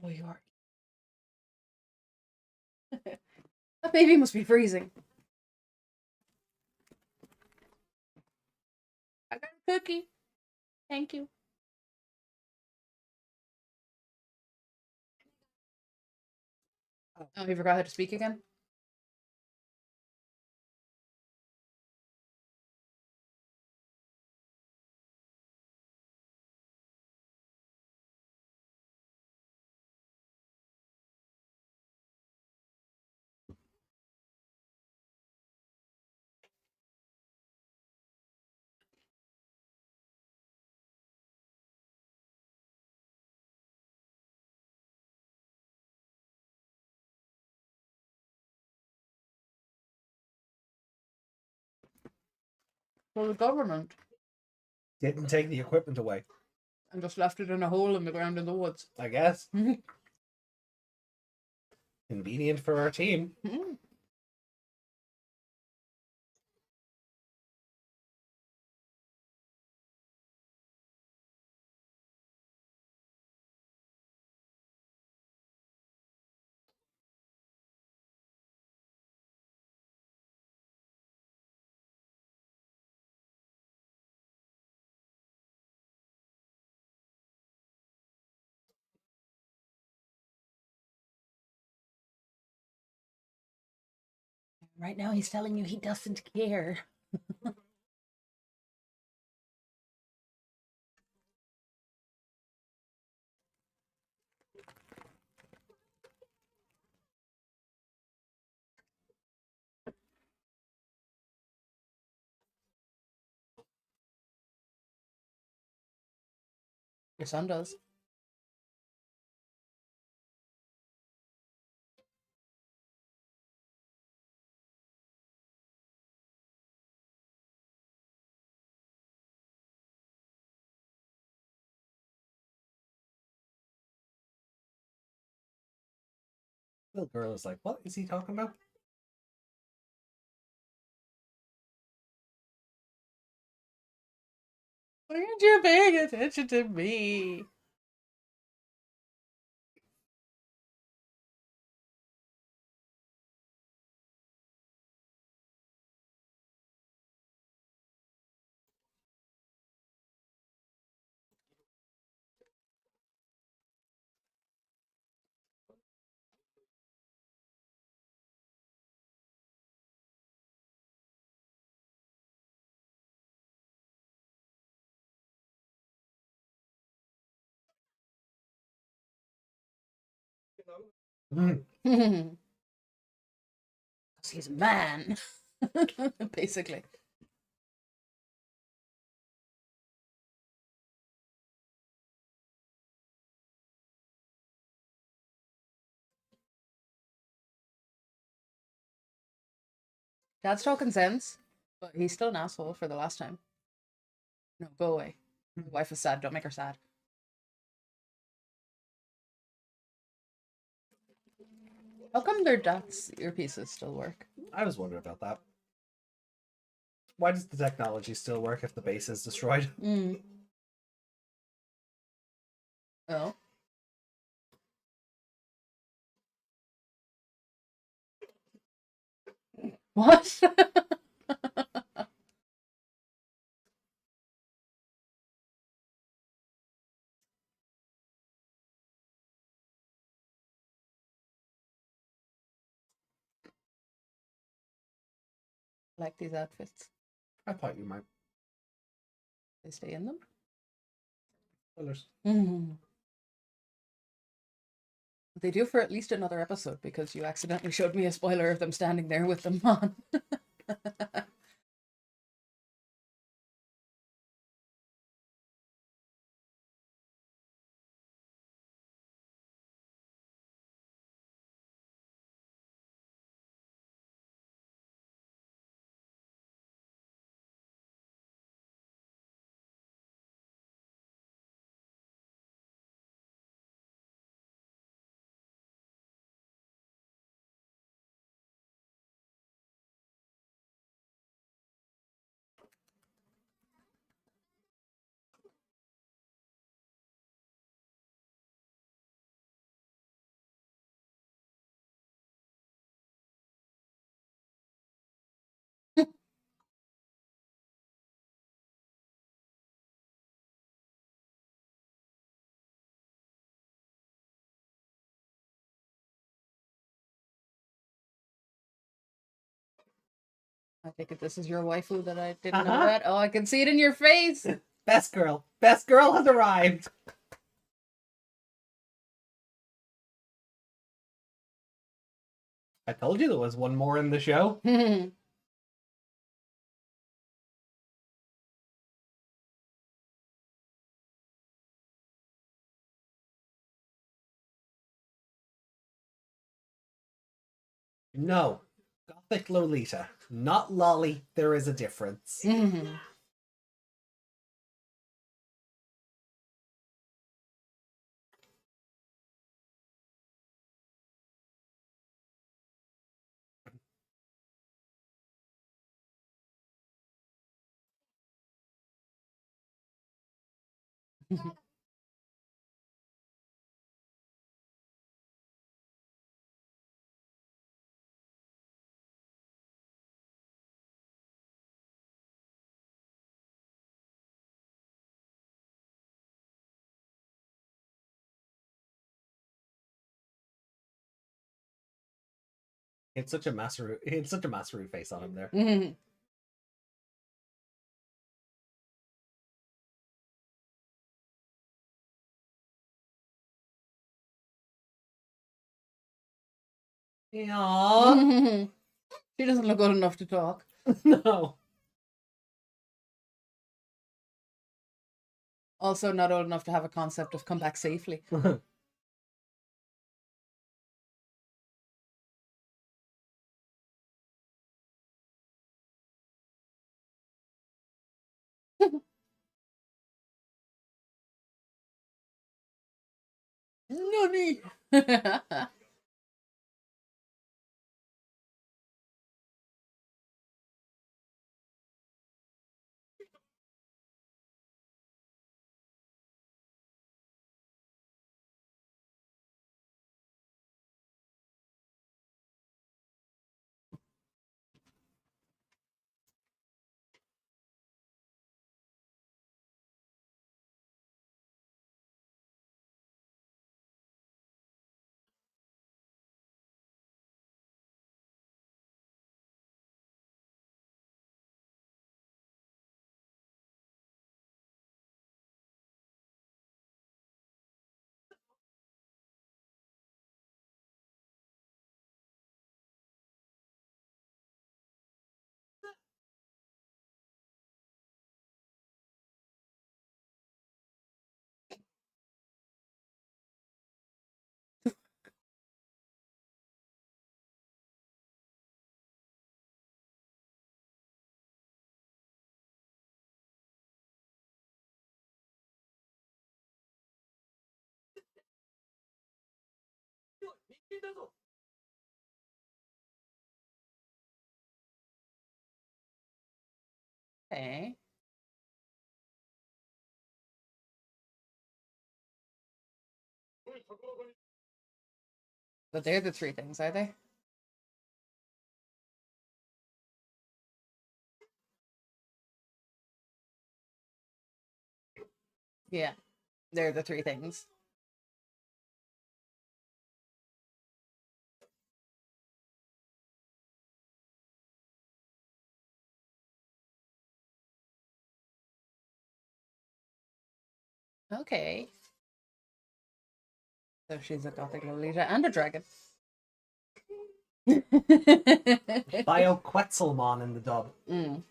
Oh, you are. That baby must be freezing. I got a cookie. Thank you. Oh, you forgot how to speak again? For the government. Didn't take the equipment away. And just left it in a hole in the ground in the woods. I guess. Convenient for our team. Right now he's telling you he doesn't care. Your son does. Little girl is like, what is he talking about? Why aren't you paying attention to me? Mm. Because he's a man. Basically. Dad's talking sense, but he's still an asshole for the last time. No, go away. My wife is sad. Don't make her sad. How come their dad's earpieces still work? I was wondering about that. Why does the technology still work if the base is destroyed? Mm. Oh. What? Like these outfits. I thought you might. They stay in them. Spoilers. Mm. They do for at least another episode because you accidentally showed me a spoiler of them standing there with them on. I think if this is your waifu that I didn't know that. Oh, I can see it in your face. Best girl. Best girl has arrived. I told you there was one more in the show. No. Gothic Lolita. Not Lolly. There is a difference. It's such a Masaru face on him there. Aww. She doesn't look old enough to talk. No. Also not old enough to have a concept of come back safely. Nani? Okay. But they're the three things, are they? Yeah, they're the three things. Okay. So she's a gothic Lolita and a dragon. Bioquetzalmon in the dub. Mm.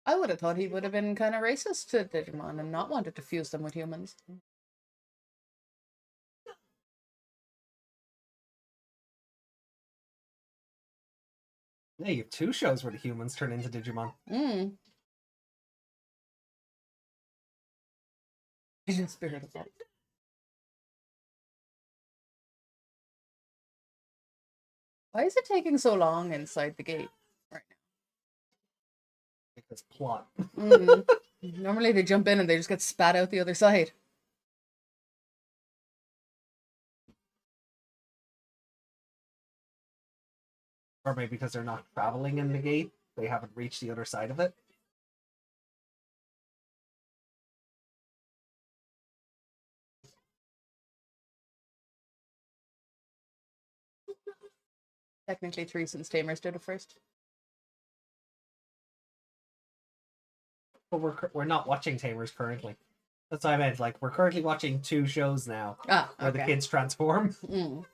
I would have thought he would have been kind of racist to Digimon and not wanted to fuse them with humans. Yeah, you have 2 shows where the humans turn into Digimon. Mm. In the spirit of that. Why is it taking so long inside the gate right Because plot. now? Mm. Normally they jump in and they just get spat out the other side. Or maybe because they're not traveling in the gate, they haven't reached the other side of it. Technically 3 since Tamers did it first. But we're not watching Tamers currently. That's what I meant. Like, we're currently watching 2 shows now Ah, where the okay. kids transform. Mm.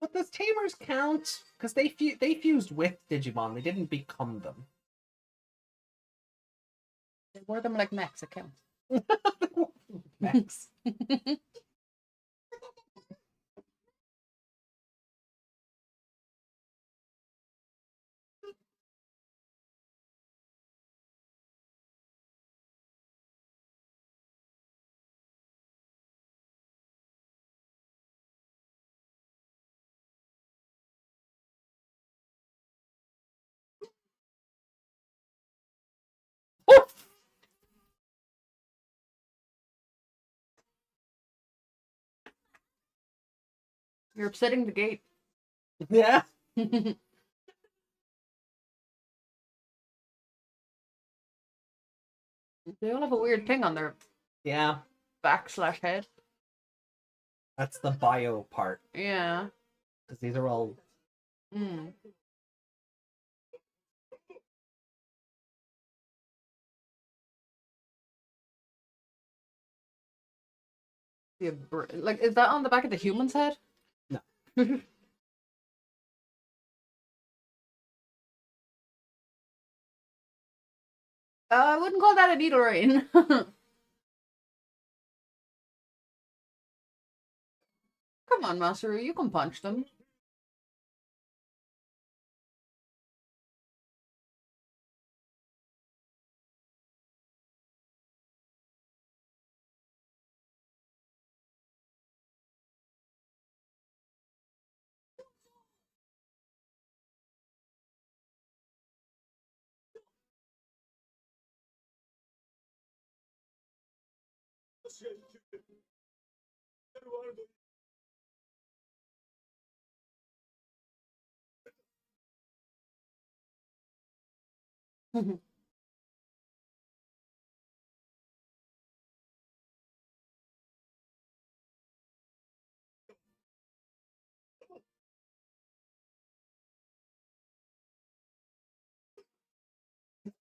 But does Tamers count? Because they fused with Digimon. They didn't become them. They wore them like mechs, it counts. Max. You're upsetting the gate. Yeah. They all have a weird thing on their Yeah. back/head. That's the bio part. Yeah. Because these are all... Mm. Like, is that on the back of the human's head? No. I wouldn't call that a needle rain. Come on, Masaru, you can punch them.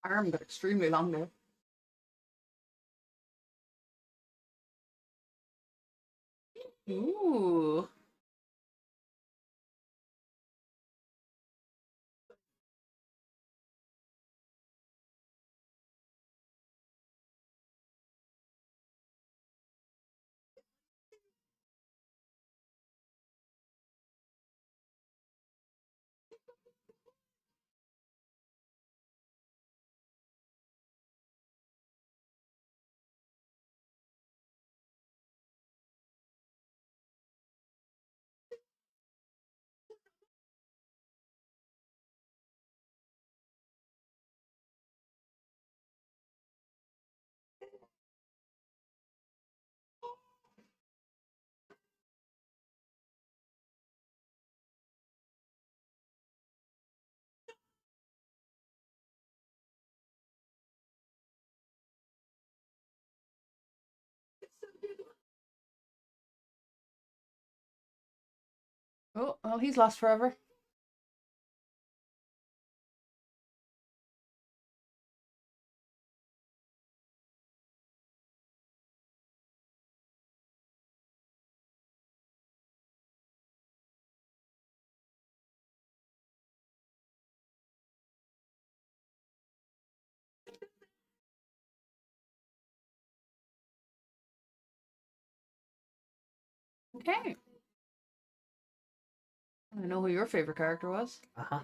Arm got extremely long there. Ooh. Oh, well, he's lost forever. Okay. I know who your favorite character was. Uh-huh.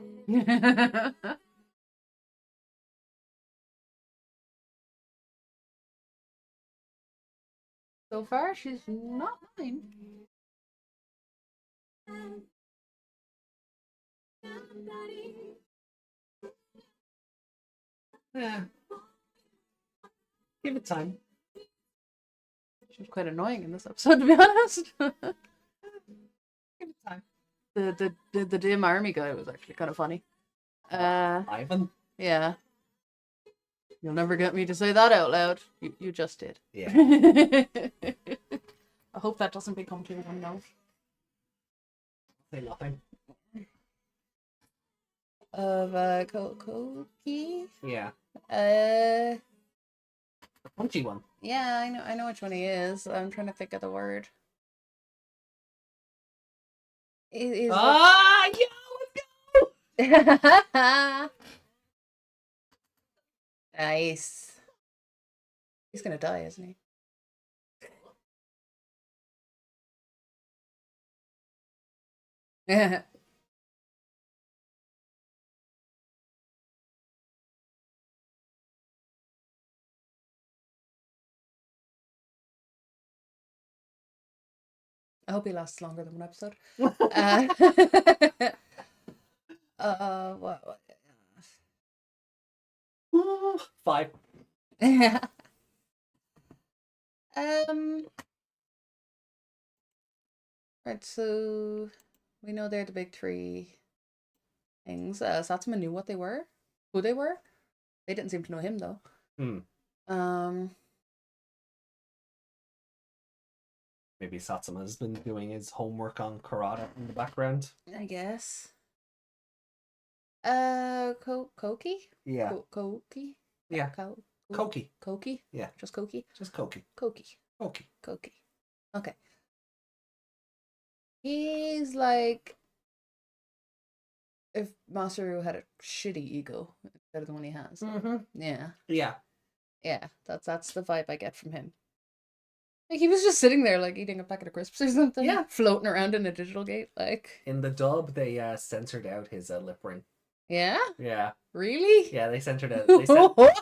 So far, she's not mine. Yeah. Give it time. She was quite annoying in this episode, to be honest. Give it time. The dim army guy was actually kind of funny. Ivan? Yeah. You'll never get me to say that out loud. You just did. Yeah. I hope that doesn't become too one note. Say nothing. Of Koki. Yeah. The Punchy one. Yeah, I know which one he is. I'm trying to think of the word. Is Yeah, let's go! Nice. He's gonna die, isn't he? Yeah. I hope he lasts longer than one episode. What? Ooh, 5. Right, so we know they're the big three things. Satsuma knew what they were, who they were. They didn't seem to know him though. Maybe Satsuma's been doing his homework on Kurata in the background. I guess. Koki? Yeah. Koki? Yeah. Koki. Koki? Yeah. Just Koki? Just Koki. Koki. Koki. Koki. Okay. He's like if Masaru had a shitty ego instead of the one he has. Mm-hmm. Yeah. Yeah. Yeah. That's the vibe I get from him. Like he was just sitting there like eating a packet of crisps or something. Yeah. Floating around in a digital gate. Like In the dub, they censored out his lip ring. yeah? Yeah. Really? Yeah, they censored out.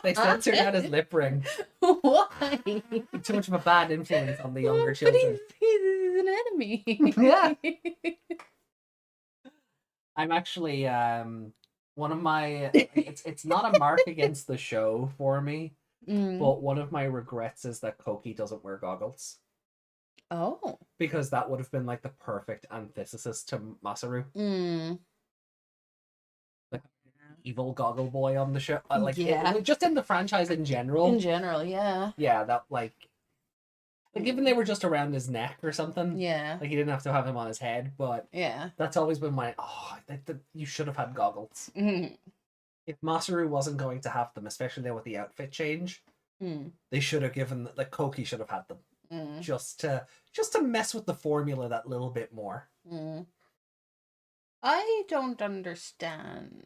They censored out his lip ring. Why? Too much of a bad influence on the younger But children. he's an enemy. Yeah. I'm actually one of my it's not a mark against the show for me, but one of my regrets is that Koki doesn't wear goggles. Oh. Because that would have been like the perfect antithesis to Masaru. Like evil goggle boy on the show. Just in the franchise in general. In general, yeah. Yeah, that like even they were just around his neck or something. Yeah. Like, you didn't have to have him on his head, but Yeah. that's always been my, you should have had goggles. If Masaru wasn't going to have them, especially now with the outfit change, they should have given, like, Koki should have had them. Just to mess with the formula that little bit more. I don't understand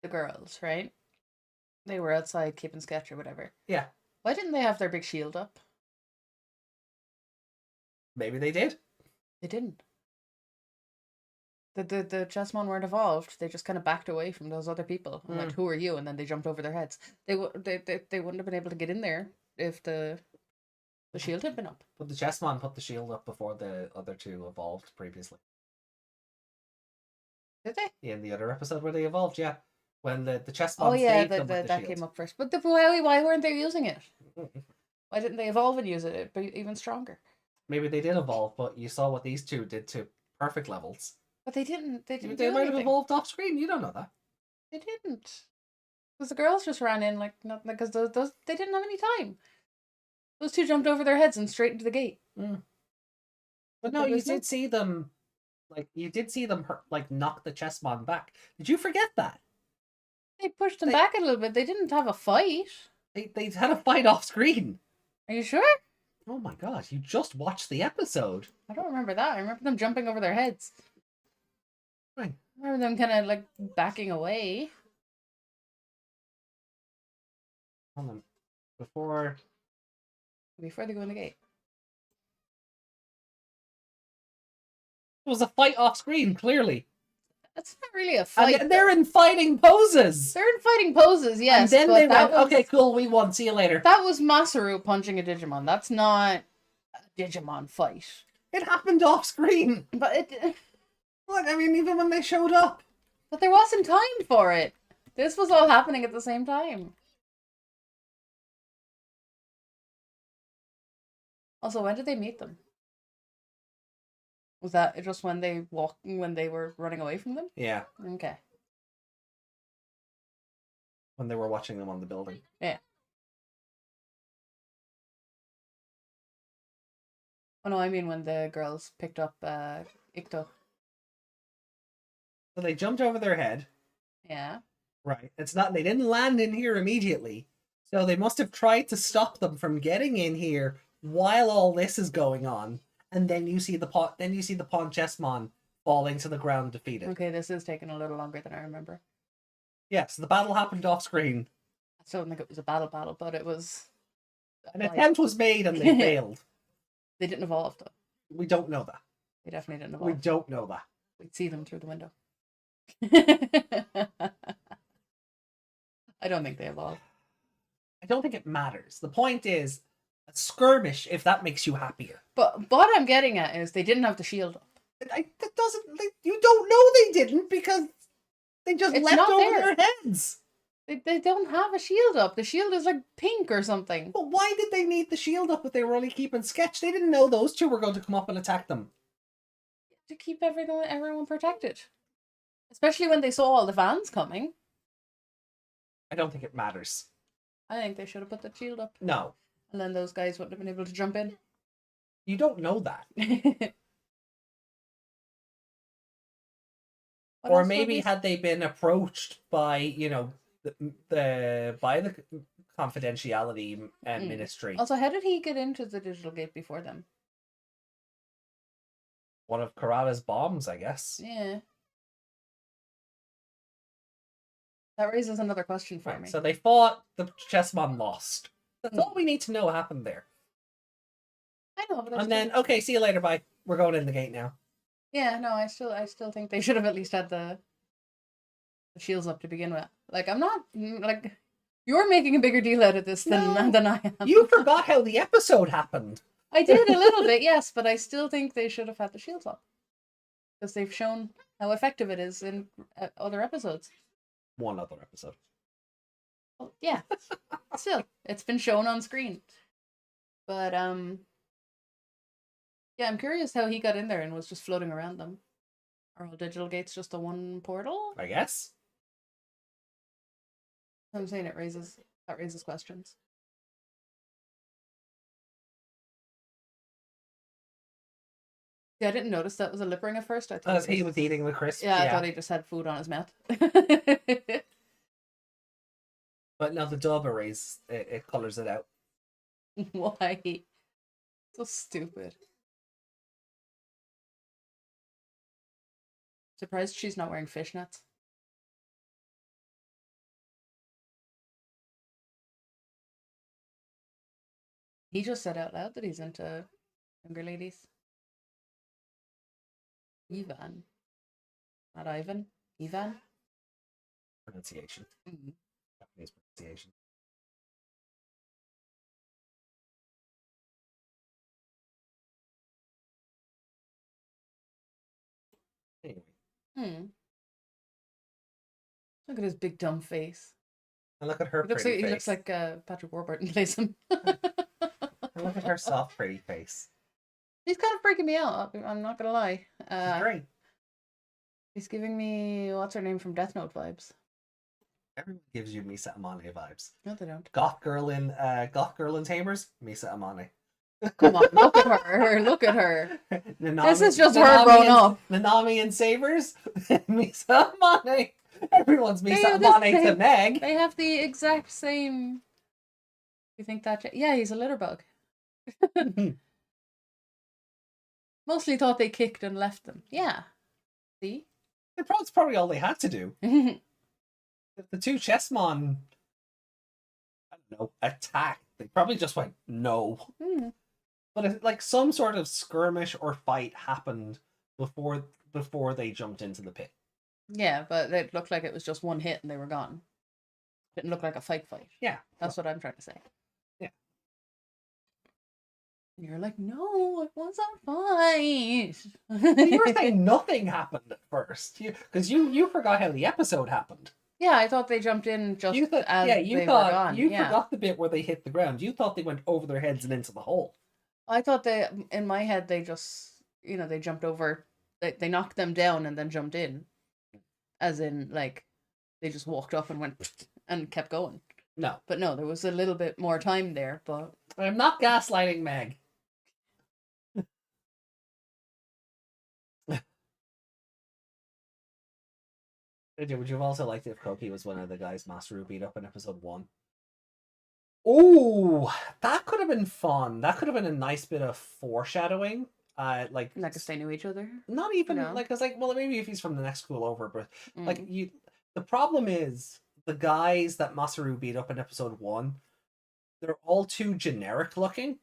the girls, right? They were outside keeping sketch or whatever. Yeah. Why didn't they have their big shield up? Maybe they did. They didn't. The Chessmon weren't evolved. They just kind of backed away from those other people and went, "Who are you?" And then they jumped over their heads. They wouldn't have been able to get in there if the shield had been up. But the Chessmon put the shield up before the other two evolved previously. Did they? Yeah, in the other episode where they evolved, yeah. When the Chessmon Oh yeah, saved them with the that shield. came up first. But why weren't they using it? Why didn't they evolve and use it? It'd be even stronger. Maybe they did evolve, but you saw what these two did to perfect levels. But they didn't. They didn't. They do might have anything. evolved off screen. You don't know that. They didn't. Because the girls just ran in like nothing. Because those they didn't have any time. Those two jumped over their heads and straight into the gate. But no, you did see them. Like you did see them like knock the Chessmon back. Did you forget that? They pushed them back a little bit. They didn't have a fight. They had a fight off screen. Are you sure? Oh my god! You just watched the episode. I don't remember that. I remember them jumping over their heads. Right. I remember them kind of like backing away. Hold on. Before They go in the gate. it was a fight off screen, clearly. That's not really a fight. And they're in fighting poses. They're in fighting poses, yes. And then they went, was, okay, cool, we won. See you later. That was Masaru punching a Digimon. That's not a Digimon fight. It happened off screen. But Look, I mean, even when they showed up. But there wasn't time for it. This was all happening at the same time. Also, when did they meet them? Was that just when they were running away from them? Yeah, Okay. when they were watching them on the building. Yeah. Oh no, I mean when the girls picked up Ikuto. So they jumped over their head. Yeah. Right. It's not, they didn't land in here immediately. So they must have tried to stop them from getting in here while all this is going on. And then you see the pawn Chessmon falling to the ground defeated. Okay, this is taking a little longer than I remember. Yeah, so the battle happened off screen. I still don't think it was a battle, but it was... An attempt was made and they failed. They didn't evolve, though. We don't know that. They definitely didn't We evolve. don't know that. We'd see them through the window. I don't think they evolved. I don't think it matters. The point is, a skirmish, if that makes you happier. But what I'm getting at is they didn't have the shield up. That doesn't... you don't know they didn't because they just It's leapt not over there. their heads. They don't have a shield up. The shield is like pink or something. But why did they need the shield up if they were only keeping sketch? They didn't know those two were going to come up and attack them. To keep everyone protected. Especially when they saw all the fans coming. I don't think it matters. I think they should have put the shield up. No. And then those guys wouldn't have been able to jump in. You don't know that. Or maybe had they been approached by, by the confidentiality ministry. Also, how did he get into the digital gate before them? One of Kurata's bombs, I guess. Yeah. That raises another question for Right, me. so they fought, the Chessmon lost. That's all we need to know happened there. I know, but And then, okay, see you later, bye. We're going in the gate now. yeah, no, I still think they should have at least had the shields up to begin with. Like, I'm not like you're making a bigger deal out of this than I am. You forgot how the episode happened. I did a little bit, yes, but I still think they should have had the shields up because they've shown how effective it is in other episodes. One other episode. Well, yeah, still, it's been shown on screen. But yeah, I'm curious how he got in there and was just floating around them. Are all digital gates just the one portal? I guess. I'm saying that raises questions. Yeah, I didn't notice that was a lip ring at first. I thought As he was eating the crisp. yeah, I thought he just had food on his mouth. But no, the dub erase, it colours it out. Why? So stupid. Surprised she's not wearing fishnets. He just said out loud that he's into younger ladies. Ivan. Not Ivan. Ivan. Pronunciation. Mm. Japanese pronunciation. Anyway. Hmm. Look at his big dumb face. And look at her He looks pretty like face. he looks like Patrick Warburton plays him. And look at her soft, pretty face. He's kind of freaking me out. I'm not gonna lie. She's great. He's giving me what's her name from Death Note vibes. Everyone gives you Misa Amane vibes. No, they don't. Goth girl in Tamers, Misa Amane. Come on, look at her. Look at her. Nanami, This is just her grown up. Nanami and Savers, Misa Amane. Everyone's They Misa have the Amane to same- Meg. They have the exact same. You think that? Yeah, he's a litter bug. Mostly thought they kicked and left them. Yeah. See? That's probably all they had to do. The two Chessmon, I don't know, attack. They probably just went, no. Hmm. But if, like, some sort of skirmish or fight happened before they jumped into the pit. Yeah, but it looked like it was just one hit and they were gone. Didn't look like a fight. Yeah. That's what I'm trying to say. Yeah. And you're like, no, it wasn't fight. You were saying nothing happened at first. Because you forgot how the episode happened. Yeah, I thought they jumped in just You thought, as you they thought were gone. you Yeah. forgot the bit where they hit the ground. You thought they went over their heads and into the hole. I thought in my head, they just, they jumped over, they knocked them down and then jumped in. As in, like, they just walked up and went and kept going. No. But no, there was a little bit more time there, but... I'm not gaslighting Meg. Would you have also liked it if Koki was one of the guys Masaru beat up in episode 1? Oh, that could have been fun. That could have been a nice bit of foreshadowing. Like Like if they knew each other. not even No. like, cause like, well, maybe if he's from the next school over, but like Mm. the problem is the guys that Masaru beat up in episode 1, they're all too generic looking.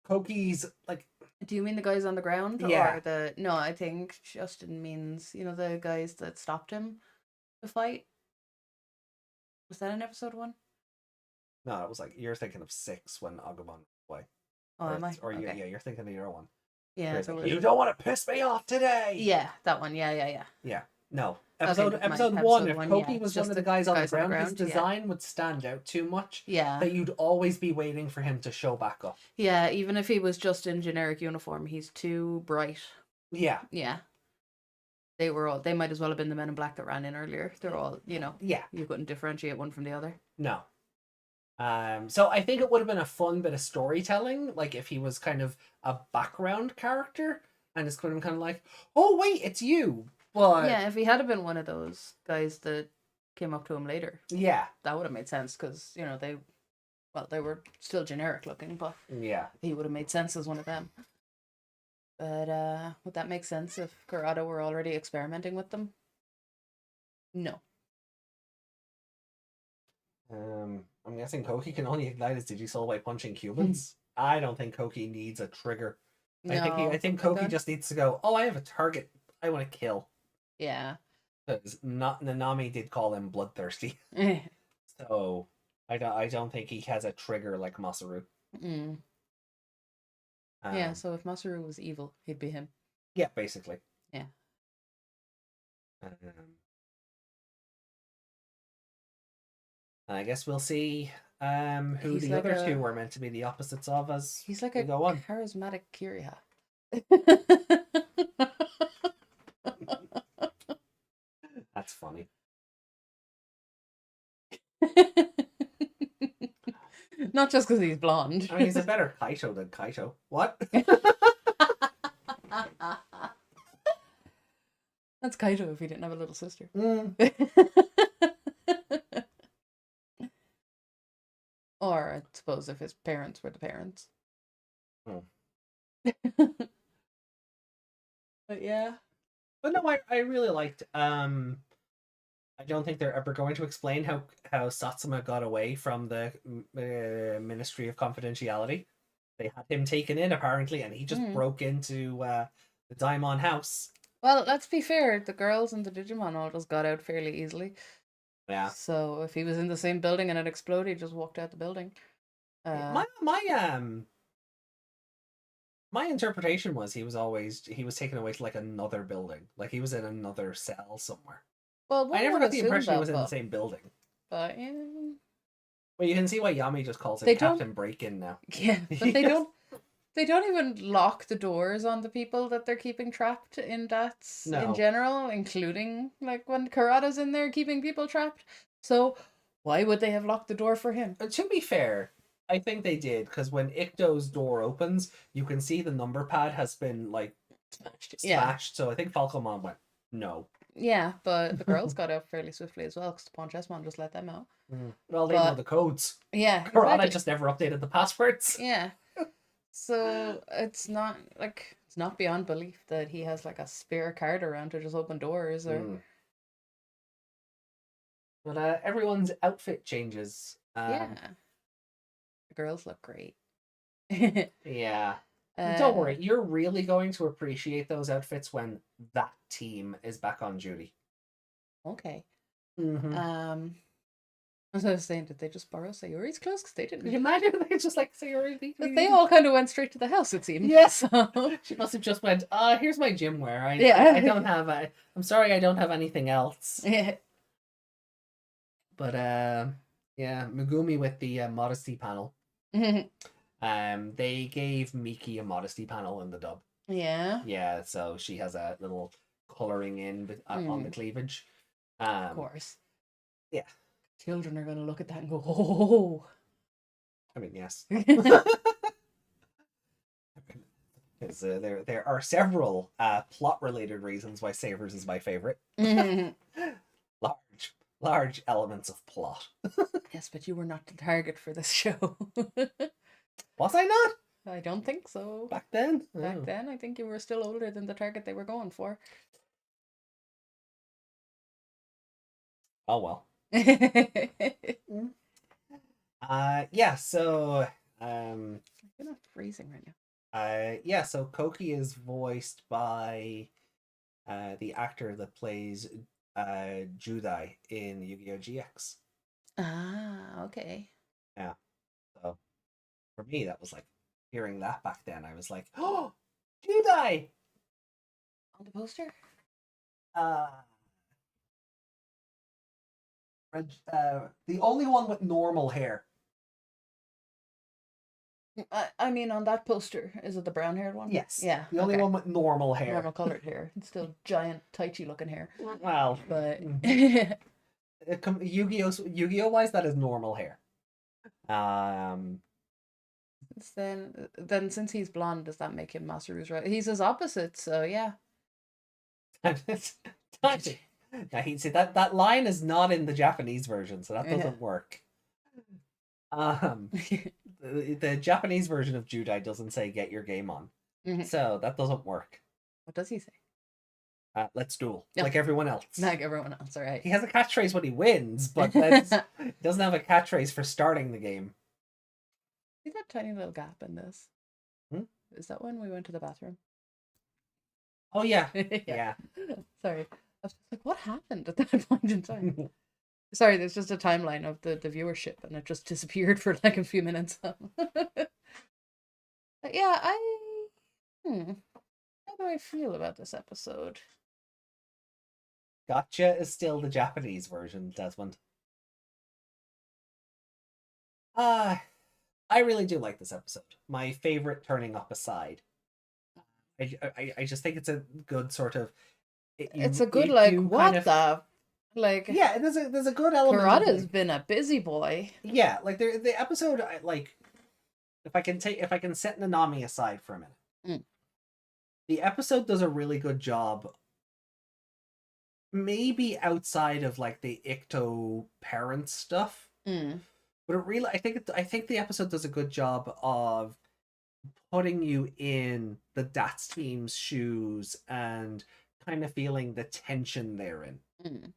Koki's like, Do you mean the guys on the ground? Yeah. Or no, I think Justin means, the guys that stopped him to fight. Was that in episode 1? no, it was like, you're thinking of 6 when Agumon away. Oh, am I? Or Okay. yeah, you're thinking of your one. Yeah, Where it's so like, we're- you don't want to piss me off today. yeah, that one. Yeah. No. Okay, Episode never mind. episode 1, Episode if 1, Koki yeah, was just one of the the guys on the guys on the ground, his ground, yeah. design would stand out too much Yeah. that you'd always be waiting for him to show back up. Yeah, even if he was just in generic uniform, he's too bright. Yeah. Yeah. They might as well have been the men in black that ran in earlier. They're all, Yeah. you couldn't differentiate one from the other. No. So I think it would have been a fun bit of storytelling, like if he was kind of a background character and it's kind of like, oh wait, it's you. But Yeah, if he had been one of those guys that came up to him later, yeah. that would have made sense because, they were still generic looking, but Yeah. he would have made sense as one of them. But would that make sense if Kurata were already experimenting with them? No. I'm guessing Koki can only ignite his Digisoul by punching humans. I don't think Koki needs a trigger. I think something like Koki that. just needs to go, oh, I have a target I want to kill. Yeah. Because Nanami did call him bloodthirsty. So I don't think he has a trigger like Masaru. Mm. Yeah, so if Masaru was evil, he'd be him. Yeah, basically. Yeah. I guess we'll see who He's the like other a- two are meant to be the opposites of as He's like we a go on. charismatic Kirya. That's funny. Not just because he's blonde. I mean, he's a better Kaito than Kaito. What? That's Kaito if he didn't have a little sister. Mm. Or I suppose if his parents were the parents. Hmm. But yeah. But no, I really liked. I don't think they're ever going to explain how Satsuma got away from the Ministry of Confidentiality. They had him taken in apparently, and he just Mm. broke into the Daimon house. Well, let's be fair. The girls and the Digimon all just got out fairly easily. Yeah. So if he was in the same building and it exploded, he just walked out the building. My interpretation was he was taken away to like another building, like he was in another cell somewhere. Well, I one never would got the assume impression he that, was in the but- same building. But yeah, Well, you can see why Yami just calls They him don't- Captain Break-In now. yeah, but they Yes. don't. They don't even lock the doors on the people that they're keeping trapped in DATs No. in general, including like when Kurata's in there keeping people trapped. So why would they have locked the door for him? To be fair, I think they did, because when Ikuto's door opens, you can see the number pad has been like Yeah, smashed. So I think Falcomon went no. yeah, but the girls got out fairly swiftly as well because the Ponchessmon just let them out. Well, they know But- the codes. Yeah, Kurata exactly. just never updated the passwords. Yeah. So it's not beyond belief that he has like a spare card around to just open doors or Mm. But everyone's outfit changes. yeah. The girls look great. Yeah. Uh, Don't worry, you're really going to appreciate those outfits when that team is back on duty. Okay. Mm-hmm. As I was saying, did they just borrow Sayori's clothes? Because they Could you didn't. imagine they just like Sayori? They all kind of went straight to the house, it seemed. Yes. So, She must have just went, here's my gym wear. Yeah. I don't have I'm sorry, I don't have anything else. yeah. But yeah, Megumi with the modesty panel. They gave Miki a modesty panel in the dub. Yeah. Yeah, so she has a little coloring in on the cleavage. Of course. yeah. Children are going to look at that and go, oh. I mean, yes. Because there are several plot-related reasons why Savers is my favorite. Large elements of plot. Yes, but you were not the target for this show. Was I not? I don't think so. Back then? Back Oh. then, I think you were still older than the target they were going for. Oh, well. You're Yeah, so... not freezing right now. Yeah, so Koki is voiced by the actor that plays Judai in Yu-Gi-Oh! GX. Ah, okay. So for me, that was like hearing that back then. I was like, "Oh, Judai!" On the poster? The only one with normal hair. I mean, on that poster, is it the brown-haired one? Yes. Yeah. The only okay. one with normal hair. Normal colored hair. It's still giant, tighty looking hair. Well, But Yu-Gi-Oh wise, that is normal hair. then since he's blonde, does that make him Masaru's right? He's his opposite, so yeah. Now see that line is not in the Japanese version, so that doesn't work. The Japanese version of Judai doesn't say "get your game on," so that doesn't work. What does he say? Let's duel, Yeah. like everyone else. Like everyone else, all right. He has a catchphrase when he wins, but he doesn't have a catchphrase for starting the game. See that tiny little gap in this? Is that when we went to the bathroom? Oh yeah, Yeah. yeah. Sorry. I was just like, what happened at that point in time? Sorry, there's just a timeline of the viewership and it just disappeared for like a few minutes. But yeah, how do I feel about this episode? Gotcha is still the Japanese version, Desmond. I really do like this episode. My favorite turning up aside. I just think it's a good sort of. It's a good like you what kind of- the like. Yeah, there's a good element. of, Kurata's like- been a busy boy. Yeah, like the episode, like, if I can set Nanami aside for a minute, the episode does a really good job. Maybe outside of like the Ikuto parent stuff, but it really, I think the episode does a good job of putting you in the DATS team's shoes and kind of feeling the tension they're in.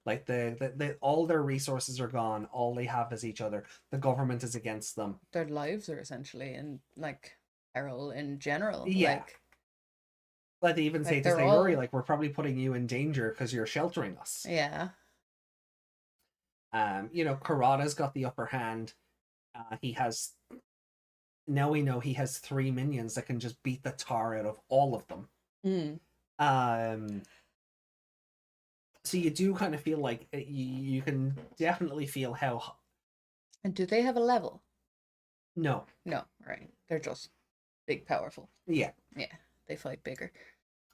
Like the all their resources are gone, all they have is each other. The government is against them. Their lives are essentially in like peril in general. Yeah. Like, Like they even say Like, to they're Sayuri, all- like, we're probably putting you in danger because you're sheltering us. Yeah. You know, Kurata's got the upper hand. He has now we know he has 3 minions that can just beat the tar out of all of them. So you do kind of feel like you can definitely feel how And do they have a level? no, No, right. They're just big, powerful. yeah, Yeah, they fight bigger.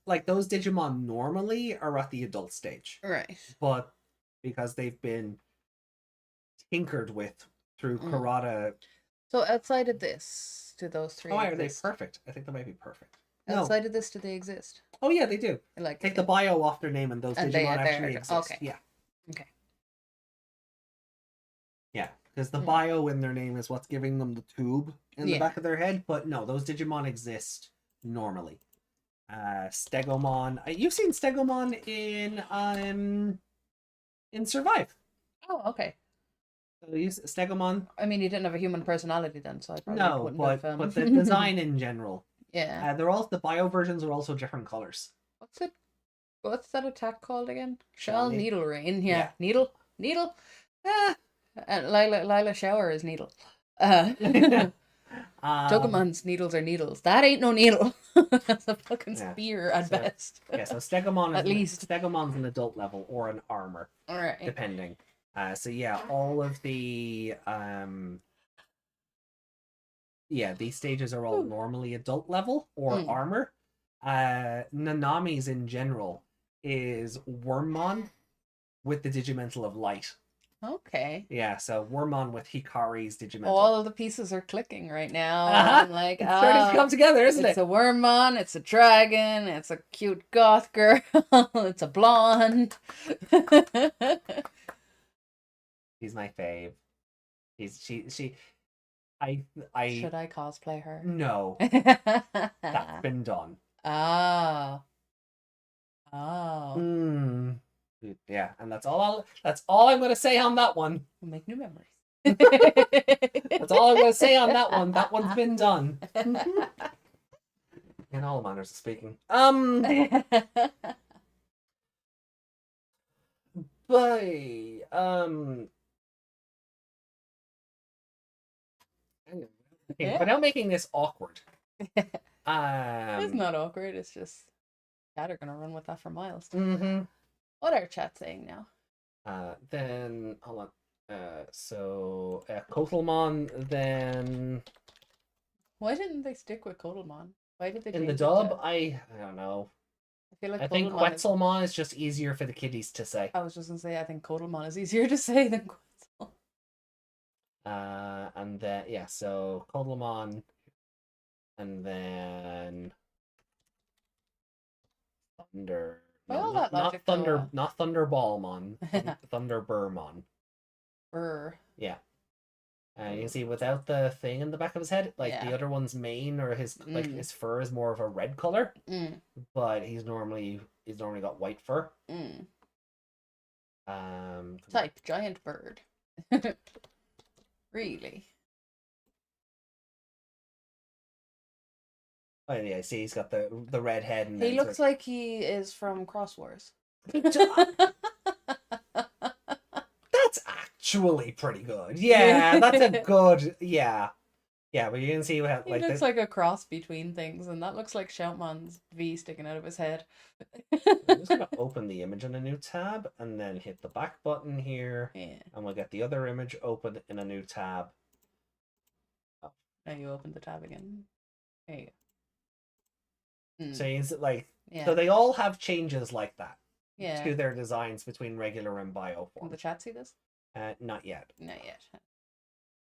like those Digimon normally are at the adult stage, Right. but because they've been tinkered with through Kurata. So outside of this, do those three Oh, are they exist? perfect? I think they might be perfect. No. Outside of this, do they exist? Oh yeah, they do. Like Take the bio off their name, and those And Digimon they're- actually exist. okay. Yeah. Okay. Yeah, because the bio in their name is what's giving them the tube in the Yeah. back of their head. But no, those Digimon exist normally. Stegomon. You've seen Stegomon in Survive. Oh, okay. So you Stegomon. I mean, he didn't have a human personality then, so I probably No, wouldn't but have. but the design in general. Yeah. They're all the bio versions are also different colors. What's that attack called again? Shell Shell Needle Rain. Yeah. Yeah. Needle. Ah. And Lila Shower is needle. Togemon's needles are needles. That ain't no needle. That's a fucking Yeah. spear at So- best. Yeah, so Stegomon is At least. Stegomon's an adult level or an armor, All right. depending. So yeah, all of the these stages are all normally adult level or armor. Nanami's in general is Wormmon with the Digimental of Light. Okay. Yeah, so Wormmon with Hikari's Digimental. All of the pieces are clicking right now. Uh-huh. I'm like, It's starting to come together, isn't it's it? a Wormmon, it's a dragon, it's a cute goth girl, it's a blonde. She's my fave. She Should I cosplay her? no, that's been done. Oh. Yeah, and that's all I'm gonna say on that one. We'll make new memories. That's all I'm gonna say on that one. That one's been done. In all manners of speaking. But without making this awkward. It's not awkward, it's just chat are gonna run with that for miles. What are chat saying now? Then hold on. Kotalmon, then Why didn't they stick with Kotalmon? Why did they in change the it dub, to- I don't know. I feel like I think Kotalmon is- Quetzalmon is just easier for the kiddies to say. I was just gonna say I think Kotalmon is easier to say than Quetzal. And then yeah, so Kotalmon, and then Thunder. By all not, that logic, not Thunder, though, not Thunderballmon. Thunderburmon. Brr. Yeah. You can see without the thing in the back of his head, like Yeah. the other one's mane or his like Mm. his fur is more of a red color, Mm. but he's normally got white fur. Mm. Um, Type giant bird. Really? oh yeah, see he's got the red head and He then looks like he is from Cross Wars. that's actually pretty good. Yeah, that's a good yeah. Yeah, but you can see how He like looks this, like a cross between things, and that looks like Shoutmon's V sticking out of his head. I'm just gonna open the image in a new tab and then hit the back button here, Yeah. and we'll get the other image open in a new tab. Now you open the tab again. There you go. So it's like Yeah. so they all have changes like that Yeah. to their designs between regular and bio Can form. the chat see this? Not yet. Not yet.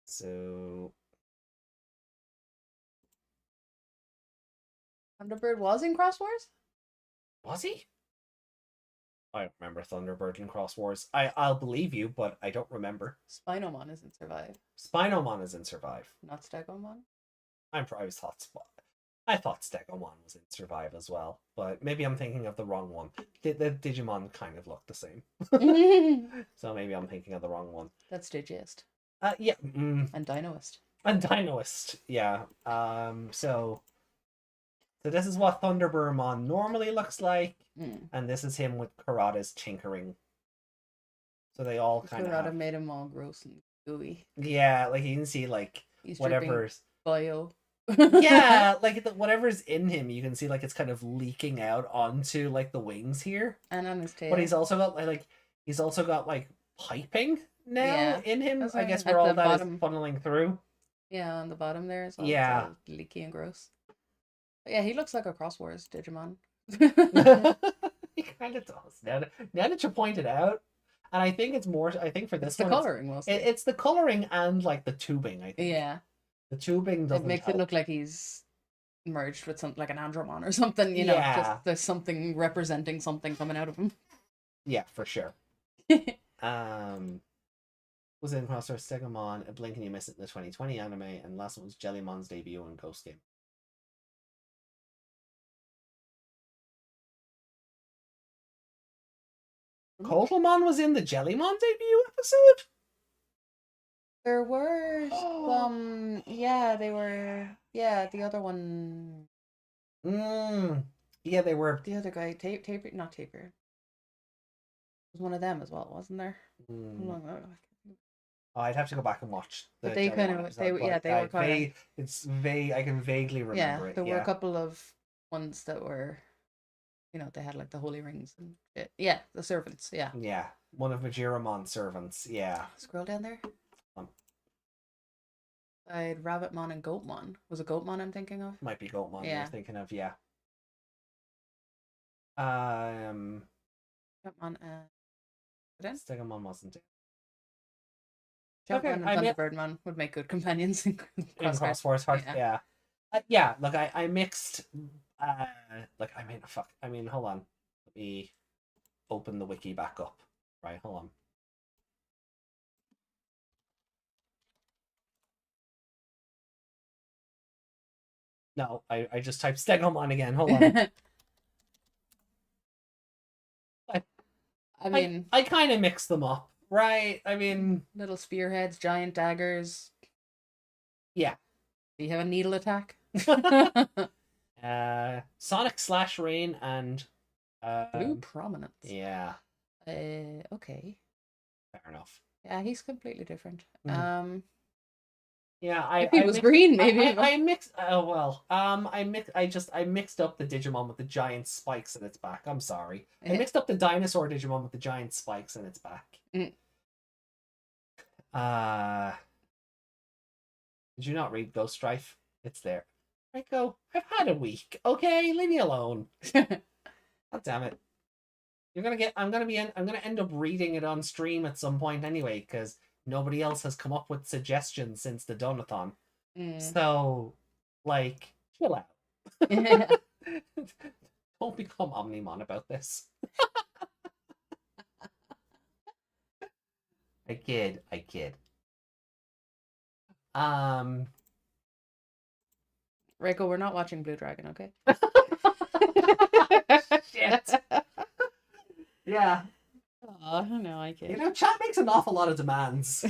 So Thunderbird was in Cross Wars? was he? I don't remember Thunderbird and Cross Wars. I'll believe you, but I don't remember. Spinomon is in Survive, Spinomon is in Survive. not Stegomon. I thought Stegomon was in Survive as well, but maybe I'm thinking of the wrong one. The Digimon kind of look the same, so maybe I'm thinking of the wrong one. That's Digiest. Yeah, And Dinoist. and Dinoist. Yeah. So So this is what Thunderburmon normally looks like, Mm. and this is him with Kurata's tinkering. So they all kind of Kurata made him all gross and gooey. Yeah, like you can see like He's whatever's bio. yeah, like whatever's in him, you can see like it's kind of leaking out onto like the wings here. And on his tail. But he's also got like piping now Yeah, in him. that's I right. guess At where all the that is bottom. funneling through. Yeah, on the bottom there is all, Yeah. it's all leaky and gross. But yeah, he looks like a Cross Wars Digimon. He kind of does. Now that you point it out, and I think it's more. I think for this It's the one, coloring mostly. it's the coloring and like the tubing. I think. Yeah, The tubing it doesn't makes help. it look like he's merged with something like an Andromon or something. You know, Yeah. just there's something representing something coming out of him. Yeah, for sure. Was in Crosshair Stegamon, a blink and you miss it in the 2020 anime, and last one was Jellymon's debut in Ghost Game. Kotalmon was in the Jellymon debut episode? There were some, yeah, they were, yeah, the other one, Yeah, they were. the other guy, Taper, not Taper. Was one of them as well, wasn't there? Oh, I'd have to go back and watch. But they kind of, they were kind of. It's vague. I can vaguely remember it. There were a couple of ones that were, you know, they had like the holy rings and shit. Yeah, the servants. Yeah. Yeah, one of Mercurymon servants. Yeah. Scroll down there. Um, I had Rabbitmon and Goatmon. Was it Goatmon I'm thinking of? Might be Goatmon. Yeah. You're thinking of, yeah. Goatmon and Stegamon wasn't it? Jumpman Okay, and I mean- Thunderbirdmon would make good companions in In Crossfire. Cross Force Heart, Yeah. yeah. Yeah, look, I mixed, hold on. Let me open the wiki back up. Right, hold on. No, I just typed Stegomon again. Hold on. I mean, I kind of mixed them up, right? I mean, little spearheads, giant daggers. yeah. Do you have a needle attack? Sonic Slash Rain and Blue Prominence. yeah, Okay. fair enough. Yeah, he's completely different. Yeah, If he was green, maybe. I mixed. Oh well. I mixed up the Digimon with the giant spikes in its back. I'm sorry. I mixed up the dinosaur Digimon with the giant spikes in its back. Did you not read Ghost Strife? It's there. Rico, I've had a week. Okay, leave me alone. God damn it. I'm gonna end up reading it on stream at some point anyway, because nobody else has come up with suggestions since the Donathon. So, like, chill out. Don't become Omnimon about this. I kid. Reiko, we're not watching Blue Dragon, okay? Shit. Yeah. Oh, no, I You can't. know, chat makes an awful lot of demands.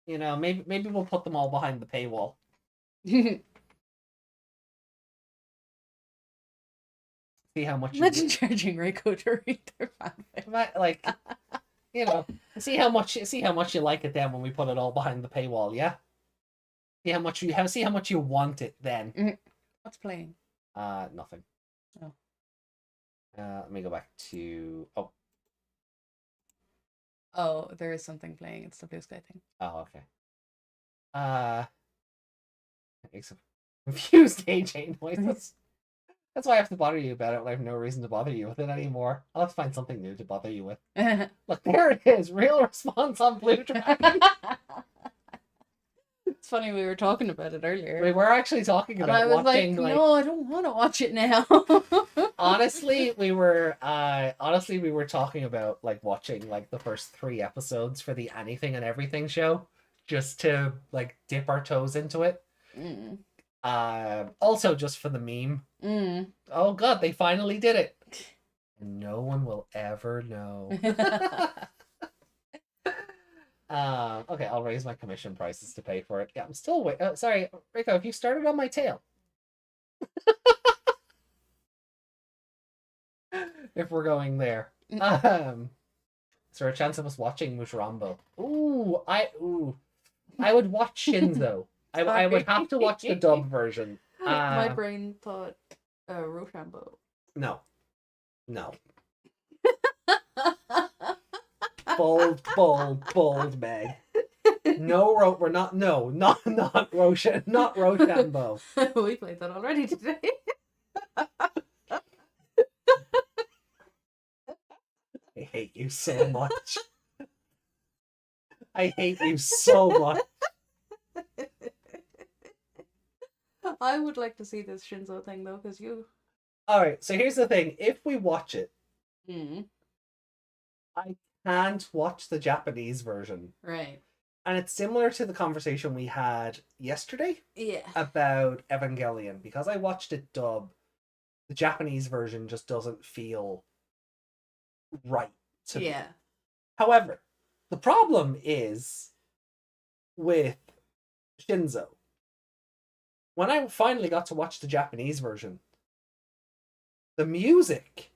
You know, maybe we'll put them all behind the paywall. See how much. Imagine charging Reiko to read their fanfic. Like, you know, see how much you like it then when we put it all behind the paywall. Yeah. See how much you want it then. What's playing? Nothing. Oh. Let me go back to Oh, there is something playing. It's the Blue Sky thing. Oh, okay. Makes some confused AJ noises. That's why I have to bother you about it when I have no reason to bother you with it anymore. I'll have to find something new to bother you with. Look, there it is. Real response on Blue Dragon. It's funny, we were talking about it earlier. We were actually talking And about I was watching, like, no, I don't want to watch it now. honestly, we were talking about like watching like the first 3 episodes for the Anything and Everything show, just to like dip our toes into it. Also just for the meme. Oh god, they finally did it. And no one will ever know. Okay, I'll raise my commission prices to pay for it. Yeah, I'm still sorry, Rico, have you started on my tail? if we're going there. Is there a chance of us watching Mushirambo? I would watch Shinzo. I would have to watch the dub version. My brain thought Rochambeau. No. Bold, Meg. No, we're not. No, not Rochambeau. We played that already today. I hate you so much. I hate you so much. I would like to see this Shinzo thing though, because you. Alright, so here's the thing. If we watch it, I can't watch the Japanese version. Right. And it's similar to the conversation we had yesterday about Evangelion. Because I watched it dub, the Japanese version just doesn't feel right to me. However, the problem is with Shinzo. When I finally got to watch the Japanese version, the music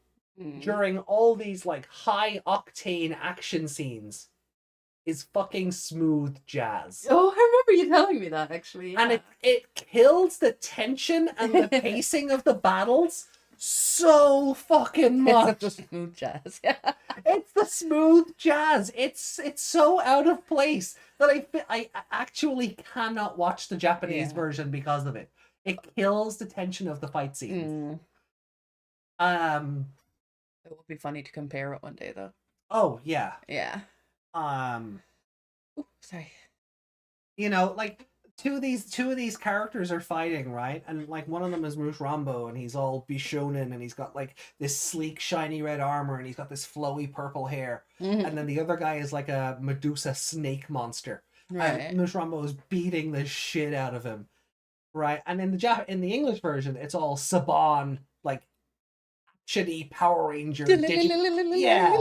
during all these like high octane action scenes is fucking smooth jazz. Oh, I remember you telling me that actually. Yeah. And it kills the tension and the pacing of the battles so fucking much. It's just smooth jazz. Yeah. It's the smooth jazz. It's so out of place that I actually cannot watch the Japanese version because of it. It kills the tension of the fight scenes. It would be funny to compare it one day though. Oh yeah. Yeah. Ooh, sorry. You know, like two of these characters are fighting, right? And like one of them is Mushirambo, and he's all Bishonen, and he's got like this sleek, shiny red armor, and he's got this flowy purple hair. And then the other guy is like a Medusa snake monster. Right. And Mushirambo is beating the shit out of him. Right. And in the English version, it's all Saban, like shitty Power Ranger. Yeah.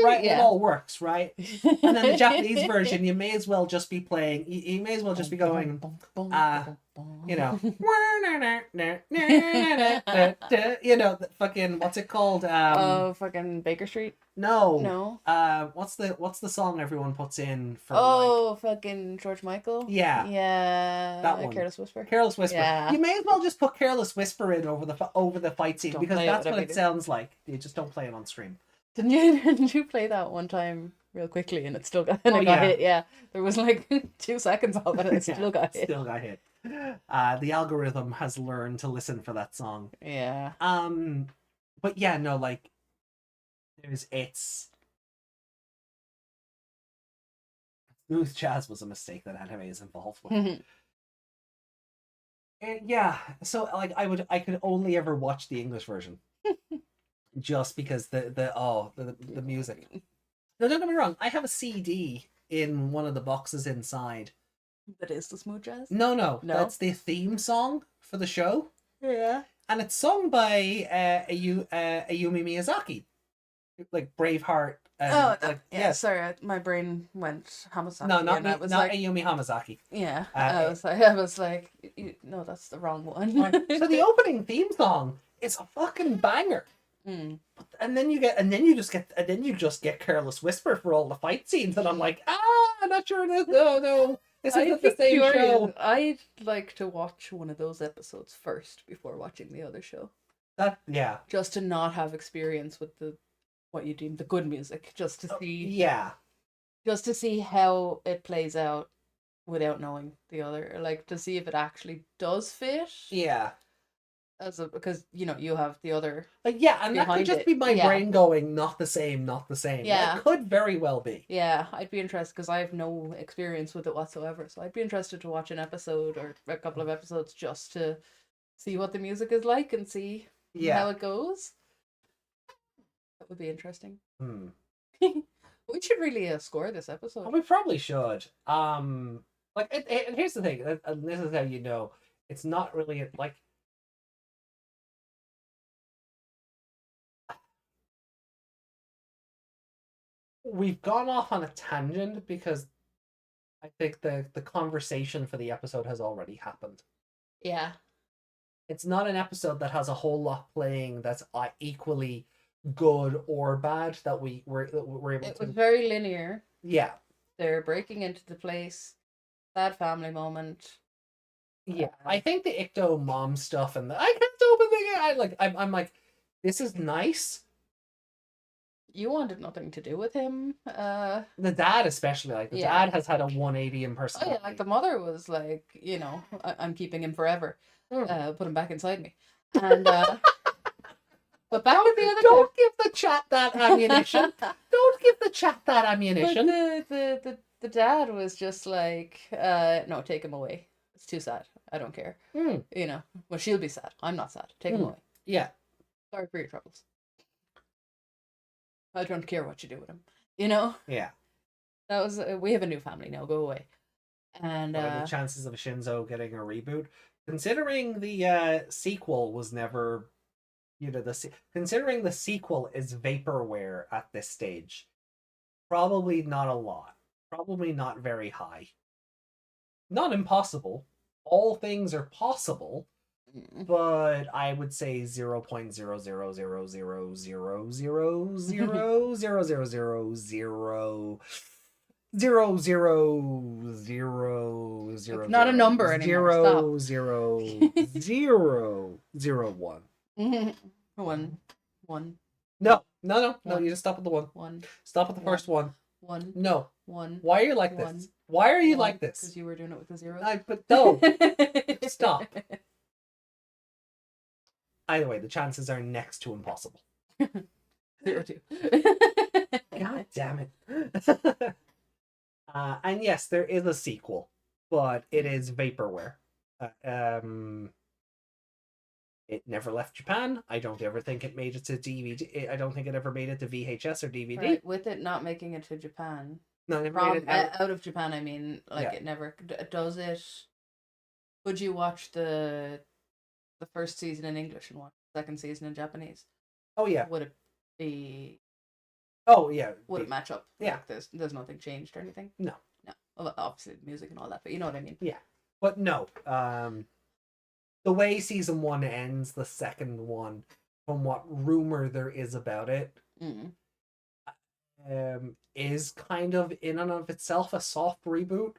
Right, it all works, right? And then the Japanese version, you may as well just be playing. You may as well just be going, you know, you know, fucking what's it called? Fucking Baker Street. No. What's the song everyone puts in for? Fucking George Michael. Yeah. Yeah. That one. Careless Whisper. Careless Whisper. Yeah. You may as well just put Careless Whisper in over the fight scene, because that's what it sounds like. You just don't play it on stream. Didn't you play that one time real quickly and it still got, hit? Yeah. There was like 2 seconds of it and it still got hit. Still got hit. The algorithm has learned to listen for that song. Yeah. But yeah, no, like it's smooth jazz was a mistake that anime is involved with. Yeah, so like I could only ever watch the English version. Just because the music. No, don't get me wrong. I have a CD in one of the boxes inside. That is the smooth jazz? No. That's the theme song for the show. Yeah. And it's sung by Ayumi Miyazaki. Like Braveheart. Sorry, my brain went Hamasaki. No, not Ayumi Hamasaki. Yeah, I was like, no, that's the wrong one. So the opening theme song is a fucking banger. And then you just get Careless Whisper for all the fight scenes, and I'm like, I'm not sure this. No, this isn't the same show. I'd like to watch one of those episodes first before watching the other show. Just to not have experience with what you deem the good music, just to see how it plays out without knowing the other, like to see if it actually does fit. Yeah. Because you have the other, and that could just be my brain going not the same. Yeah, it could very well be. Yeah, I'd be interested because I have no experience with it whatsoever, so I'd be interested to watch an episode or a couple of episodes just to see what the music is like and see how it goes. That would be interesting. We should really score this episode. We probably should. Like, here's the thing, and this is how you know it's not really like. We've gone off on a tangent because I think the conversation for the episode has already happened. Yeah. It's not an episode that has a whole lot playing that's equally good or bad that we were able It to. was very linear. Yeah, They're breaking into the place. Sad family moment. yeah. I think the Ikuto mom stuff and the I can't open the I like I'm like, this is nice. You wanted nothing to do with him. The dad especially, like the Yeah. dad has had a 180 in Oh personality. yeah, like the mother was like, I'm keeping him forever. Mm. Put him back inside me. And but back at the other Don't give the chat that ammunition. but Don't give the chat that ammunition. the dad was just like, no, take him away. It's too sad. I don't care. Mm. Well, she'll be sad. I'm not sad. Take him away. Yeah. Sorry for your troubles. I don't care what you do with him. You know? Yeah. That was we have a new family now. Go away. And What are the chances of Shinzo getting a reboot? Considering the sequel was never, considering the sequel is vaporware at this stage, probably not a lot. Probably not very high. Not impossible. All things are possible, but I would say 0.000000000000000. Not a number anymore. Stop. 0.00001. One. No. One. You just stop at the one. One. Stop at the first one. One. No. One. Why are you like One. this? Why are you like this? Because you were doing it with the zeros. But no. Stop. Either way, the chances are next to impossible. 0-2. God damn it. And yes, there is a sequel, but it is vaporware. It never left Japan. I don't ever think it made it to DVD. I don't think it ever made it to VHS or DVD. Right, with it not making it to Japan. No, it never From made it out. out of Japan, I mean, like Yeah. it never does it. Would you watch the first season in English and watch the second season in Japanese? Oh yeah. Would it be? Oh yeah. Would it match up? Yeah. Like there's nothing changed or anything. No. Well, obviously the music and all that, but you know what I mean. Yeah, but no. The way season 1 ends, the second one, from what rumor there is about it, is kind of in and of itself a soft reboot.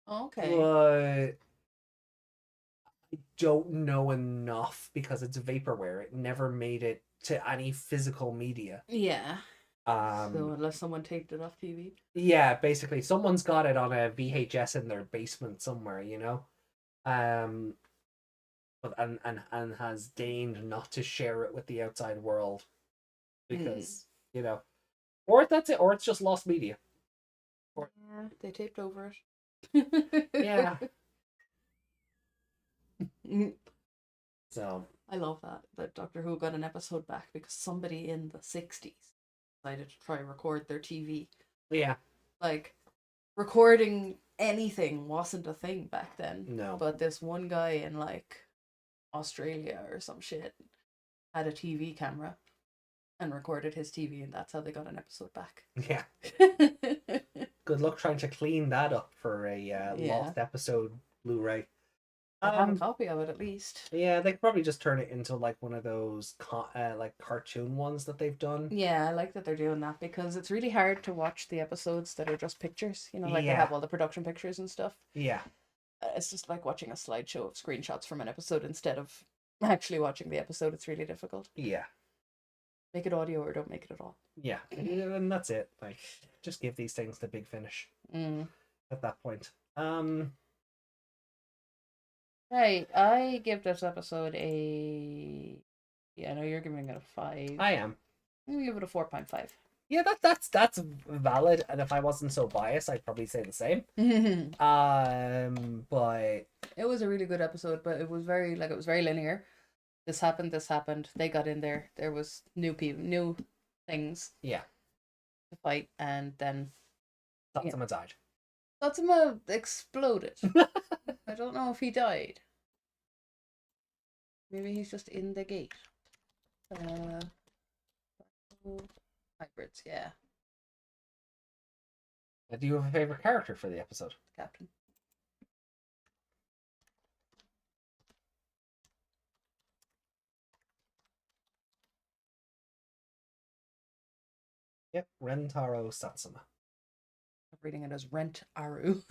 Okay. But I don't know enough because it's vaporware. It never made it to any physical media. Yeah. So Unless someone taped it off TV. Yeah, basically, someone's got it on a VHS in their basement somewhere, but and has deigned not to share it with the outside world because or that's it, or it's just lost media. Yeah, they taped over it. Yeah. So I love that Doctor Who got an episode back because somebody in the 60s decided to try and record their TV. yeah, Like, recording anything wasn't a thing back then. no, But this one guy in, like, Australia or some shit had a TV camera and recorded his TV, and that's how they got an episode back. yeah. Good luck trying to clean that up for a lost episode Blu-ray. I have a copy of it at least. Yeah, they could probably just turn it into like one of those like cartoon ones that they've done. Yeah, I like that they're doing that because it's really hard to watch the episodes that are just pictures. Like they have all the production pictures and stuff. Yeah. It's just like watching a slideshow of screenshots from an episode instead of actually watching the episode. It's really difficult. Yeah. Make it audio or don't make it at all. Yeah, and that's it. Like, just give these things the big finish at that point. Right, I give this episode a. Yeah, I know you're giving it a 5. I am. I'm gonna give it a 4.5. Yeah, that's valid, and if I wasn't so biased, I'd probably say the same. But it was a really good episode, but it was very linear. This happened, they got in there, there was new people, new things yeah, to fight, and then Satsuma died. Satsuma exploded. I don't know if he died. Maybe he's just in the gate. Hybrids, yeah. Do you have a favorite character for the episode? Captain. Yep, Rentaro Satsuma. I'm reading it as Rent Aru.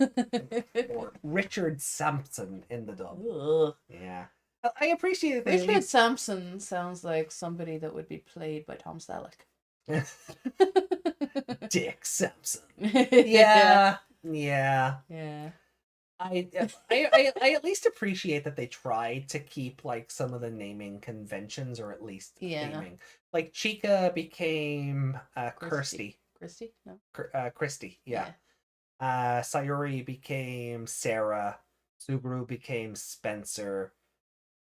Or Richard Sampson in the dub. Ugh. Yeah. I appreciate that. Richard Sampson sounds like somebody that would be played by Tom Selleck. Dick Sampson. Yeah. Yeah. I at least appreciate that they tried to keep like some of the naming conventions, or at least theming. Like Chica became Kirsty. Christy? No. Christy, yeah. Sayuri became Sarah. Subaru became Spencer.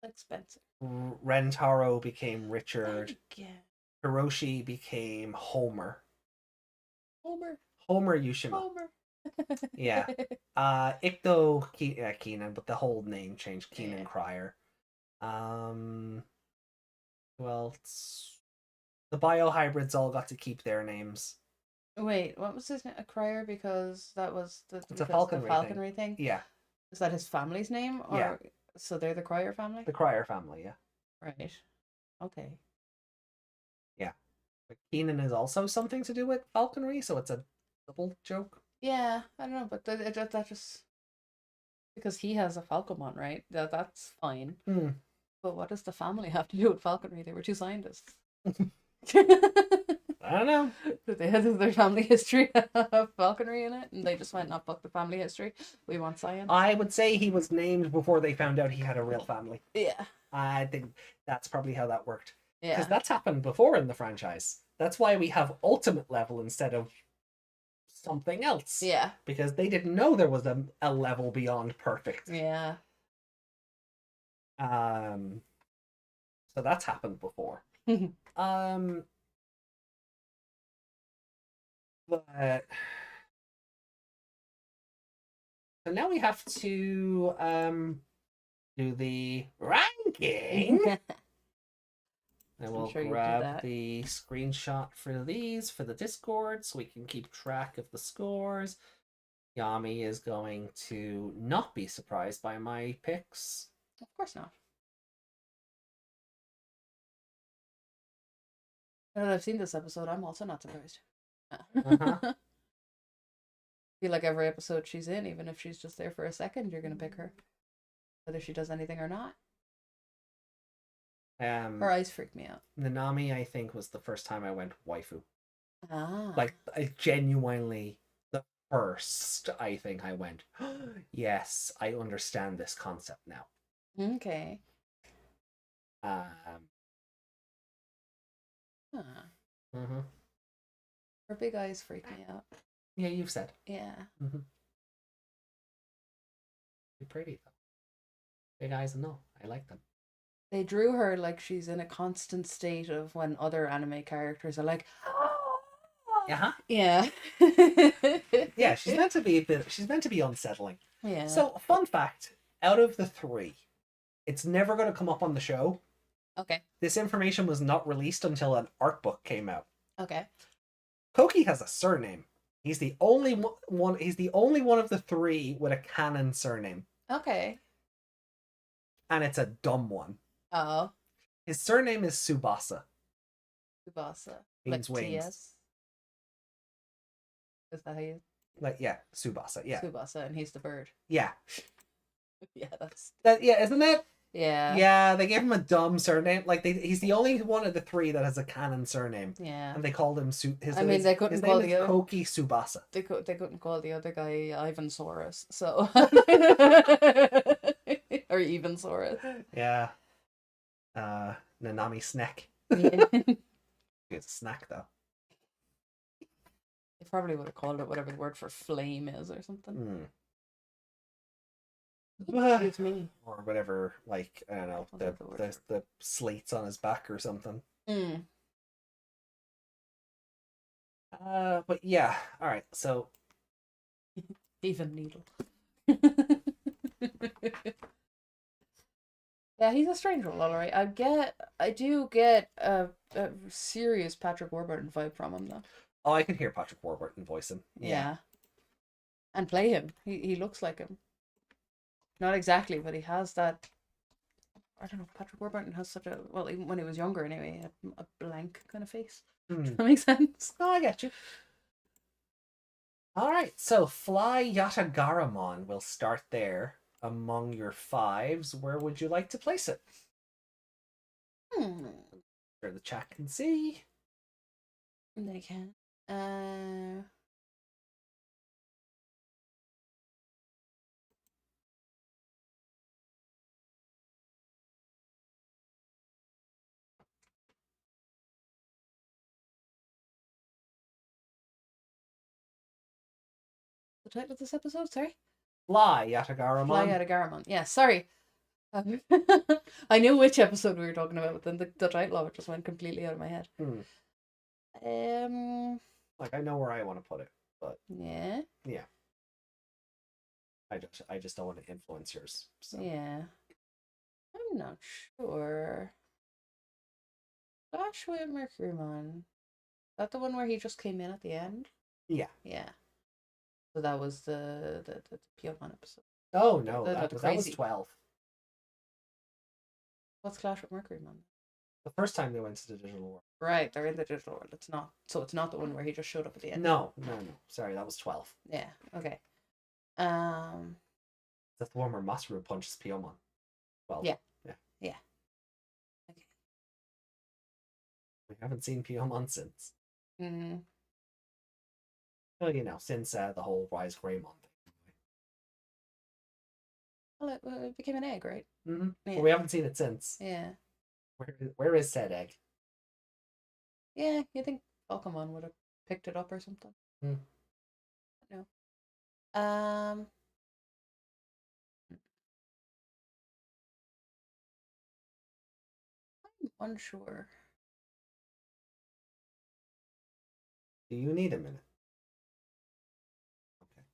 Like Spencer. Rentaro became Richard. Yeah. Hiroshi became Homer. Homer Yushima. Yeah. Ikuto Keenan, but the whole name changed. Keenan Crier. Who else? The biohybrids all got to keep their names. Wait, what was his name? A Crier, because that was It's a falconry thing. Yeah. Is that his family's name? Or Yeah. So they're the Crier family? The Crier family, yeah. Right. Okay. Yeah. But Keenan is also something to do with falconry, so it's a double joke. Yeah, I don't know, but that just because he has a Falcomon, right? That's fine. But what does the family have to do with falconry? They were two scientists. I don't know. They had their family history of falconry in it, and they just went, "Not fuck the family history. We want science." I would say he was named before they found out he had a real family. Yeah. I think that's probably how that worked. Yeah. Because that's happened before in the franchise. That's why we have ultimate level instead of something else. Yeah. Because they didn't know there was a level beyond perfect. Yeah. So that's happened before. But so now we have to do the ranking. I will grab the screenshot for these for the Discord so we can keep track of the scores. Yami is going to not be surprised by my picks. Of course not. Now that I've seen this episode, I'm also not surprised. I feel like every episode she's in, even if she's just there for a second, you're going to pick her. Whether she does anything or not. Her eyes freak me out. Nanami, I think, was the first time I went waifu. Ah. Like, I genuinely, the first, I think I went, yes, I understand this concept now. Okay. Her big eyes freak me out. Yeah, you've said. Yeah. You're pretty, though. Big eyes and all. I like them. They drew her like she's in a constant state of when other anime characters are like, Uh-huh. Yeah. Yeah, she's meant to be unsettling. Yeah. So, fun fact, out of the three, it's never going to come up on the show. Okay. This information was not released until an art book came out. Okay. Koki has a surname. He's the only one. He's the only one of the three with a canon surname. Okay. And it's a dumb one. Oh. His surname is Tsubasa. Tsubasa. Means like wings. TS? Is that how you? Like, yeah, Tsubasa. Yeah. Tsubasa, and he's the bird. Yeah. Yeah, that's. Yeah, isn't it? Yeah. Yeah, they gave him a dumb surname. Like, he's the only one of the three that has a canon surname. Yeah. And they called him they couldn't call the other. Koki Tsubasa. They couldn't call the other guy Ivan Saurus, so. Or even Saurus. Yeah. Nanami Snack. Yeah. It's a snack, though. They probably would have called it whatever the word for flame is or something. Excuse me. Or whatever, like, I don't know, the slates on his back or something. But yeah, alright, so. Even needle. Yeah, he's a strange one, alright. I do get a serious Patrick Warburton vibe from him, though. Oh, I can hear Patrick Warburton voice him. Yeah. And play him. He looks like him. Not exactly, but he has that I don't know, Patrick Warburton has such a, well, even when he was younger anyway, he had a blank kind of face. Hmm. Does that make sense? Oh, I get you. All right, so Fly Yatagaramon. We'll start there. Among your fives, where would you like to place it? Sure the chat can see. They can. The title of this episode, sorry? Fly Yatagaramon. Fly Yatagaramon. Yeah, sorry. I knew which episode we were talking about, but then the title of it just went completely out of my head. Like, I know where I want to put it, but yeah. I just don't want to influence yours. So. Yeah. I'm not sure. Flash with Mercurymon. Is that the one where he just came in at the end? Yeah. Yeah. So that was the Pokemon episode. Oh no, The that was 12. What's Clash with Mercurymon? The first time they went to the digital world. Right, they're in the digital world. It's not. So it's not the one where he just showed up at the end. No. Sorry, that was 12. Yeah. Okay. That's the one where Masaru punches Piyomon. 12. Yeah. Yeah. Okay. We haven't seen Piyomon since. Mm-hmm. Well, since the whole Rise Greymon thing. Well, it became an egg, right? Mm-hmm. Yeah. But we haven't seen it since. Yeah. Where is said egg? Yeah, you think Pokemon would have picked it up or something? No. I'm unsure. Do you need a minute? Okay.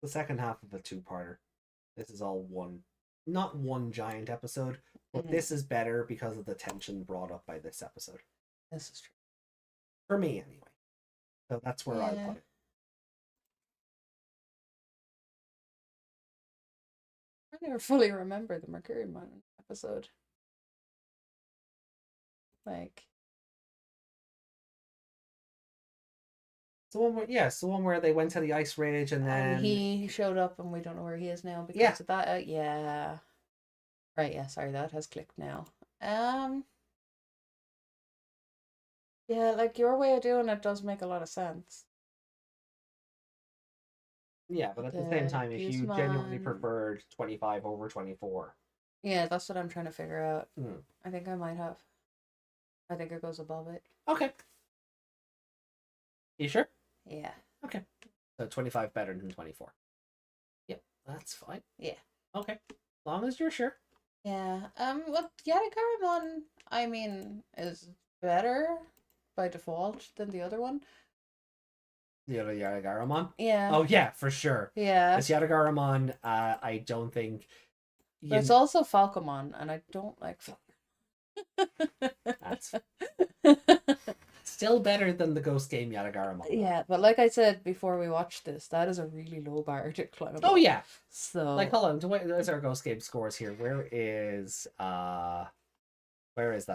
The second half of a two-parter. This is all not one giant episode, but this is better because of the tension brought up by this episode. This is true. For me, anyway. So that's where I put it. I never fully remember the Mercurymon episode. Like, the one where, it's the one where they went to the ice ridge and then he showed up and we don't know where he is now because of that. Yeah. Right. Yeah. Sorry, that has clicked now. Yeah, like your way of doing it does make a lot of sense. Yeah, but at the same time, if you genuinely preferred 25 over 24. Yeah, that's what I'm trying to figure out. Hmm. I think I might have. I think it goes above it. Okay. You sure? Yeah. Okay. So 25 better than 24. Yep, that's fine. Yeah. Okay. As long as you're sure. Yeah. Well, Yatagaramon, I mean, is better by default than the other one. The other Yatagaramon? Yeah. Oh, yeah, for sure. Yeah. This Yatagaramon, I don't think... But it's also Falcomon, and I don't like Falcomon. That's still better than the Ghost Game Yatagaramon. Yeah, but like I said before we watched this, that is a really low bar to climb above. Oh, yeah. So... Like, hold on. There's our Ghost Game scores here. Where is that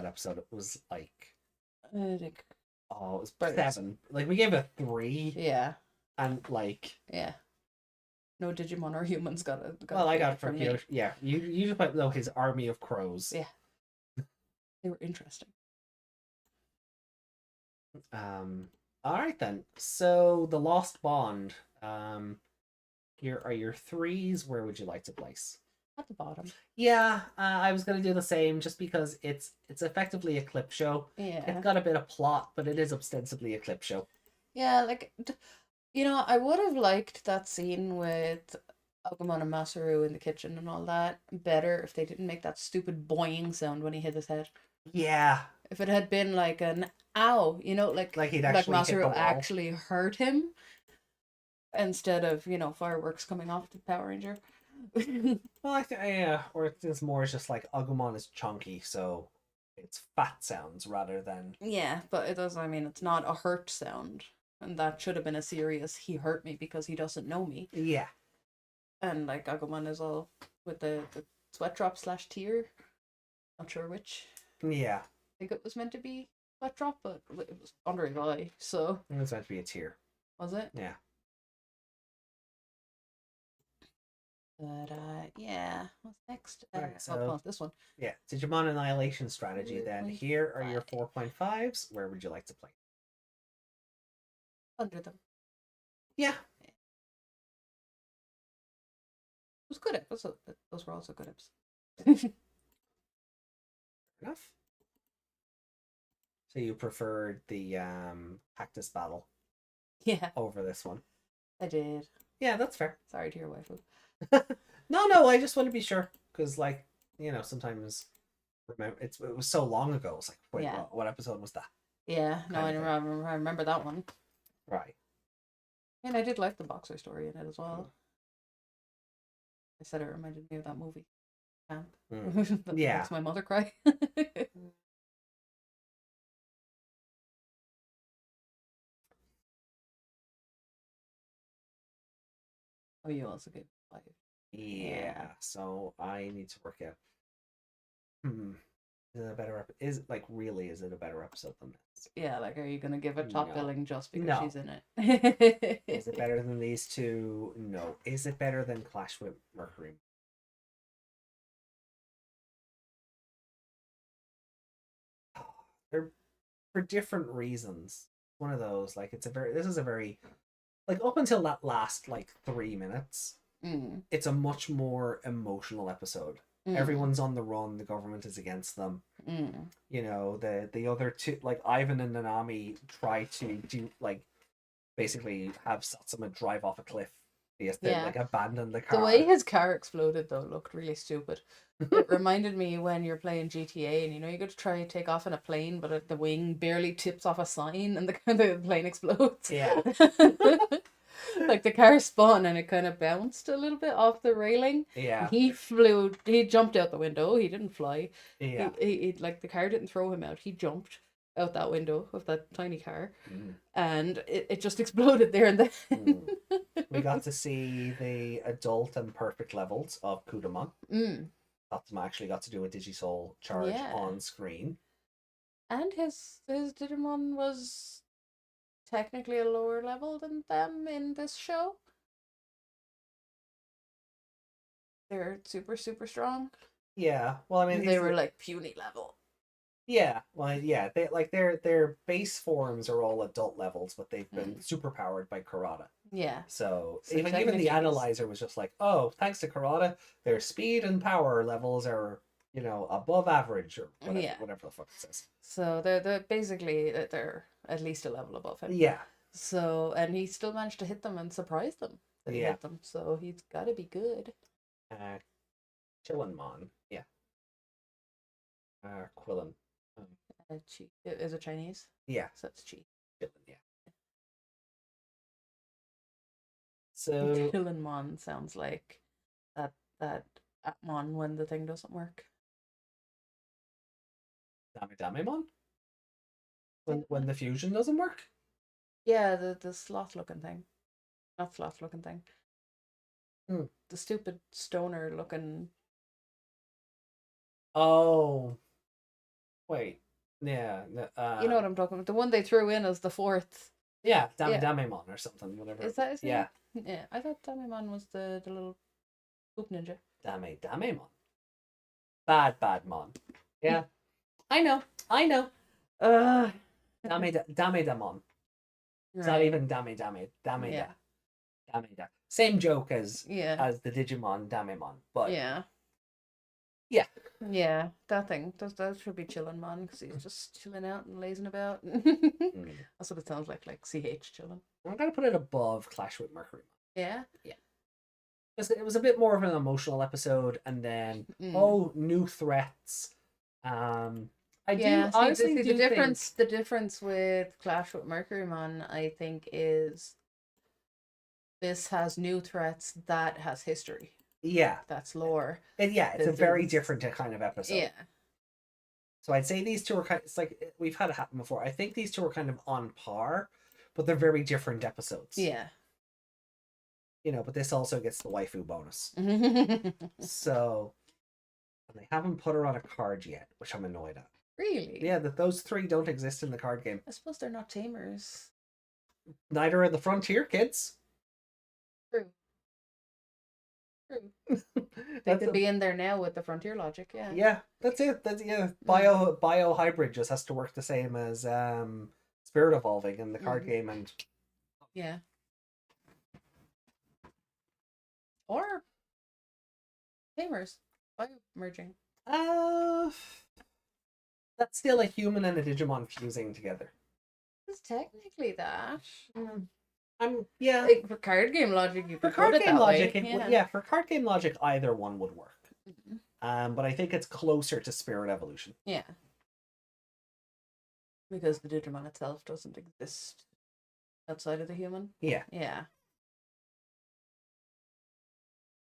episode? It was like... I think... Oh, it was 7. Like, we gave it a 3. Yeah. And, like... Yeah. No Digimon or humans got it. Well, I got it from Kyoshi. Yeah, you just put, his army of crows. Yeah. They were interesting. Alright then. So, the Lost Bond. Here are your 3s. Where would you like to place? At the bottom. Yeah, I was gonna do the same just because it's effectively a clip show. Yeah. It's got a bit of plot, but it is ostensibly a clip show. Yeah, like, I would have liked that scene with Agumon and Masaru in the kitchen and all that better if they didn't make that stupid boing sound when he hit his head. Yeah. If it had been like an ow, like he'd actually hit the Masaru wall. actually hurt him instead of, fireworks coming off the Power Ranger. Well, I think yeah, or it's more just like Agumon is chunky, so it's fat sounds rather than Yeah, but it does. I mean, it's not a hurt sound, and that should have been a serious. He hurt me because he doesn't know me, yeah. and like Agumon is all with the sweat drop slash tear. Not sure which. Yeah, I think it was meant to be sweat drop, but it was under his eye. So it was meant to be a tear. was it? Yeah. But yeah. What's next? Alright, so oh, this one. yeah, Digimon Annihilation Strategy. Then here are your 4.5s. Where would you like to play? Under them. Yeah. It was good episode. Those were also good episodes. Enough. So you preferred the cactus battle Yeah, over this one? I did. Yeah, that's fair. Sorry to your waifu. No, I just want to be sure because, like, sometimes it was so long ago. It's like, wait, Yeah. what episode was that? Yeah, no, Kind of I remember that one. Right. And I did like the boxer story in it as well. I said it reminded me of that movie. Camp. That Yeah. makes my mother cry. Oh, you also gave 5. Yeah. So I need to work out. Is it a better is it a better episode than this? Yeah, like, are you gonna give it top No. billing just because No. she's in it? Is it better than these two? No. Is it better than Clash with Mercury? They're for different reasons. One of those, like, this is a very, like, up until that last, like, 3 minutes, Mm. it's a much more emotional episode. Mm. Everyone's on the run, the government is against them. Mm. The other two, like, Ivan and Nanami try to do, like, basically have Satsuma drive off a cliff. They Yeah. like abandon the car. The way his car exploded though looked really stupid. It reminded me when you're playing GTA and you got to try and take off in a plane, but the wing barely tips off a sign and the plane explodes. Yeah. Like the car spun and it kind of bounced a little bit off the railing. Yeah. He jumped out the window. He didn't fly. Yeah. He like the car didn't throw him out. He jumped out that window of that tiny car and it just exploded there and then. We got to see the adult and perfect levels of Kudamon. Satsuma actually got to do a Digisoul charge on screen. And his Digimon was technically a lower level than them in this show. They're super, super strong. Yeah. Well, I mean, They were like puny level. Yeah. Well, yeah. They like their base forms are all adult levels, but they've been super powered by Kurata. Yeah. So So even technically the analyzer was just like, oh, thanks to Kurata, their speed and power levels are above average or whatever the fuck it says. So they're basically they're at least a level above him. Yeah. So and he still managed to hit them and surprise them. That he hit them. So he's got to be good. Chillinmon. Yeah. Quillen. Chi. Is it Chinese? Yeah. So it's Chi. Chillin, yeah. So Chillinmon sounds like that Atmon when the thing doesn't work. Damemon? When the fusion doesn't work? Yeah, the sloth looking thing. Not sloth looking thing. The stupid stoner looking. Oh. Wait. Yeah. You know what I'm talking about? The one they threw in as the fourth. Yeah, Damemon or something, whatever. Is that his name? Yeah. Yeah, I thought Damemon was the little poop ninja. Damemon. Bad mon. Yeah. I know. Damemon. It's not even Dame. Yeah. Dame. Same joke as Yeah. the Digimon Damemon, but Yeah. Yeah. Yeah, that thing. That should be chilling, man, because he's just chilling out and lazing about. That's what it sounds like CH chilling. I'm gonna put it above Clash with Mercury. Yeah? Yeah. It was a bit more of an emotional episode, and then new threats. Honestly the difference with Clash with Mercurymon, I think, is this has new threats that has history. Yeah. That's lore. And yeah, it's a This very is- different kind of episode. Yeah. So I'd say these two are it's like we've had it happen before. I think these two are kind of on par, but they're very different episodes. Yeah. But this also gets the waifu bonus. So, and they haven't put her on a card yet, which I'm annoyed at. Really? Yeah, that those three don't exist in the card game. I suppose they're not tamers. Neither are the Frontier kids. True. True. They That's could be in there now with the frontier logic, yeah. Yeah, that's it. That's bio hybrid just has to work the same as spirit evolving in the card game and Yeah. Or tamers. Bio merging. that's still a human and a Digimon fusing together. It's technically that. Yeah. Like, for card game logic, you For could card put it game that logic, way. for card game logic, either one would work. Mhm. But I think it's closer to spirit evolution. Yeah. Because the Digimon itself doesn't exist outside of the human. Yeah. Yeah.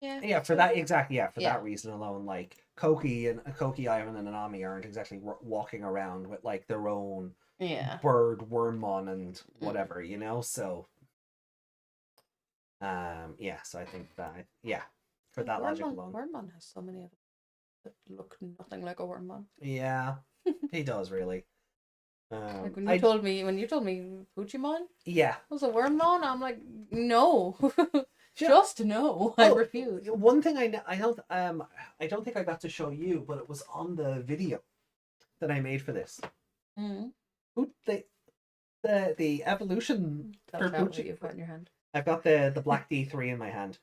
Yeah. Yeah, for that exactly. Yeah, for Yeah. that reason alone, like Koki, Ivan, and Anami aren't exactly walking around with like their own Yeah. bird wormmon and whatever, So yeah, so I think that for that logic alone. Wormmon has so many of them that look nothing like a Wormmon. Yeah, he does really. Like when you told me Puchimon Yeah, was a Wormmon, I'm like, no. Just no. I refuse. One thing I don't think I got to show you, but it was on the video that I made for this. Mm-hmm. The evolution for What you've got in your hand. I've got the black D3 in my hand.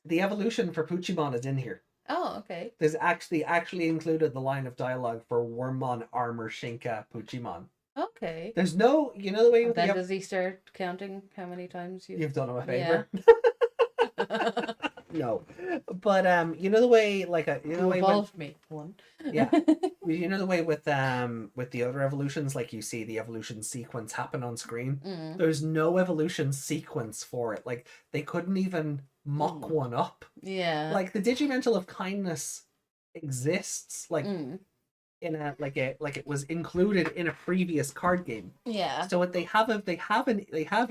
The evolution for Puchimon is in here. Oh, okay. There's actually included the line of dialogue for Wormmon Armor Shinka Puchimon. Okay. There's no, the way with Then does he start counting how many times you've done him a favor? No, but the way you evolved me one. Yeah, the way with the other evolutions, like you see the evolution sequence happen on screen. Mm. There's no evolution sequence for it. Like they couldn't even mock one up. Yeah. Like the Digimental of Kindness exists. Like in like it was included in a previous card game. Yeah. So what they have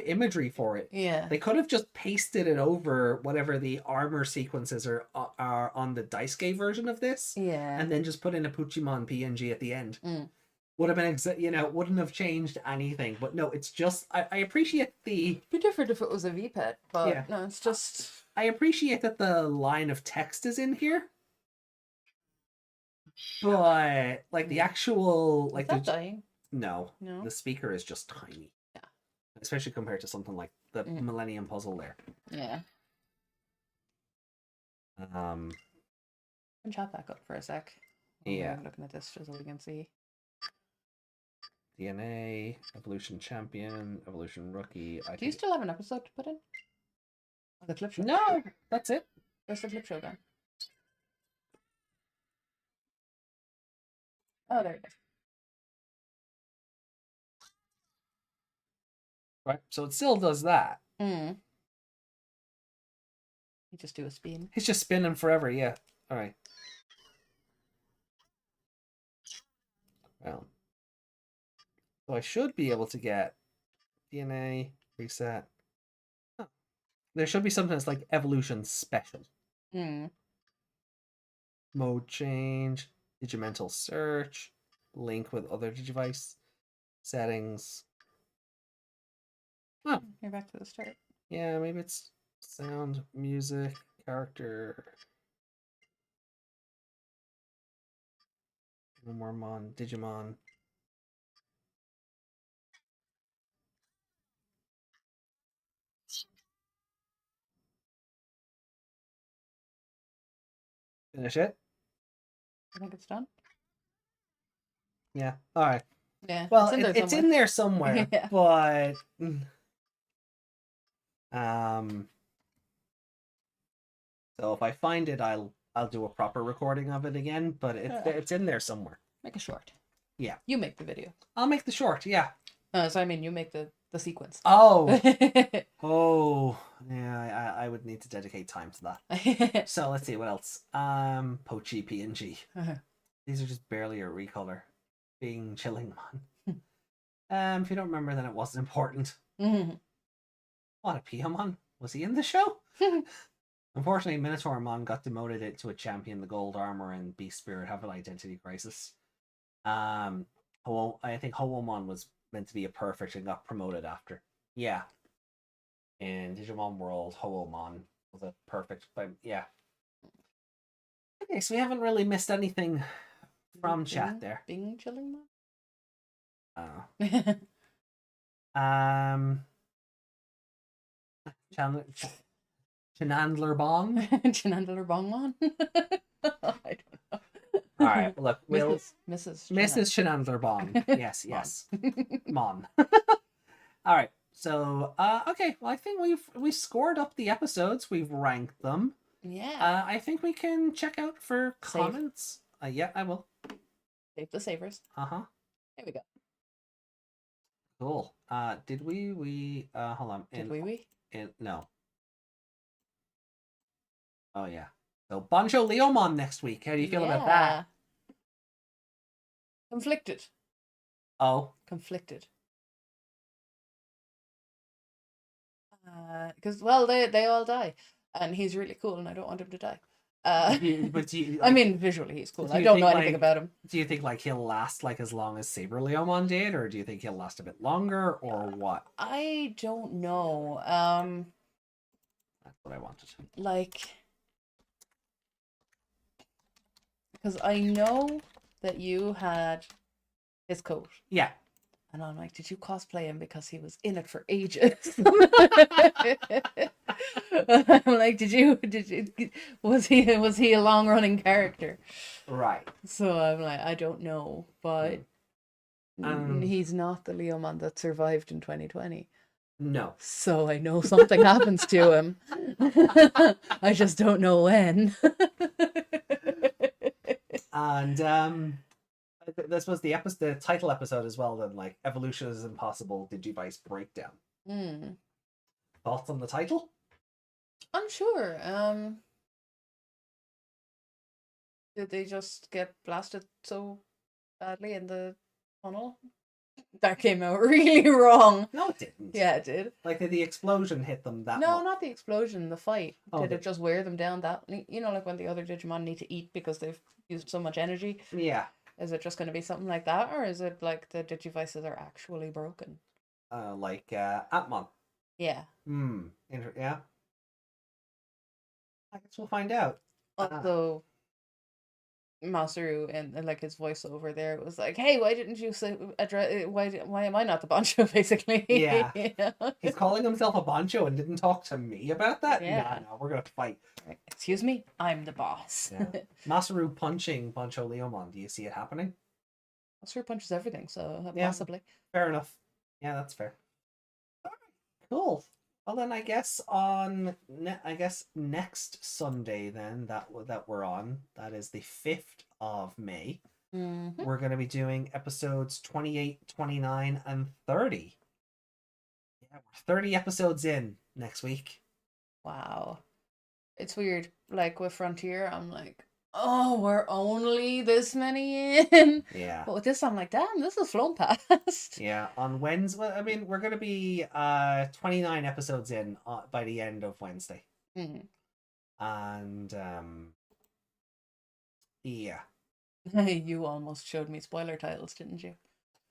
imagery for it. Yeah. They could have just pasted it over whatever the armor sequences are on the Daisuke version of this. Yeah. And then just put in a Puchimon PNG at the end. Would have been wouldn't have changed anything. But no, it's just I appreciate the. It'd be different if it was a VPET, but Yeah. no, it's just. I appreciate that the line of text is in here. But like the actual Is that dying? No, No. the speaker is just tiny. Yeah. Especially compared to something like the Millennium Puzzle there. Yeah. Um. Can chat back up for a sec. Yeah. I'm looking at this just so we can see. DNA, Evolution Champion, Evolution Rookie. Do you still have an episode to put in? Oh, the clip show. No, that's it. Where's the clip show then? Oh, there it is. Right, so it still does that. You just do a spin. It's just spinning forever, yeah. Alright. Well. So I should be able to get DNA, reset. Oh. There should be something that's like Evolution Special. Mode change, Digimental search, link with other Digivice, settings. Oh. You're back to the start. Yeah, maybe it's sound, music, character. Wormmon, Digimon. Finish it? I think it's done. Yeah. All right. Yeah. Well, it's in there somewhere. It's in there somewhere, Yeah. but so if I find it, I'll do a proper recording of it again. But it's in there somewhere. Make a short. Yeah. You make the video. I'll make the short. Yeah. So I mean, you make the the sequence. Oh, oh, yeah. I would need to dedicate time to that. So let's see what else. Pochi PNG. These are just barely a recolor. Being Chillingmon. If you don't remember, then it wasn't important. What, a Piamon? Was he in the show? Unfortunately, Minotaurmon got demoted it to a champion. The Gold Armor and Beast Spirit have an identity crisis. I think Hoomon was meant to be a perfect and got promoted after. Yeah. In Digimon World, Hoomon was a perfect, but yeah. Okay, so we haven't really missed anything from chat there. Bing Chillingmon? Oh. Chenandler Bong. Chenandler Bongmon? I don't know. All right, look, Mrs. Chenandler Bong. Yes. Mon. All right. So, okay. Well, I think we've scored up the episodes. We've ranked them. Yeah. I think we can check out for comments. Yeah, I will. Save the savers. Uh-huh. There we go. Cool. Did we hold on. No. Oh yeah. So Bancho Leomon next week. How do you feel about that? Conflicted. Oh. Conflicted. Because they all die, and he's really cool, and I don't want him to die. I mean, visually he's cool. I don't know anything about him. Do you think like he'll last like as long as Saber Leomon did, or do you think he'll last a bit longer, or what? I don't know. That's what I wanted. Like, because I know that you had his coat. Yeah. And I'm like, did you cosplay him because he was in it for ages? I'm like, was he a long running character? Right. So I'm like, I don't know, but he's not the Leomon that survived in 2020. No. So I know something happens to him. I just don't know when. And this was the title episode as well. Then, like, evolution is impossible. Digivice breakdown. Thoughts on the title? Unsure. Did they just get blasted so badly in the tunnel? That came out really wrong. No, it didn't. Yeah, it did. Like, did the explosion hit them that No, much? not the explosion, the fight. Oh, Did it just wear them down that... You know, like when the other Digimon need to eat because they've used so much energy? Yeah. Is it just going to be something like that? Or is it like the Digivices are actually broken? Like Atmon. Yeah. Yeah. I guess we'll find out. Also, Masaru and like his voiceover there was like, "Hey, why didn't you say address? Why am I not the Bancho?" Basically, Yeah. Yeah. He's calling himself a Bancho and didn't talk to me about that. Yeah. No, we're gonna fight. Excuse me, I'm the boss. Yeah. Masaru punching Bancho Leomon. Do you see it happening? Masaru punches everything, so Yeah. possibly. Fair enough. Yeah, that's fair. All right, cool. Well, then I guess next Sunday then that we're on, that is the 5th of May. We're going to be doing episodes 28, 29, and 30. Yeah, we're 30 episodes in next week. Wow, it's weird. Like with Frontier, I'm like, oh, we're only this many in. Yeah. But with this, I'm like, damn, this has flown past. Yeah, on Wednesday, I mean, we're going to be 29 episodes in by the end of Wednesday. And yeah. You almost showed me spoiler titles, didn't you?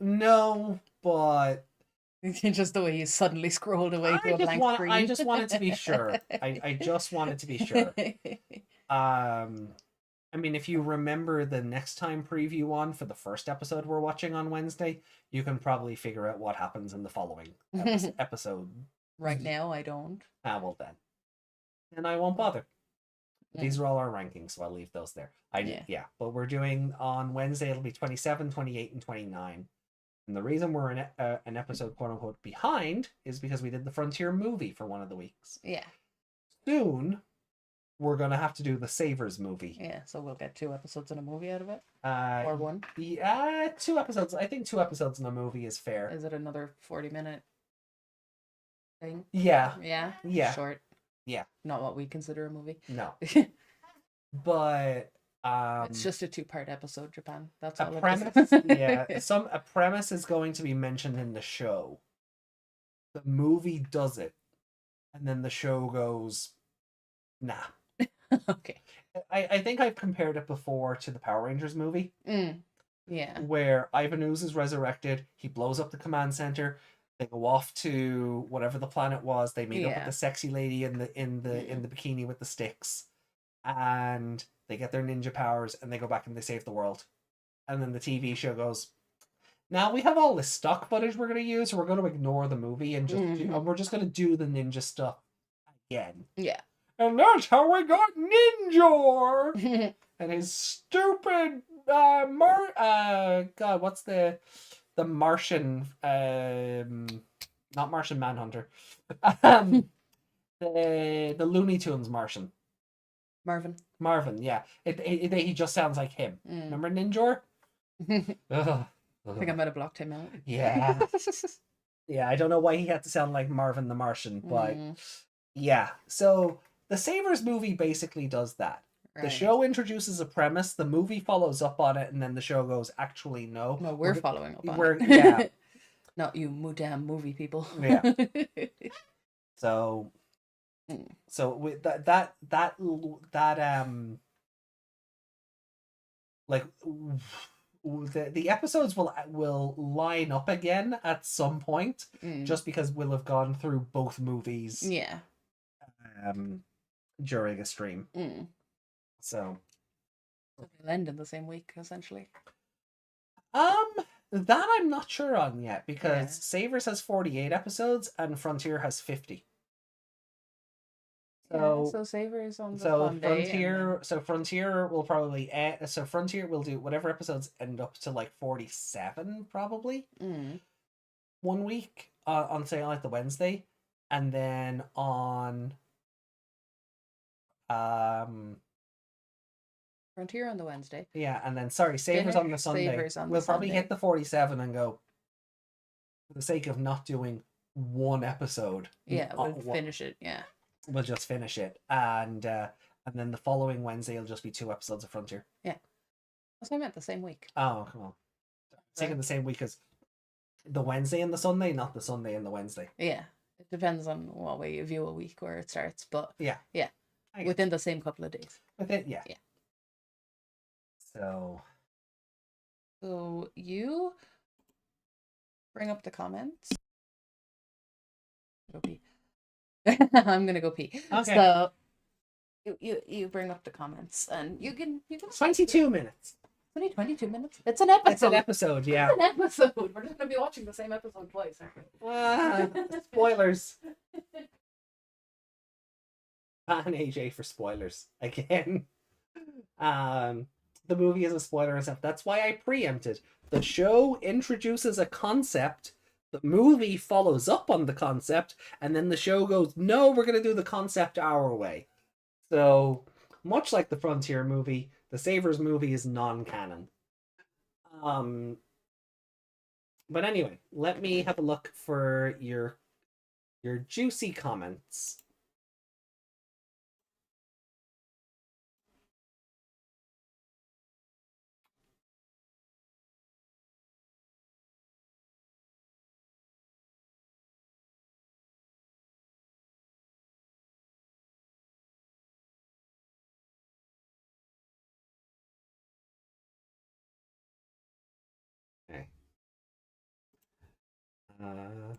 No, but just the way you suddenly scrolled away to a blank screen. I just wanted to be sure. I just wanted to be sure. I mean, if you remember the next time preview on for the first episode we're watching on Wednesday, you can probably figure out what happens in the following episode. Right now, I don't. Well then. And I won't bother. These are all our rankings, so I'll leave those there. Yeah. But we're doing on Wednesday, it'll be 27, 28, and 29. And the reason we're in an episode, quote unquote, behind is because we did the Frontier movie for one of the weeks. Yeah. Soon, we're going to have to do the Savers movie. Yeah, so we'll get 2 episodes in a movie out of it? Or 1? Yeah, 2 episodes. I think 2 episodes in a movie is fair. Is it another 40-minute thing. Yeah. Yeah. Yeah. Short. Yeah. Not what we consider a movie. No. But It's just a 2-part episode, Japan. That's a all premise. it is. Yeah. A premise is going to be mentioned in the show. The movie does it. And then the show goes, nah. Okay. I think I've compared it before to the Power Rangers movie. Yeah. Where Ivan Ooze is resurrected, he blows up the command center, they go off to whatever the planet was, they meet up with the sexy lady in the bikini with the sticks, and they get their ninja powers and they go back and they save the world. And then the TV show goes, now we have all this stock footage we're going to use, so we're going to ignore the movie and just we're just going to do the ninja stuff again. Yeah. And that's how we got Ninjor and his stupid God, what's the Martian not Martian Manhunter. The Looney Tunes Martian. Marvin, yeah. He just sounds like him. Remember Ninjor? Ugh. I think I might have blocked him out. Yeah. Yeah, I don't know why he had to sound like Marvin the Martian, but yeah. So the Savers movie basically does that. Right. The show introduces a premise, the movie follows up on it, and then the show goes, actually, no. No, we're following up on it. Yeah. Not you damn movie people. Yeah. So with that like the episodes will line up again at some point, just because we'll have gone through both movies. Yeah. During a stream. So they'll end in the same week, essentially. That I'm not sure on yet, because Savers has 48 episodes and Frontier has 50. So Savers on the Frontier. So Frontier will probably Frontier will do whatever episodes end up to like 47 probably. 1 week on say on like the Wednesday, and then on Frontier on the Wednesday. Yeah, and then Savers on the Sunday. We'll probably hit the 47 and go, for the sake of not doing one episode. Yeah, we'll finish it. Yeah. We'll just finish it. And then the following Wednesday will just be 2 episodes of Frontier. Yeah. That's what I meant, the same week. Oh, come on. Taking the same week as the Wednesday and the Sunday, not the Sunday and the Wednesday. Yeah. It depends on what way you view a week where it starts, but yeah. Within the same couple of days. Yeah. So you bring up the comments. Go pee. I'm gonna go pee. Okay. So you bring up the comments and you can 22 minutes. Only 22 minutes. It's an episode. It's an episode, yeah. It's an episode. We're just gonna be watching the same episode twice, aren't we? Spoilers. And AJ for spoilers again. The movie is a spoiler and stuff. That's why I preempted. The show introduces a concept, the movie follows up on the concept, and then the show goes, no, we're going to do the concept our way. So, much like the Frontier movie, the Savers movie is non-canon. But anyway, let me have a look for your juicy comments. Okay.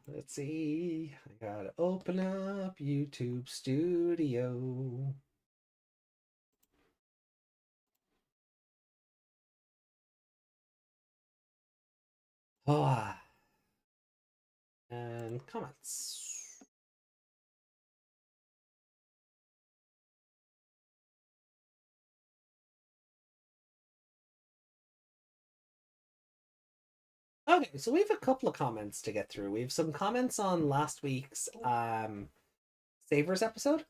Let's see. I gotta open up YouTube Studio. And comments. Okay, so we have a couple of comments to get through. We have some comments on last week's Savers episode.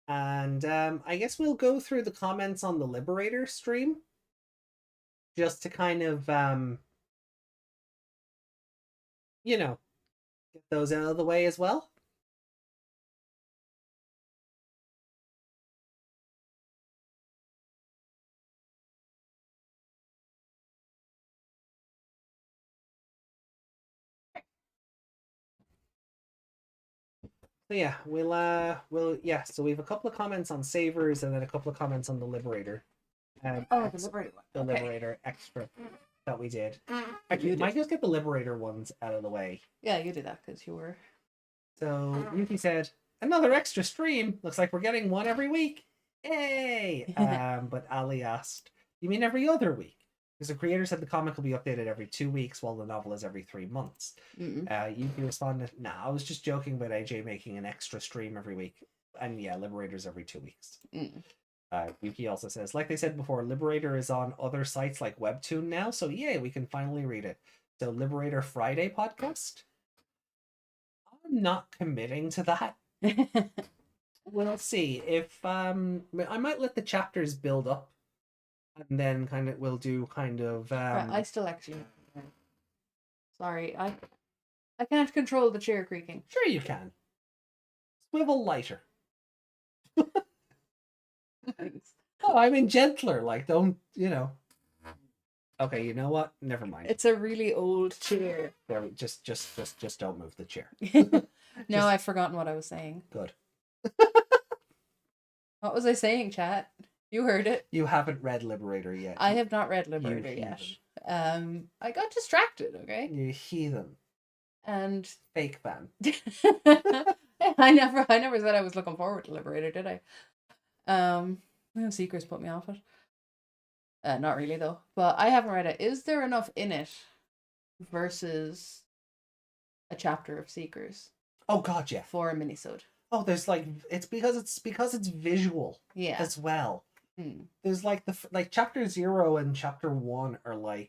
And I guess we'll go through the comments on the Liberator stream. Just to kind of you know, get those out of the way as well. So yeah, so we have a couple of comments on Savers and then a couple of comments on the Liberator. The Liberator one. The Okay. Liberator extra that we did. You Actually, did. might just get the Liberator ones out of the way. Yeah, you did that because you were. So Yuki said, another extra stream. Looks like we're getting one every week. Yay! But Ali asked, you mean every other week? Because the creator said the comic will be updated every 2 weeks while the novel is every 3 months. Yuki responded, nah, I was just joking about AJ making an extra stream every week. And yeah, Liberator's every 2 weeks. Yuki also says, like they said before, Liberator is on other sites like Webtoon now, so yay, we can finally read it. So Liberator Friday podcast? I'm not committing to that. We'll see. If I might let the chapters build up, and then we'll do kind of. I still actually. Sorry, I can't control the chair creaking. Sure, you can. Swivel lighter. Thanks. Oh, I mean gentler. Like, don't Okay, you know what? Never mind. It's a really old chair. There, just don't move the chair. No, I've forgotten what I was saying. Good. What was I saying, chat? You heard it. You haven't read Liberator yet. I have not read Liberator yet. I got distracted, okay? You heathen. And Fake fan. I never said I was looking forward to Liberator, did I? Seekers put me off it. Not really though. But I haven't read it. Is there enough in it versus a chapter of Seekers? Oh god, yeah. For a minisode. Oh, there's it's because it's visual. Yeah. As well. There's chapter 0 and chapter 1 are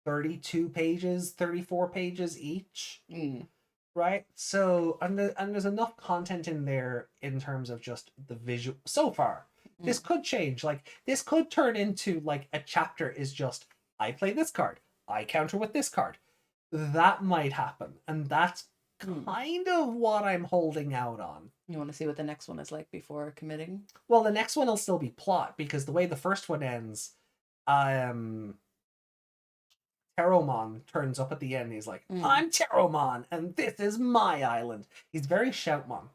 32 pages, 34 pages each. Right? So and there's enough content in there in terms of just the visual so far. This could change. This could turn into a chapter is just I play this card, I counter with this card. That might happen, and that's kind of what I'm holding out on. You want to see what the next one is like before committing? Well, the next one will still be plot because the way the first one ends, Teromon turns up at the end. He's like, "I'm Teromon, and this is my island." He's very Shoutmon.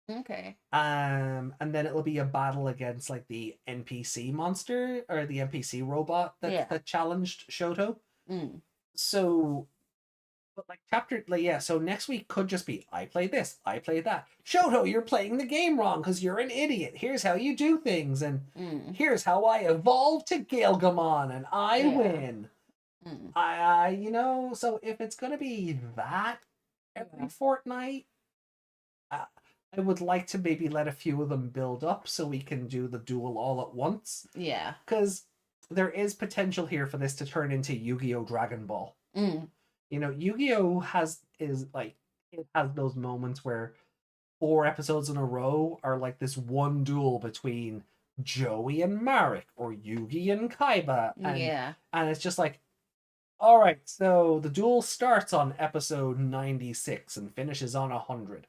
Okay. And then it'll be a battle against the NPC monster or the NPC robot that challenged Shoto. So, but so next week could just be I play this, I play that. Shoto, you're playing the game wrong because you're an idiot. Here's how you do things, and here's how I evolve to Gizmon and I win. So if it's gonna be that every fortnight, I would like to maybe let a few of them build up so we can do the duel all at once. Yeah. Because there is potential here for this to turn into Yu-Gi-Oh! Dragon Ball. Yu-Gi-Oh! has those moments where 4 episodes in a row are this one duel between Joey and Marek or Yugi and Kaiba. And it's just all right, so the duel starts on episode 96 and finishes on 100.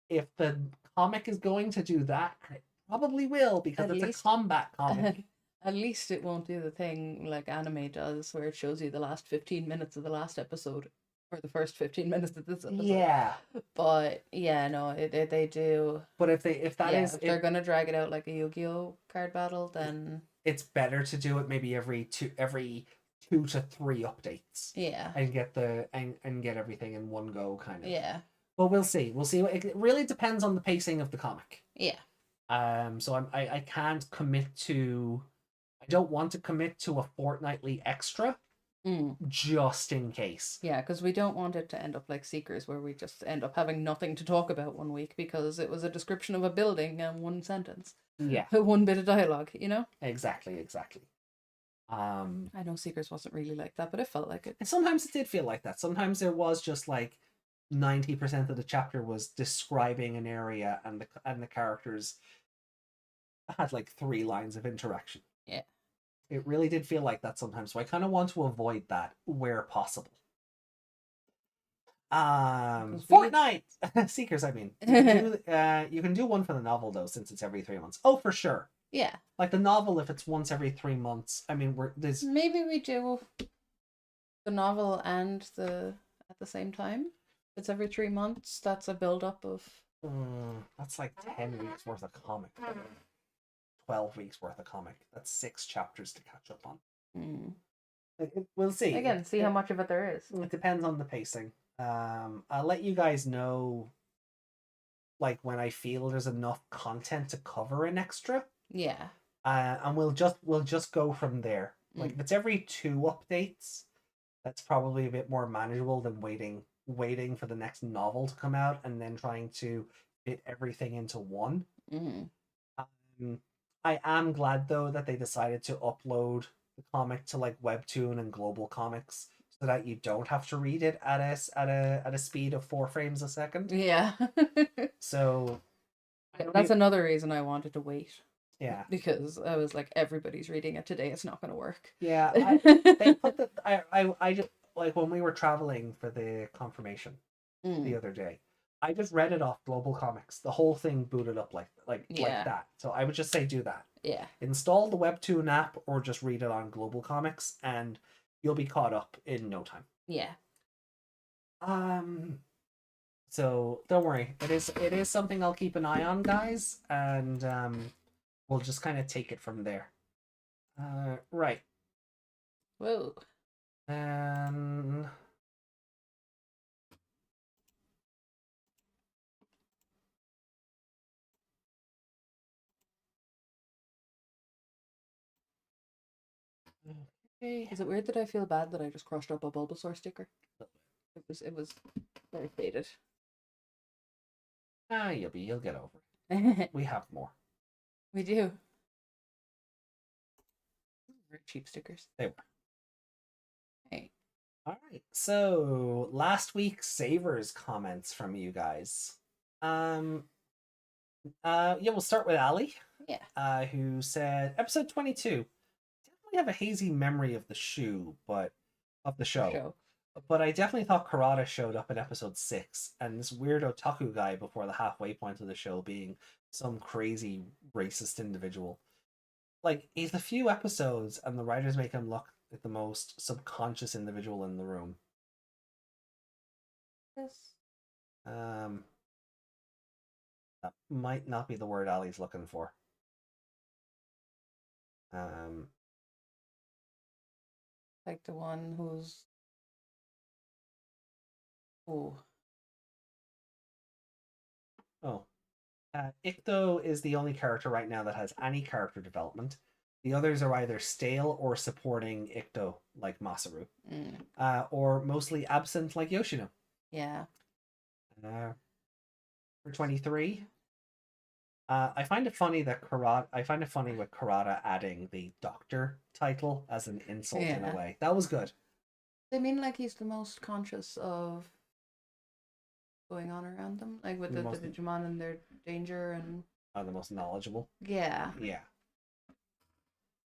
If the comic is going to do that, it probably will because it's a combat comic. At least it won't do the thing like anime does where it shows you the last 15 minutes of the last episode or the first 15 minutes of this episode. Yeah. But yeah, no, they do. But if they're going to drag it out like a Yu-Gi-Oh card battle, then it's better to do it maybe every 2 to 3 updates. Yeah. And get and get everything in one go kind of. Yeah. But we'll see. It really depends on the pacing of the comic. Yeah. So I can't commit to. I don't want to commit to a fortnightly extra. Just in case. Yeah, because we don't want it to end up like Seekers, where we just end up having nothing to talk about one week because it was a description of a building and one sentence. Yeah. One bit of dialogue, Exactly. I know Seekers wasn't really like that, but it felt like it. And sometimes it did feel like that. Sometimes there was just 90% of the chapter was describing an area and the characters had 3 lines of interaction. Yeah. It really did feel like that sometimes. So I kind of want to avoid that where possible. Fortnite Seekers. I mean, you can do one for the novel though, since it's every 3 months. Oh, for sure. Yeah. Like the novel, if it's once every 3 months. I mean, there's Maybe we do the novel and the at the same time. It's every 3 months. That's a build up of. That's like 10 weeks worth of comic. 12 weeks worth of comic. That's 6 chapters to catch up on. We'll see. Again, see how much of it there is. It depends on the pacing. I'll let you guys know, like, when I feel there's enough content to cover an extra. Yeah. And we'll just go from there. Like, if it's every 2 updates, that's probably a bit more manageable than waiting for the next novel to come out and then trying to fit everything into one. I am glad though that they decided to upload the comic to like Webtoon and Global Comics so that you don't have to read it at a speed of 4 frames a second. Yeah. So that's another reason I wanted to wait. Yeah. Because I was like, everybody's reading it today. It's not going to work. Yeah. They put the I just, like, when we were traveling for the confirmation the other day, I just read it off Global Comics. The whole thing booted up like that. So I would just say do that. Yeah. Install the Webtoon app or just read it on Global Comics and you'll be caught up in no time. Yeah. So don't worry. It is something I'll keep an eye on, guys, and we'll just kind of take it from there. Right. Whoa. Okay. Is it weird that I feel bad that I just crushed up a Bulbasaur sticker? It was very faded. You'll get over it. We have more. We do. Very cheap stickers. They were. Hey. All right. So last week's Savers comments from you guys. We'll start with Ali. Yeah. Who said episode 22. Definitely have a hazy memory of the show. But I definitely thought Kurata showed up in episode 6, and this weird otaku guy before the halfway point of the show being some crazy racist individual. Like, he's a few episodes, and the writers make him look like the most subconscious individual in the room. Yes. That might not be the word Ali's looking for. Like the one who's. Oh. Ikuto is the only character right now that has any character development. The others are either stale or supporting Ikuto, like Masaru, or mostly absent, like Yoshino. Yeah. For 23, I find it funny with Kurata adding the doctor title as an insult in a way. That was good. They mean like he's the most conscious of going on around them, like with the Digimon and their danger and the most knowledgeable. Yeah.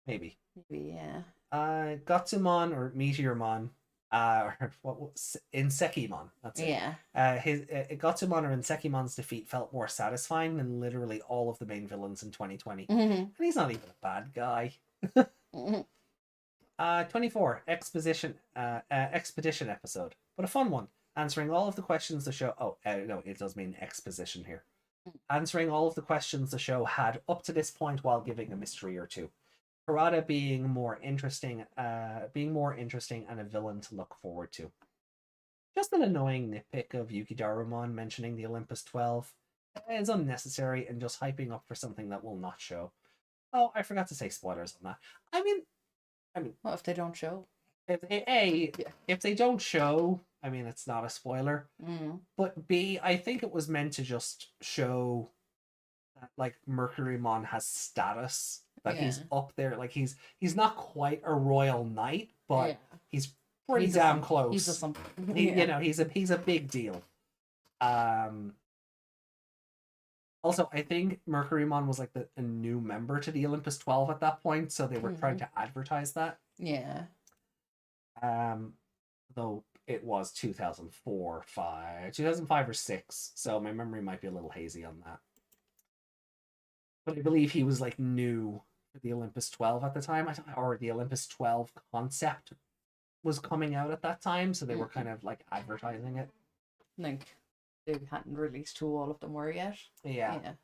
Maybe, yeah. Gatsumon or Meteormon, or Insekimon. That's it. Yeah. His Gatsumon or Insekimon's defeat felt more satisfying than literally all of the main villains in 2020, and he's not even a bad guy. 24 expedition episode, but a fun one. Answering all of the questions the show. No, it does mean exposition here. Answering all of the questions the show had up to this point while giving a mystery or two. Kurata being more interesting and a villain to look forward to. Just an annoying nitpick of Yatagaramon mentioning the Olympus 12. It's unnecessary and just hyping up for something that will not show. Oh, I forgot to say spoilers on that. I mean, what if they don't show? If they don't show, I mean, it's not a spoiler. But B, I think it was meant to just show that, like, Mercurymon has status, that he's up there. Like, he's not quite a royal knight, but he's pretty damn close. He's a something. He's a big deal. Also, I think Mercurymon was like a new member to the Olympus 12 at that point, so they were trying to advertise that. Yeah. Though it was 2004, 5, 2005 or 6. So my memory might be a little hazy on that. But I believe he was like new for the Olympus 12 at the time, or the Olympus 12 concept was coming out at that time, so they were kind of like advertising it. I think they hadn't released who all of them were yet. Yeah.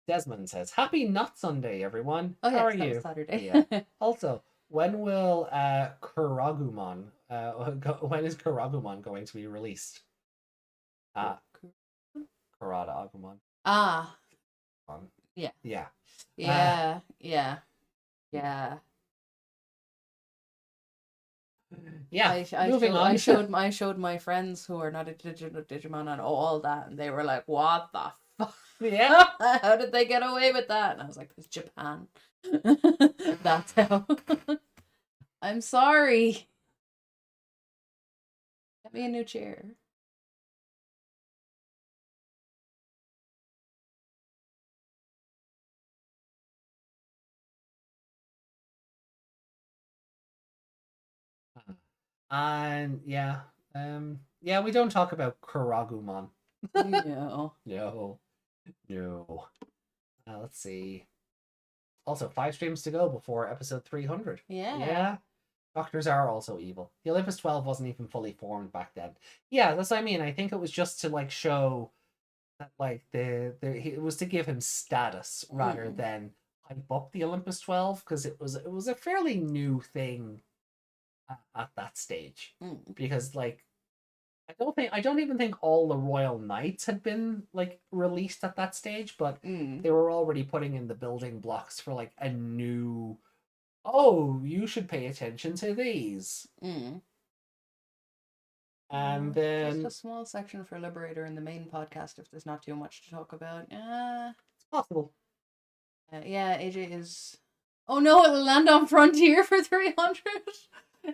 Desmond says, "Happy Nut Sunday, everyone. Oh yeah, How are that was you?" Saturday. Yeah. Also, when will Kuragumon? When is Kuragumon going to be released? Kurata Agumon. Ah. Yeah. Yeah. Yeah. Yeah. Yeah. I showed my friends who are not a Digimon and all that, and they were like, "What the fuck? Yeah. How did they get away with that?" And I was like, "It's Japan." That's how. I'm sorry. Get me a new chair. And yeah, we don't talk about Kuragumon. No. No. Let's see. Also, 5 streams to go before episode 300. Yeah. Doctors are also evil. The Olympus 12 wasn't even fully formed back then. Yeah, that's what I mean. I think it was just to like show that like it was to give him status rather than hype up the Olympus 12, because it was a fairly new thing at that stage. Because like I don't even think all the Royal Knights had been like released at that stage, but they were already putting in the building blocks for like a new, oh, you should pay attention to these. And then just a small section for Liberator in the main podcast if there's not too much to talk about. It's possible. Yeah, AJ is. Oh no, it will land on Frontier for 300. No.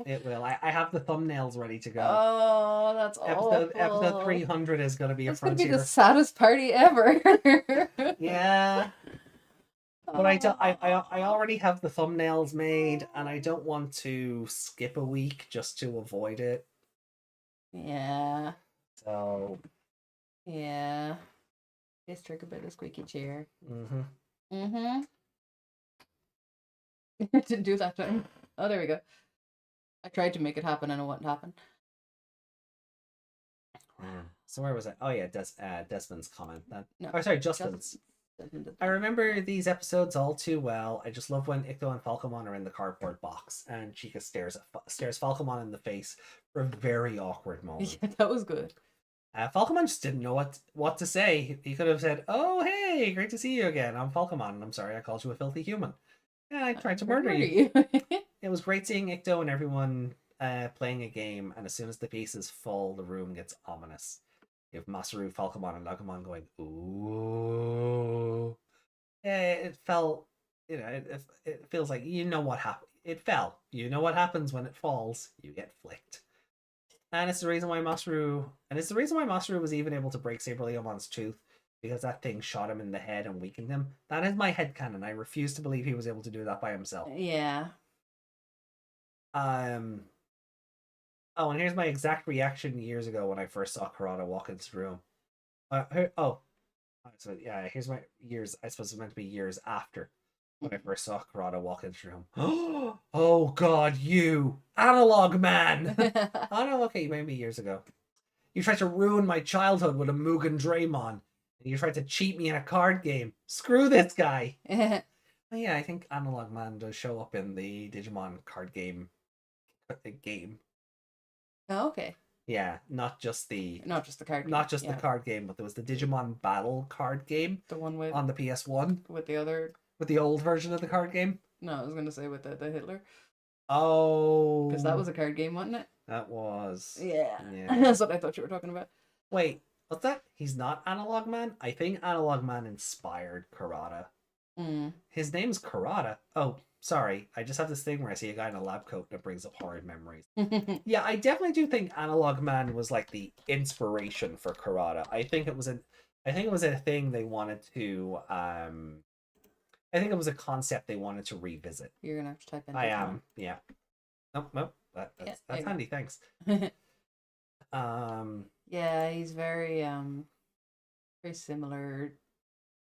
It will. I have the thumbnails ready to go. Oh, that's awful. Episode 300 is going to be a Frontier. It's going to be the saddest party ever. Yeah. But I already have the thumbnails made, and I don't want to skip a week just to avoid it. Yeah. So. Yeah. This trick about a squeaky chair. Didn't do that time. Oh, there we go. I tried to make it happen and it wouldn't happen. So where was I? Oh yeah, Desmond's comment. No. Oh, sorry, Justin's. I remember these episodes all too well. I just love when Ikuto and Falcomon are in the cardboard box and Chica stares Falcomon in the face for a very awkward moment. Yeah, that was good. Falcomon just didn't know what to say. He could have said, "Oh, hey, great to see you again. I'm Falcomon, and I'm sorry I called you a filthy human. Yeah, I tried to murder you." It was great seeing Ikuto and everyone playing a game, and as soon as the piece is full, the room gets ominous. You have Masaru, Falcomon, and Agumon going, "Ooh." It felt, it feels like you know what happened. It fell. You know what happens when it falls. You get flicked. And it's the reason why Masaru was even able to break Saberleomon's tooth, because that thing shot him in the head and weakened him. That is my headcanon. I refuse to believe he was able to do that by himself. Yeah. Oh, and here's my exact reaction years ago when I first saw Kurata walk into the room. So yeah, here's my years. I suppose it's meant to be years after when I first saw Kurata walk into the room. Oh God, you analog man! Oh no, okay, maybe years ago. You tried to ruin my childhood with a Mugen Draymon, and you tried to cheat me in a card game. Screw this guy. Yeah, I think Analog Man does show up in the Digimon card game. Oh, okay. Yeah, not just the card game. Not just the card game, but there was the Digimon Battle card game. The one with on the PS1 with the other, with the old version of the card game. No, I was gonna say with the Hitler. Oh, because that was a card game, wasn't it? That was. Yeah. That's what I thought you were talking about. Wait, what's that? He's not Analog Man? I think Analog Man inspired Kurata. His name's Kurata. Oh, sorry. I just have this thing where I see a guy in a lab coat and it brings up horrid memories. Yeah, I definitely do think Analog Man was like the inspiration for Kurata. I think it was a thing they wanted to I think it was a concept they wanted to revisit. You're gonna have to type in. I am, yeah. Nope. That's handy. Thanks. Yeah, he's very similar.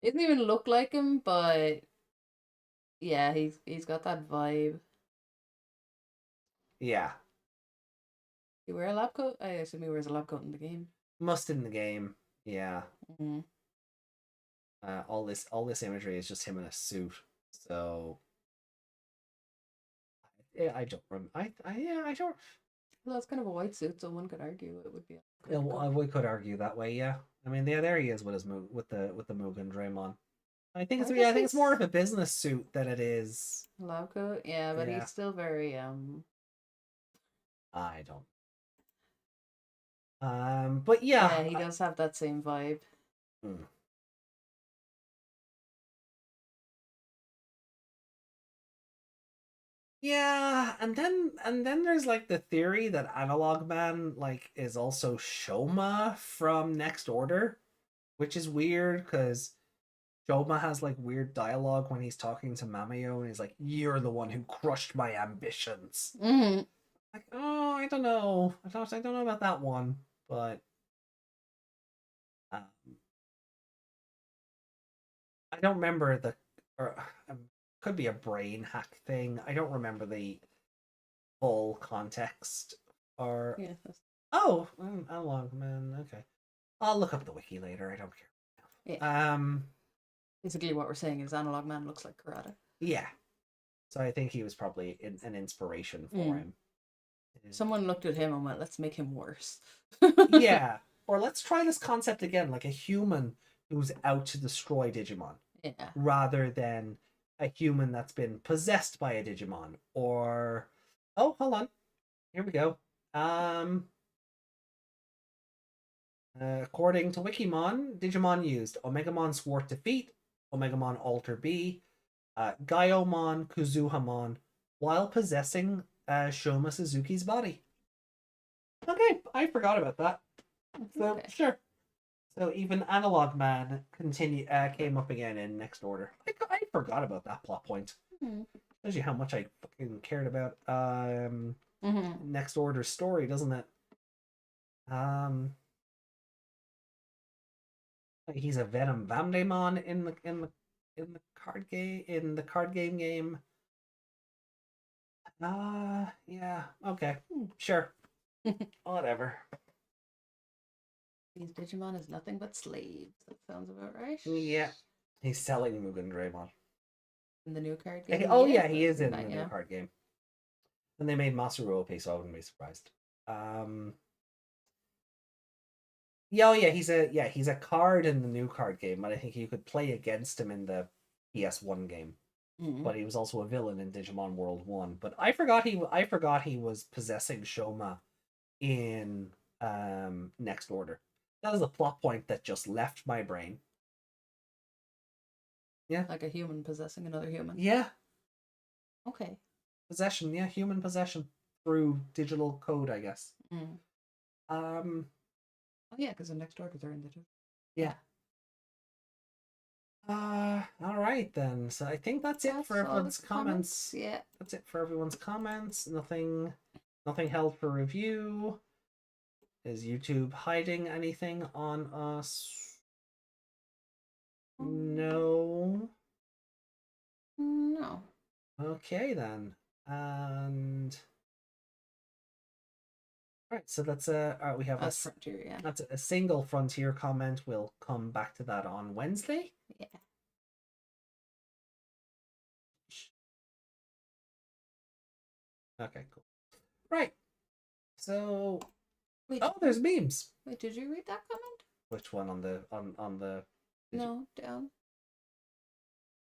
He doesn't even look like him, but yeah, he's got that vibe. Yeah. You wear a lab coat? I assume he wears a lab coat in the game. Must in the game. Yeah. Mm-hmm. All this imagery is just him in a suit. So I don't remember. I don't. Well, that's kind of a white suit, so one could argue it would be. Yeah, well, we could argue that way. Yeah. I mean, yeah, there he is with his with the Mugen Draymon. I think it's more of a business suit than it is lab coat. Yeah, but he's still very I don't. But yeah. Yeah, he does have that same vibe. Yeah, and then there's like the theory that Analog Man like is also Shoma from Next Order, which is weird because Shoma has like weird dialogue when he's talking to Mamayo, and he's like, "You're the one who crushed my ambitions." Mm-hmm. Like, oh, I don't know. I don't know about that one, but I don't remember could be a brain hack thing. I don't remember the full context. Or Analog Man. Okay, I'll look up the wiki later. I don't care. Yeah. Basically, what we're saying is Analog Man looks like Kurata. Yeah. So I think he was probably an inspiration for him. Someone looked at him and went, "Let's make him worse." Yeah. Or let's try this concept again, like a human who's out to destroy Digimon. Yeah. Rather than a human that's been possessed by a Digimon. Or hold on. Here we go. According to Wikimon, Digimon used Omegamon Swart Defeat, Omegamon Alter B, Gaiomon Kuzuhamon while possessing Shoma Suzuki's body. Okay, I forgot about that. So sure. So even Analog Man came up again in Next Order. I forgot about that plot point. Shows you how much I fucking cared about Next Order's story, doesn't it? He's a Venom Vamdemon in the card game. Yeah, okay, sure, whatever. These Digimon is nothing but slaves. That sounds about right. Yeah, he's selling Mugen Draymon in the new card game. He is in the new card game. And they made Masaru OP, so I wouldn't be surprised. He's a card in the new card game, but I think you could play against him in the PS1 game. But he was also a villain in Digimon World 1. But I forgot he was possessing Shoma in Next Order. That was a plot point that just left my brain. Yeah. Like a human possessing another human. Yeah. Okay. Possession, yeah, human possession through digital code, I guess. Oh yeah, because the Next Order they're in digital. Yeah. All right then. So I think that's it for everyone's comments. Yeah. That's it for everyone's comments. Nothing held for review. Is YouTube hiding anything on us? No. No. Okay then. And all right, so that's we have that's Frontier, yeah. That's a single Frontier comment. We'll come back to that on Wednesday. Yeah. Okay, cool. Right. So wait, there's memes. Wait, did you read that comment? Which one on the No, down.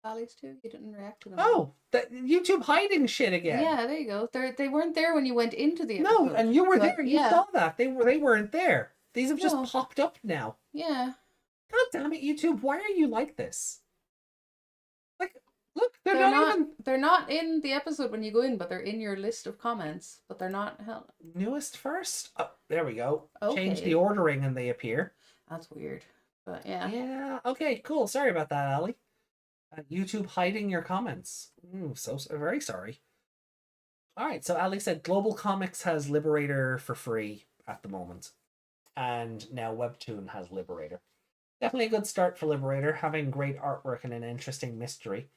Valley's too. You didn't react to them. Oh, that YouTube hiding shit again. Yeah, there you go. They weren't there when you went into the episode. No, and you were there. You saw that. They weren't there. These have just popped up now. Yeah. God damn it, YouTube! Why are you like this? Like, look, they're not in the episode when you go in, but they're in your list of comments. But they're not newest first. Oh, there we go. Okay. Change the ordering and they appear. That's weird. But yeah. Yeah. Okay. Cool. Sorry about that, Ali. YouTube hiding your comments. Very sorry. All right, so Ali said Global Comics has Liberator for free at the moment, and now Webtoon has Liberator. Definitely a good start for Liberator, having great artwork and an interesting mystery.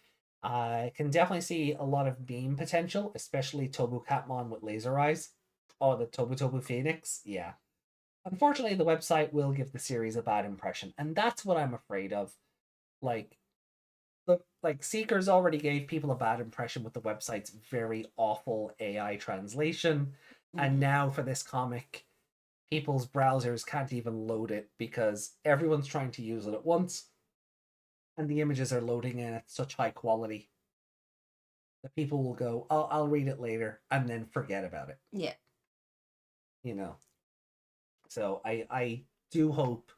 I can definitely see a lot of meme potential, especially Tobu Catmon with laser eyes. Oh, the Tobu Tobu Phoenix? Yeah. Unfortunately, the website will give the series a bad impression, and that's what I'm afraid of. Like, Seekers already gave people a bad impression with the website's very awful AI translation, and now for this comic, people's browsers can't even load it because everyone's trying to use it at once, and the images are loading in at such high quality that people will go, "Oh, I'll read it later," and then forget about it. Yeah. You know. So I do hope,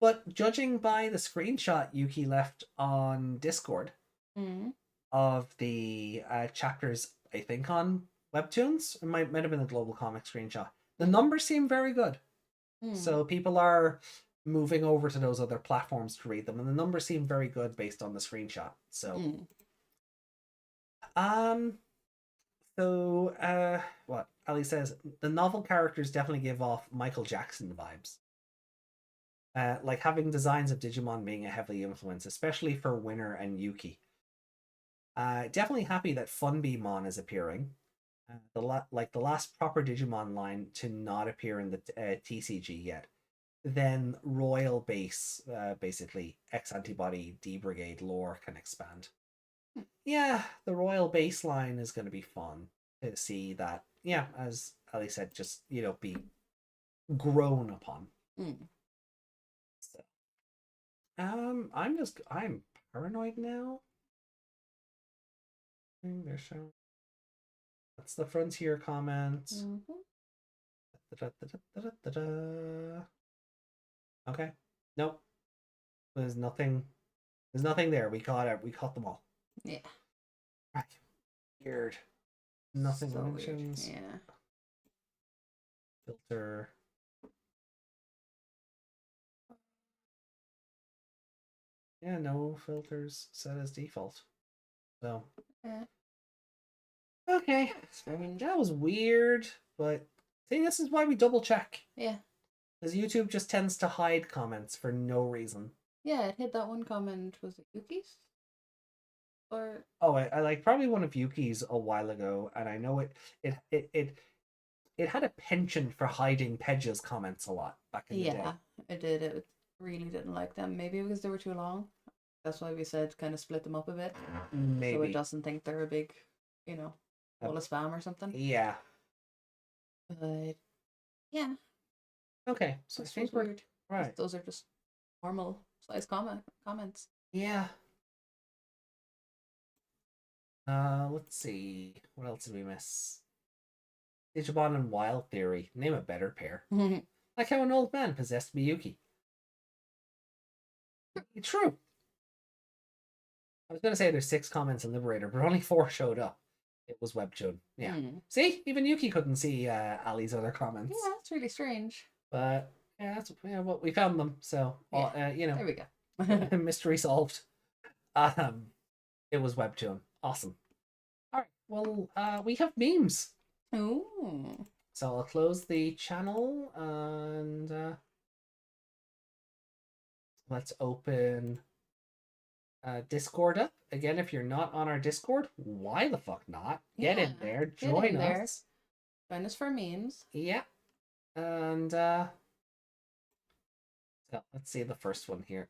but judging by the screenshot Yuki left on Discord of the chapters, I think on Webtoons, it might have been a Global Comic screenshot. The numbers seem very good, so people are moving over to those other platforms to read them, and the numbers seem very good based on the screenshot. So, what Ali says, the novel characters definitely give off Michael Jackson vibes. Like having designs of Digimon being a heavily influence, especially for Winner and Yuki. Definitely happy that Funbimon is appearing. The last proper Digimon line to not appear in the TCG yet. Then Royal Base, basically X Antibody D Brigade lore can expand. Yeah, the Royal Base line is going to be fun to see that. Yeah, as Ali said, just be grown upon. So, I'm paranoid now. That's the Frontier comment. Okay. Nope. There's nothing there. We caught them all. Yeah. Right. Weird. Nothing So mentions. weird. Yeah. Filter. Yeah, no filters set as default. So. Yeah. Okay. Strange. That was weird, but see, this is why we double check. Yeah. Because YouTube just tends to hide comments for no reason. Yeah, it hit that one comment. Was it Yuki's? Or I like probably one of Yuki's a while ago, and I know it had a penchant for hiding Pedja's comments a lot back in the day. yeah, it did. It really didn't like them. Maybe because they were too long. That's why we said kind of split them up a bit. Maybe. So it doesn't think they're a big, full of spam or something. Yeah. But yeah. Okay, so I think we're weird. right. Those are just normal size comments. Yeah. Let's see. What else did we miss? Digimon and Wild Theory. Name a better pair. Like how an old man possessed Miyuki. True. I was going to say there's 6 comments in Liberator, but only 4 showed up. It was Webtoon. Yeah. See? Even Yuki couldn't see Ali's other comments. Yeah, that's really strange. But, yeah, well, we found them. So, there we go. mystery solved. It was Webtoon. Awesome. All right. Well, we have memes. Ooh. So I'll close the channel and let's open Discord up. Again, if you're not on our Discord, why the fuck not? Get in there. Join us. Join us for memes. Yeah. And so let's see the first one here.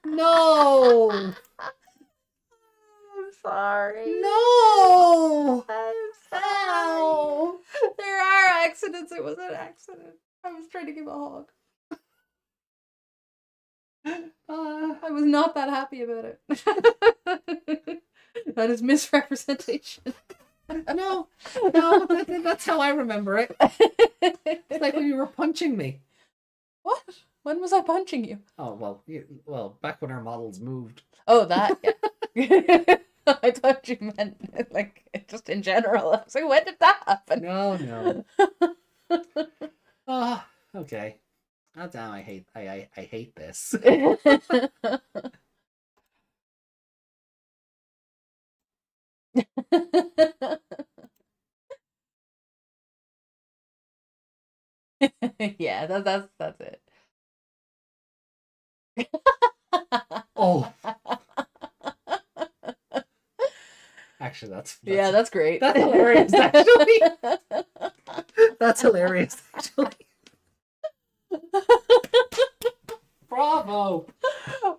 No! I'm sorry. No! I'm sorry. Ow! There are accidents. It was an accident. I was trying to give a hug. I was not that happy about it. That is misrepresentation. No, that's how I remember it. It's like when you were punching me. What? When was I punching you? Oh, well, back when our models moved. Oh, that, yeah. I thought you meant, like, just in general. I was like, when did that happen? No. Okay. Oh damn! I hate this. Yeah, that's it. Oh, actually, that's Yeah, that's great. That's hilarious. Actually, that's hilarious. Actually, bravo!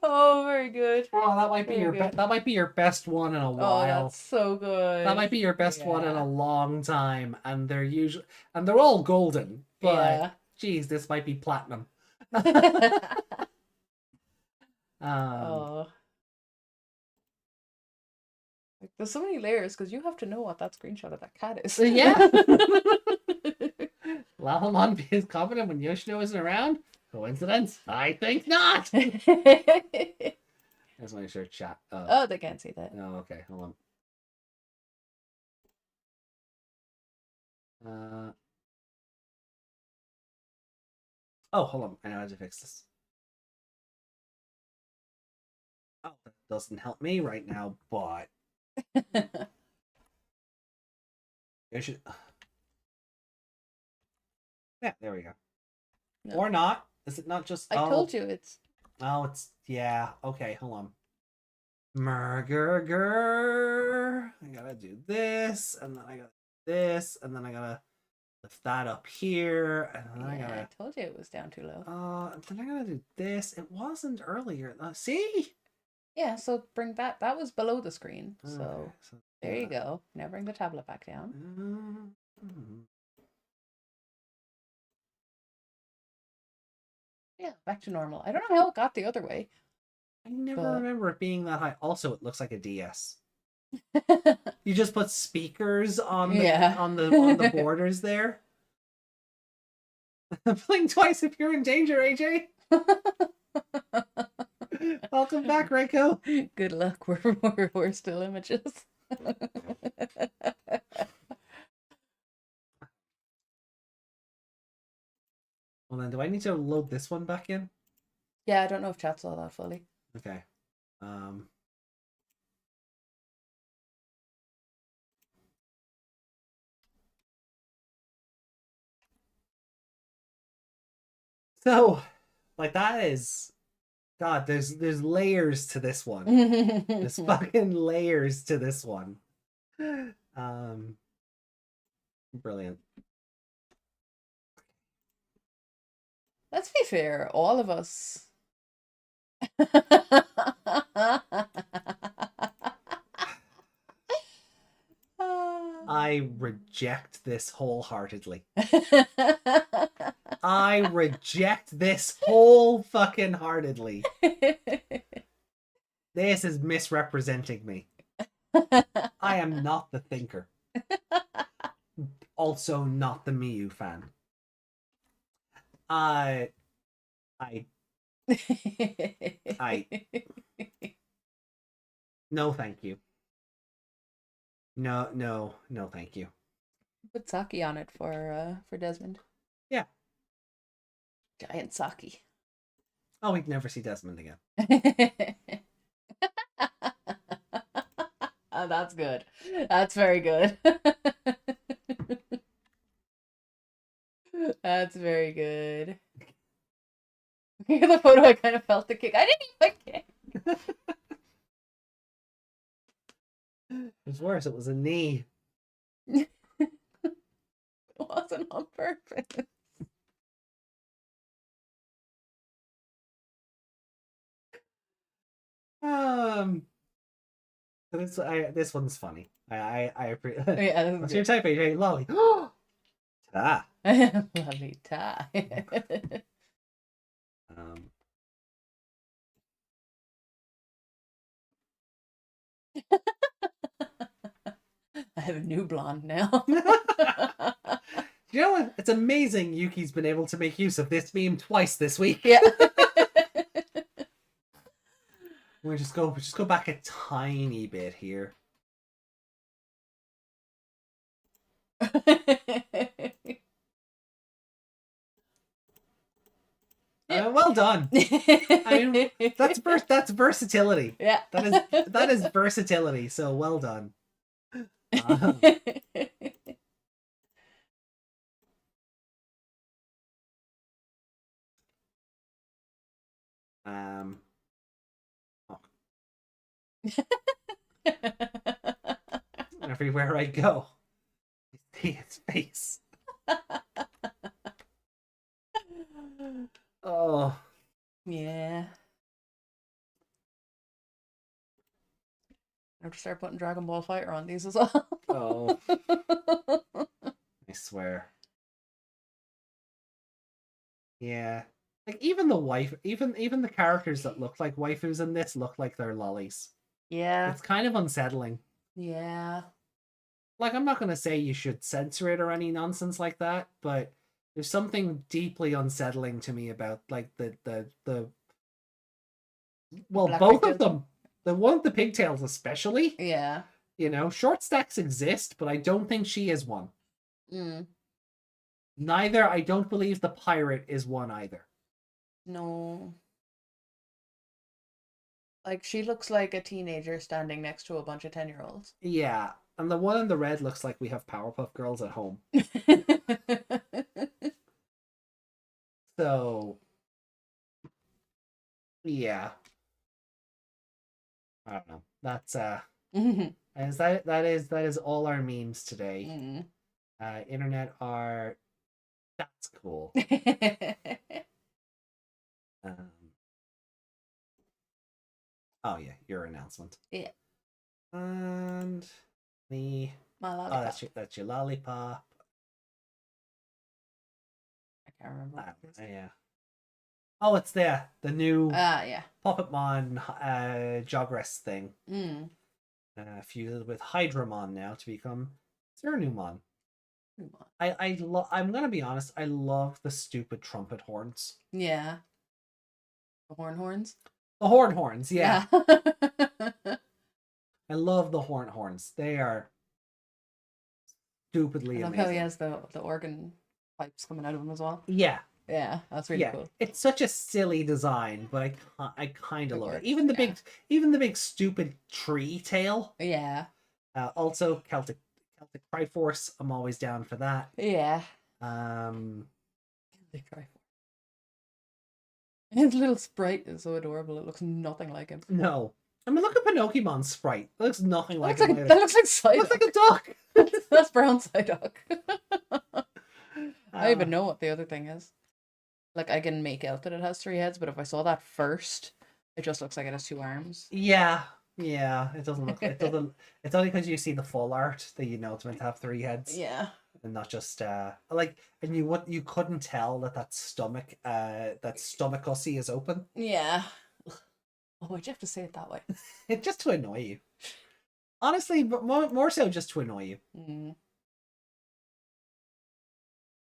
Oh, very good. Oh, that might be Very your good. that might be your best one in a Oh, while. that's so good. That might be your best one in Yeah. a long time, and they're all golden. But Yeah. geez, this might be platinum. Oh. Like, there's so many layers because you have to know what that screenshot of that cat is. Yeah. Lalhamon is confident when Yoshino isn't around. Coincidence? I think not. That's my shirt chat. Oh, they can't see that. Oh, okay. Hold on. Oh, hold on. I know how to fix this. Oh, that doesn't help me right now, but you should. Yeah, there we go. No. Or not. Is it not just? I told you it's. Oh, it's yeah. Okay, hold on. Murger. I gotta do this, and then I gotta do this, and then I gotta lift that up here, and then I Yeah, gotta. I told you it was down too low. Then I gotta do this. It wasn't earlier. See? Yeah, so bring that. That was below the screen. So Okay, there you go. Now bring the tablet back down. Yeah, back to normal. I don't know how it got the other way. I never But- remember it being that high. Also, it looks like a DS. You just put speakers on the Yeah. on the borders there. Blink twice if you're in danger, AJ. Welcome back, Reiko. Good luck. We're still images. Well then, do I need to load this one back in? Yeah, I don't know if chat saw that fully. Okay. So, like that is, God. There's layers to this one. There's fucking layers to this one. Brilliant. Let's be fair, all of us. I reject this wholeheartedly. I reject this whole fucking heartedly. This is misrepresenting me. I am not the thinker. Also not the Miyu fan. I no thank you. No, thank you. Put sake on it for Desmond. Yeah. Giant sake. Oh, we'd never see Desmond again. Oh, that's good. That's very good. That's very good. Look at the photo. I kind of felt the kick. I didn't even kick. It was worse. It was a knee. It wasn't on purpose. This one's funny. I appreciate. Yeah, What's this your is type, AJ? Lolly. Ta. good. Lovely tie. Um, I have a new blonde now. you know what? It's amazing Yuki's been able to make use of this meme twice this week. Yeah. We just go back a tiny bit here. well done. I mean, that's versatility. Yeah. That is versatility. So well done. Uh, oh, everywhere I go, I see its face. Oh, Yeah. I have to start putting Dragon Ball Fighter on these as well. oh, I swear. Yeah. Like even the wife, even the characters that look like waifus in this look like they're lollies. Yeah. It's kind of unsettling. Yeah. Like I'm not gonna say you should censor it or any nonsense like that, but there's something deeply unsettling to me about like the well, Black both pigtails. of them. The one with the pigtails especially. Yeah. You know, short stacks exist, but I don't think she is one. Mm. Neither, I don't believe the pirate is one either. No. Like, she looks like a teenager standing next to a bunch of 10-year-olds. Yeah, and the one in the red looks like we have Powerpuff Girls at home. So, yeah. I don't know. That's as that is all our memes today. Internet art. That's cool. Oh yeah, your announcement. Yeah. And the My lollipop. that's your lollipop. I can't remember. What it is. Yeah. Oh, it's there. The new Yeah. Puppetmon Jogress thing. Mm. Fused with Hydramon now to become Cernumon. Come on. I'm gonna be honest, I love the stupid trumpet horns. Yeah. The horns? The horns, yeah. Yeah. I love the horns. They are stupidly I love amazing. how he has the organ pipes coming out of him as well. Yeah. Yeah, that's really cool. It's such a silly design, but I kind of It love works, it. Even the big stupid tree tail. Yeah. Also Celtic Triforce. I'm always down for that. Yeah. They try. His little sprite is so adorable. It looks nothing like him. No. I mean, look at Pinokimon's sprite. It looks nothing like That him. looks like Psyduck. Looks like a duck. That's brown Psyduck. I don't even know what the other thing is. Like, I can make out that it has 3 heads, but if I saw that first, it just looks like it has 2 arms. Yeah. It doesn't look. It doesn't. It's only because you see the full art that you know it's meant to have 3 heads. Yeah. And not just like, and you couldn't tell that stomach hussy is open. Yeah. Oh, why'd you have to say it that way? Just to annoy you. Honestly, but more so just to annoy you. Mm.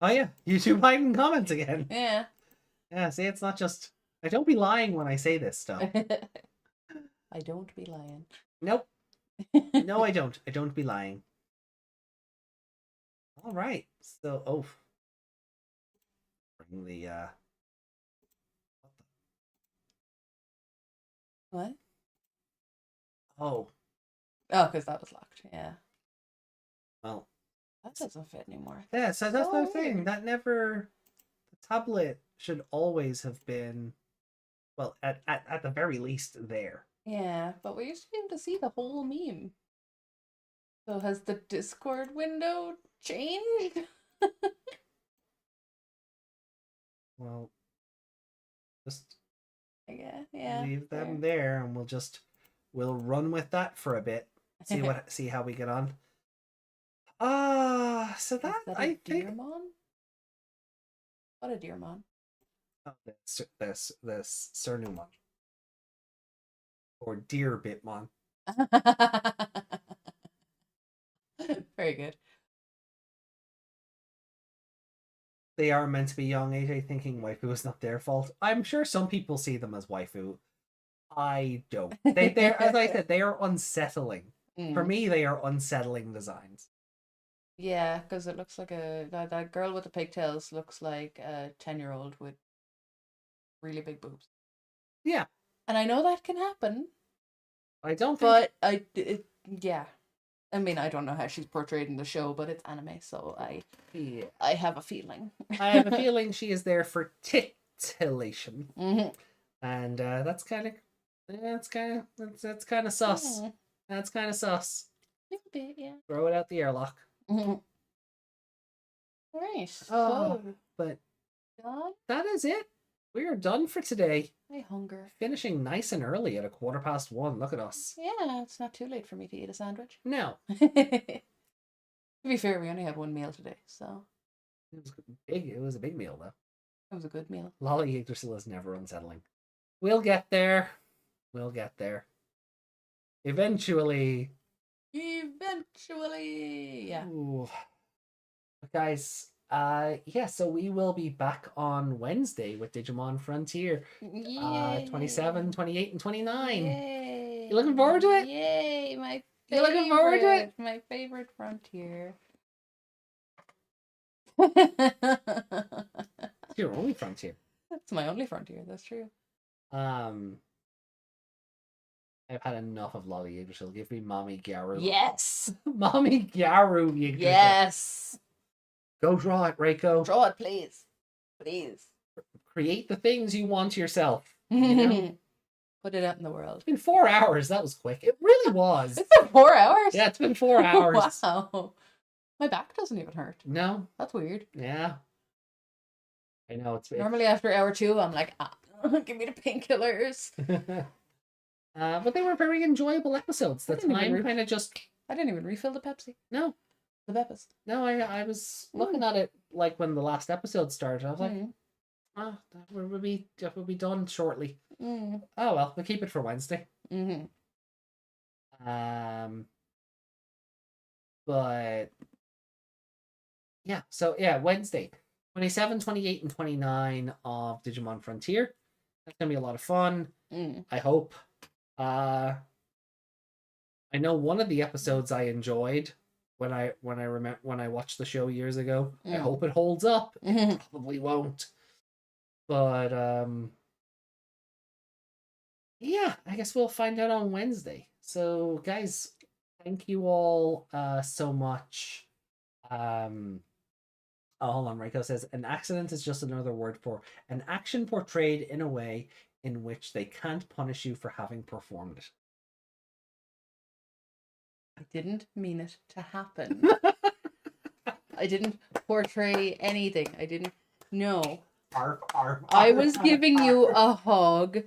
Oh yeah, YouTube hiding comments again. Yeah. Yeah, see, it's not just. I don't be lying when I say this stuff. I don't be lying. Nope. No, I don't. I don't be lying. All right. So, bring the What? Oh, because that was locked. Yeah. well, That doesn't fit anymore. yeah. So that's what I'm So saying. weird. That never. The tablet should always have been, well, at the very least there. Yeah, but we used to be able to see the whole meme. So has the Discord window changed? Well, just Yeah. leave them fair. there, and we'll run with that for a bit. See how we get on. So Is that that a I think Deermon? What a Deermon. oh, this Cernumon or Deer Bitmon. Very good. They are meant to be young. AJ thinking waifu is not their fault. I'm sure some people see them as waifu. I don't. They're as I said, they are unsettling. For Mm. me, they are unsettling designs. Yeah, because it looks like that girl with the pigtails looks like a 10-year-old with really big boobs. Yeah. And I know that can happen, I don't think... but yeah. I mean, I don't know how she's portrayed in the show, but it's anime, so Yeah. I have a feeling. I have a feeling she is there for titillation. Mm-hmm. And that's kind of sus. Mm. That's kind of sus. A bit, yeah. Throw it out the airlock. Mm-hmm. Right. Oh, So, but God, that is it. We are done for today. my hunger. Finishing nice and early at 1:15. Look at us. Yeah, it's not too late for me to eat a sandwich. No. To be fair, we only had one meal today, so It was big. It was a big meal, though. it was a good meal. Lolly Yggdrasil is never unsettling. We'll get there. We'll get there. Eventually. Yeah. Ooh. But guys, yeah, so we will be back on Wednesday with Digimon Frontier. 27, 28, and 29. Yay. You looking forward to it? Yay, my You looking forward to it? My favorite Frontier. It's your only Frontier. That's my only Frontier, that's true. I've had enough of Lolly Yggdrasil. Give me Mommy Garu. Yes. Mommy Garu Yggdrasil. Yes. Go draw it, Reiko. Draw it, please. Please. Create the things you want yourself. You know? Put it out in the world. It's been 4 hours. That was quick. It really was. It's been 4 hours? Yeah, it's been 4 hours. Wow. My back doesn't even hurt. No. That's weird. Yeah. I know. It's Normally after hour 2, I'm like, give me the painkillers. But they were very enjoyable episodes. That's why I'm kind of just... I didn't even refill the Pepsi. No. The Peppers. No, I was looking at it like when the last episode started. I was like, that will be done shortly. Oh well, we'll keep it for Wednesday. But yeah, so yeah, Wednesday, 27, 28, and 29 of Digimon Frontier. That's gonna be a lot of fun. I hope. I know one of the episodes I enjoyed when I watched the show years ago. I hope it holds up. It probably won't. But yeah, I guess we'll find out on Wednesday. So guys, thank you all so much. Oh, hold on. Reiko says an accident is just another word for an action portrayed in a way in which they can't punish you for having performed it. I didn't mean it to happen. I didn't portray anything. I didn't. No. I was giving you a hug,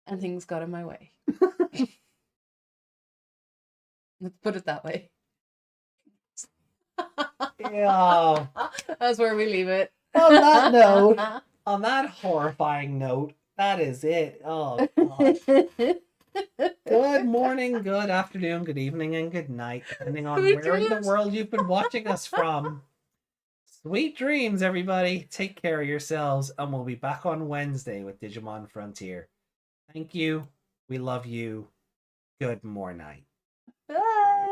and things got in my way. Let's put it that way. Yeah. That's where we leave it. On that note, on that horrifying note, that is it. Oh, God. Good morning, good afternoon, good evening, and good night, depending on where in the world you've been watching us from. Sweet dreams, everybody. Take care of yourselves, and we'll be back on Wednesday with Digimon Frontier. Thank you. We love you. Good morning. Bye.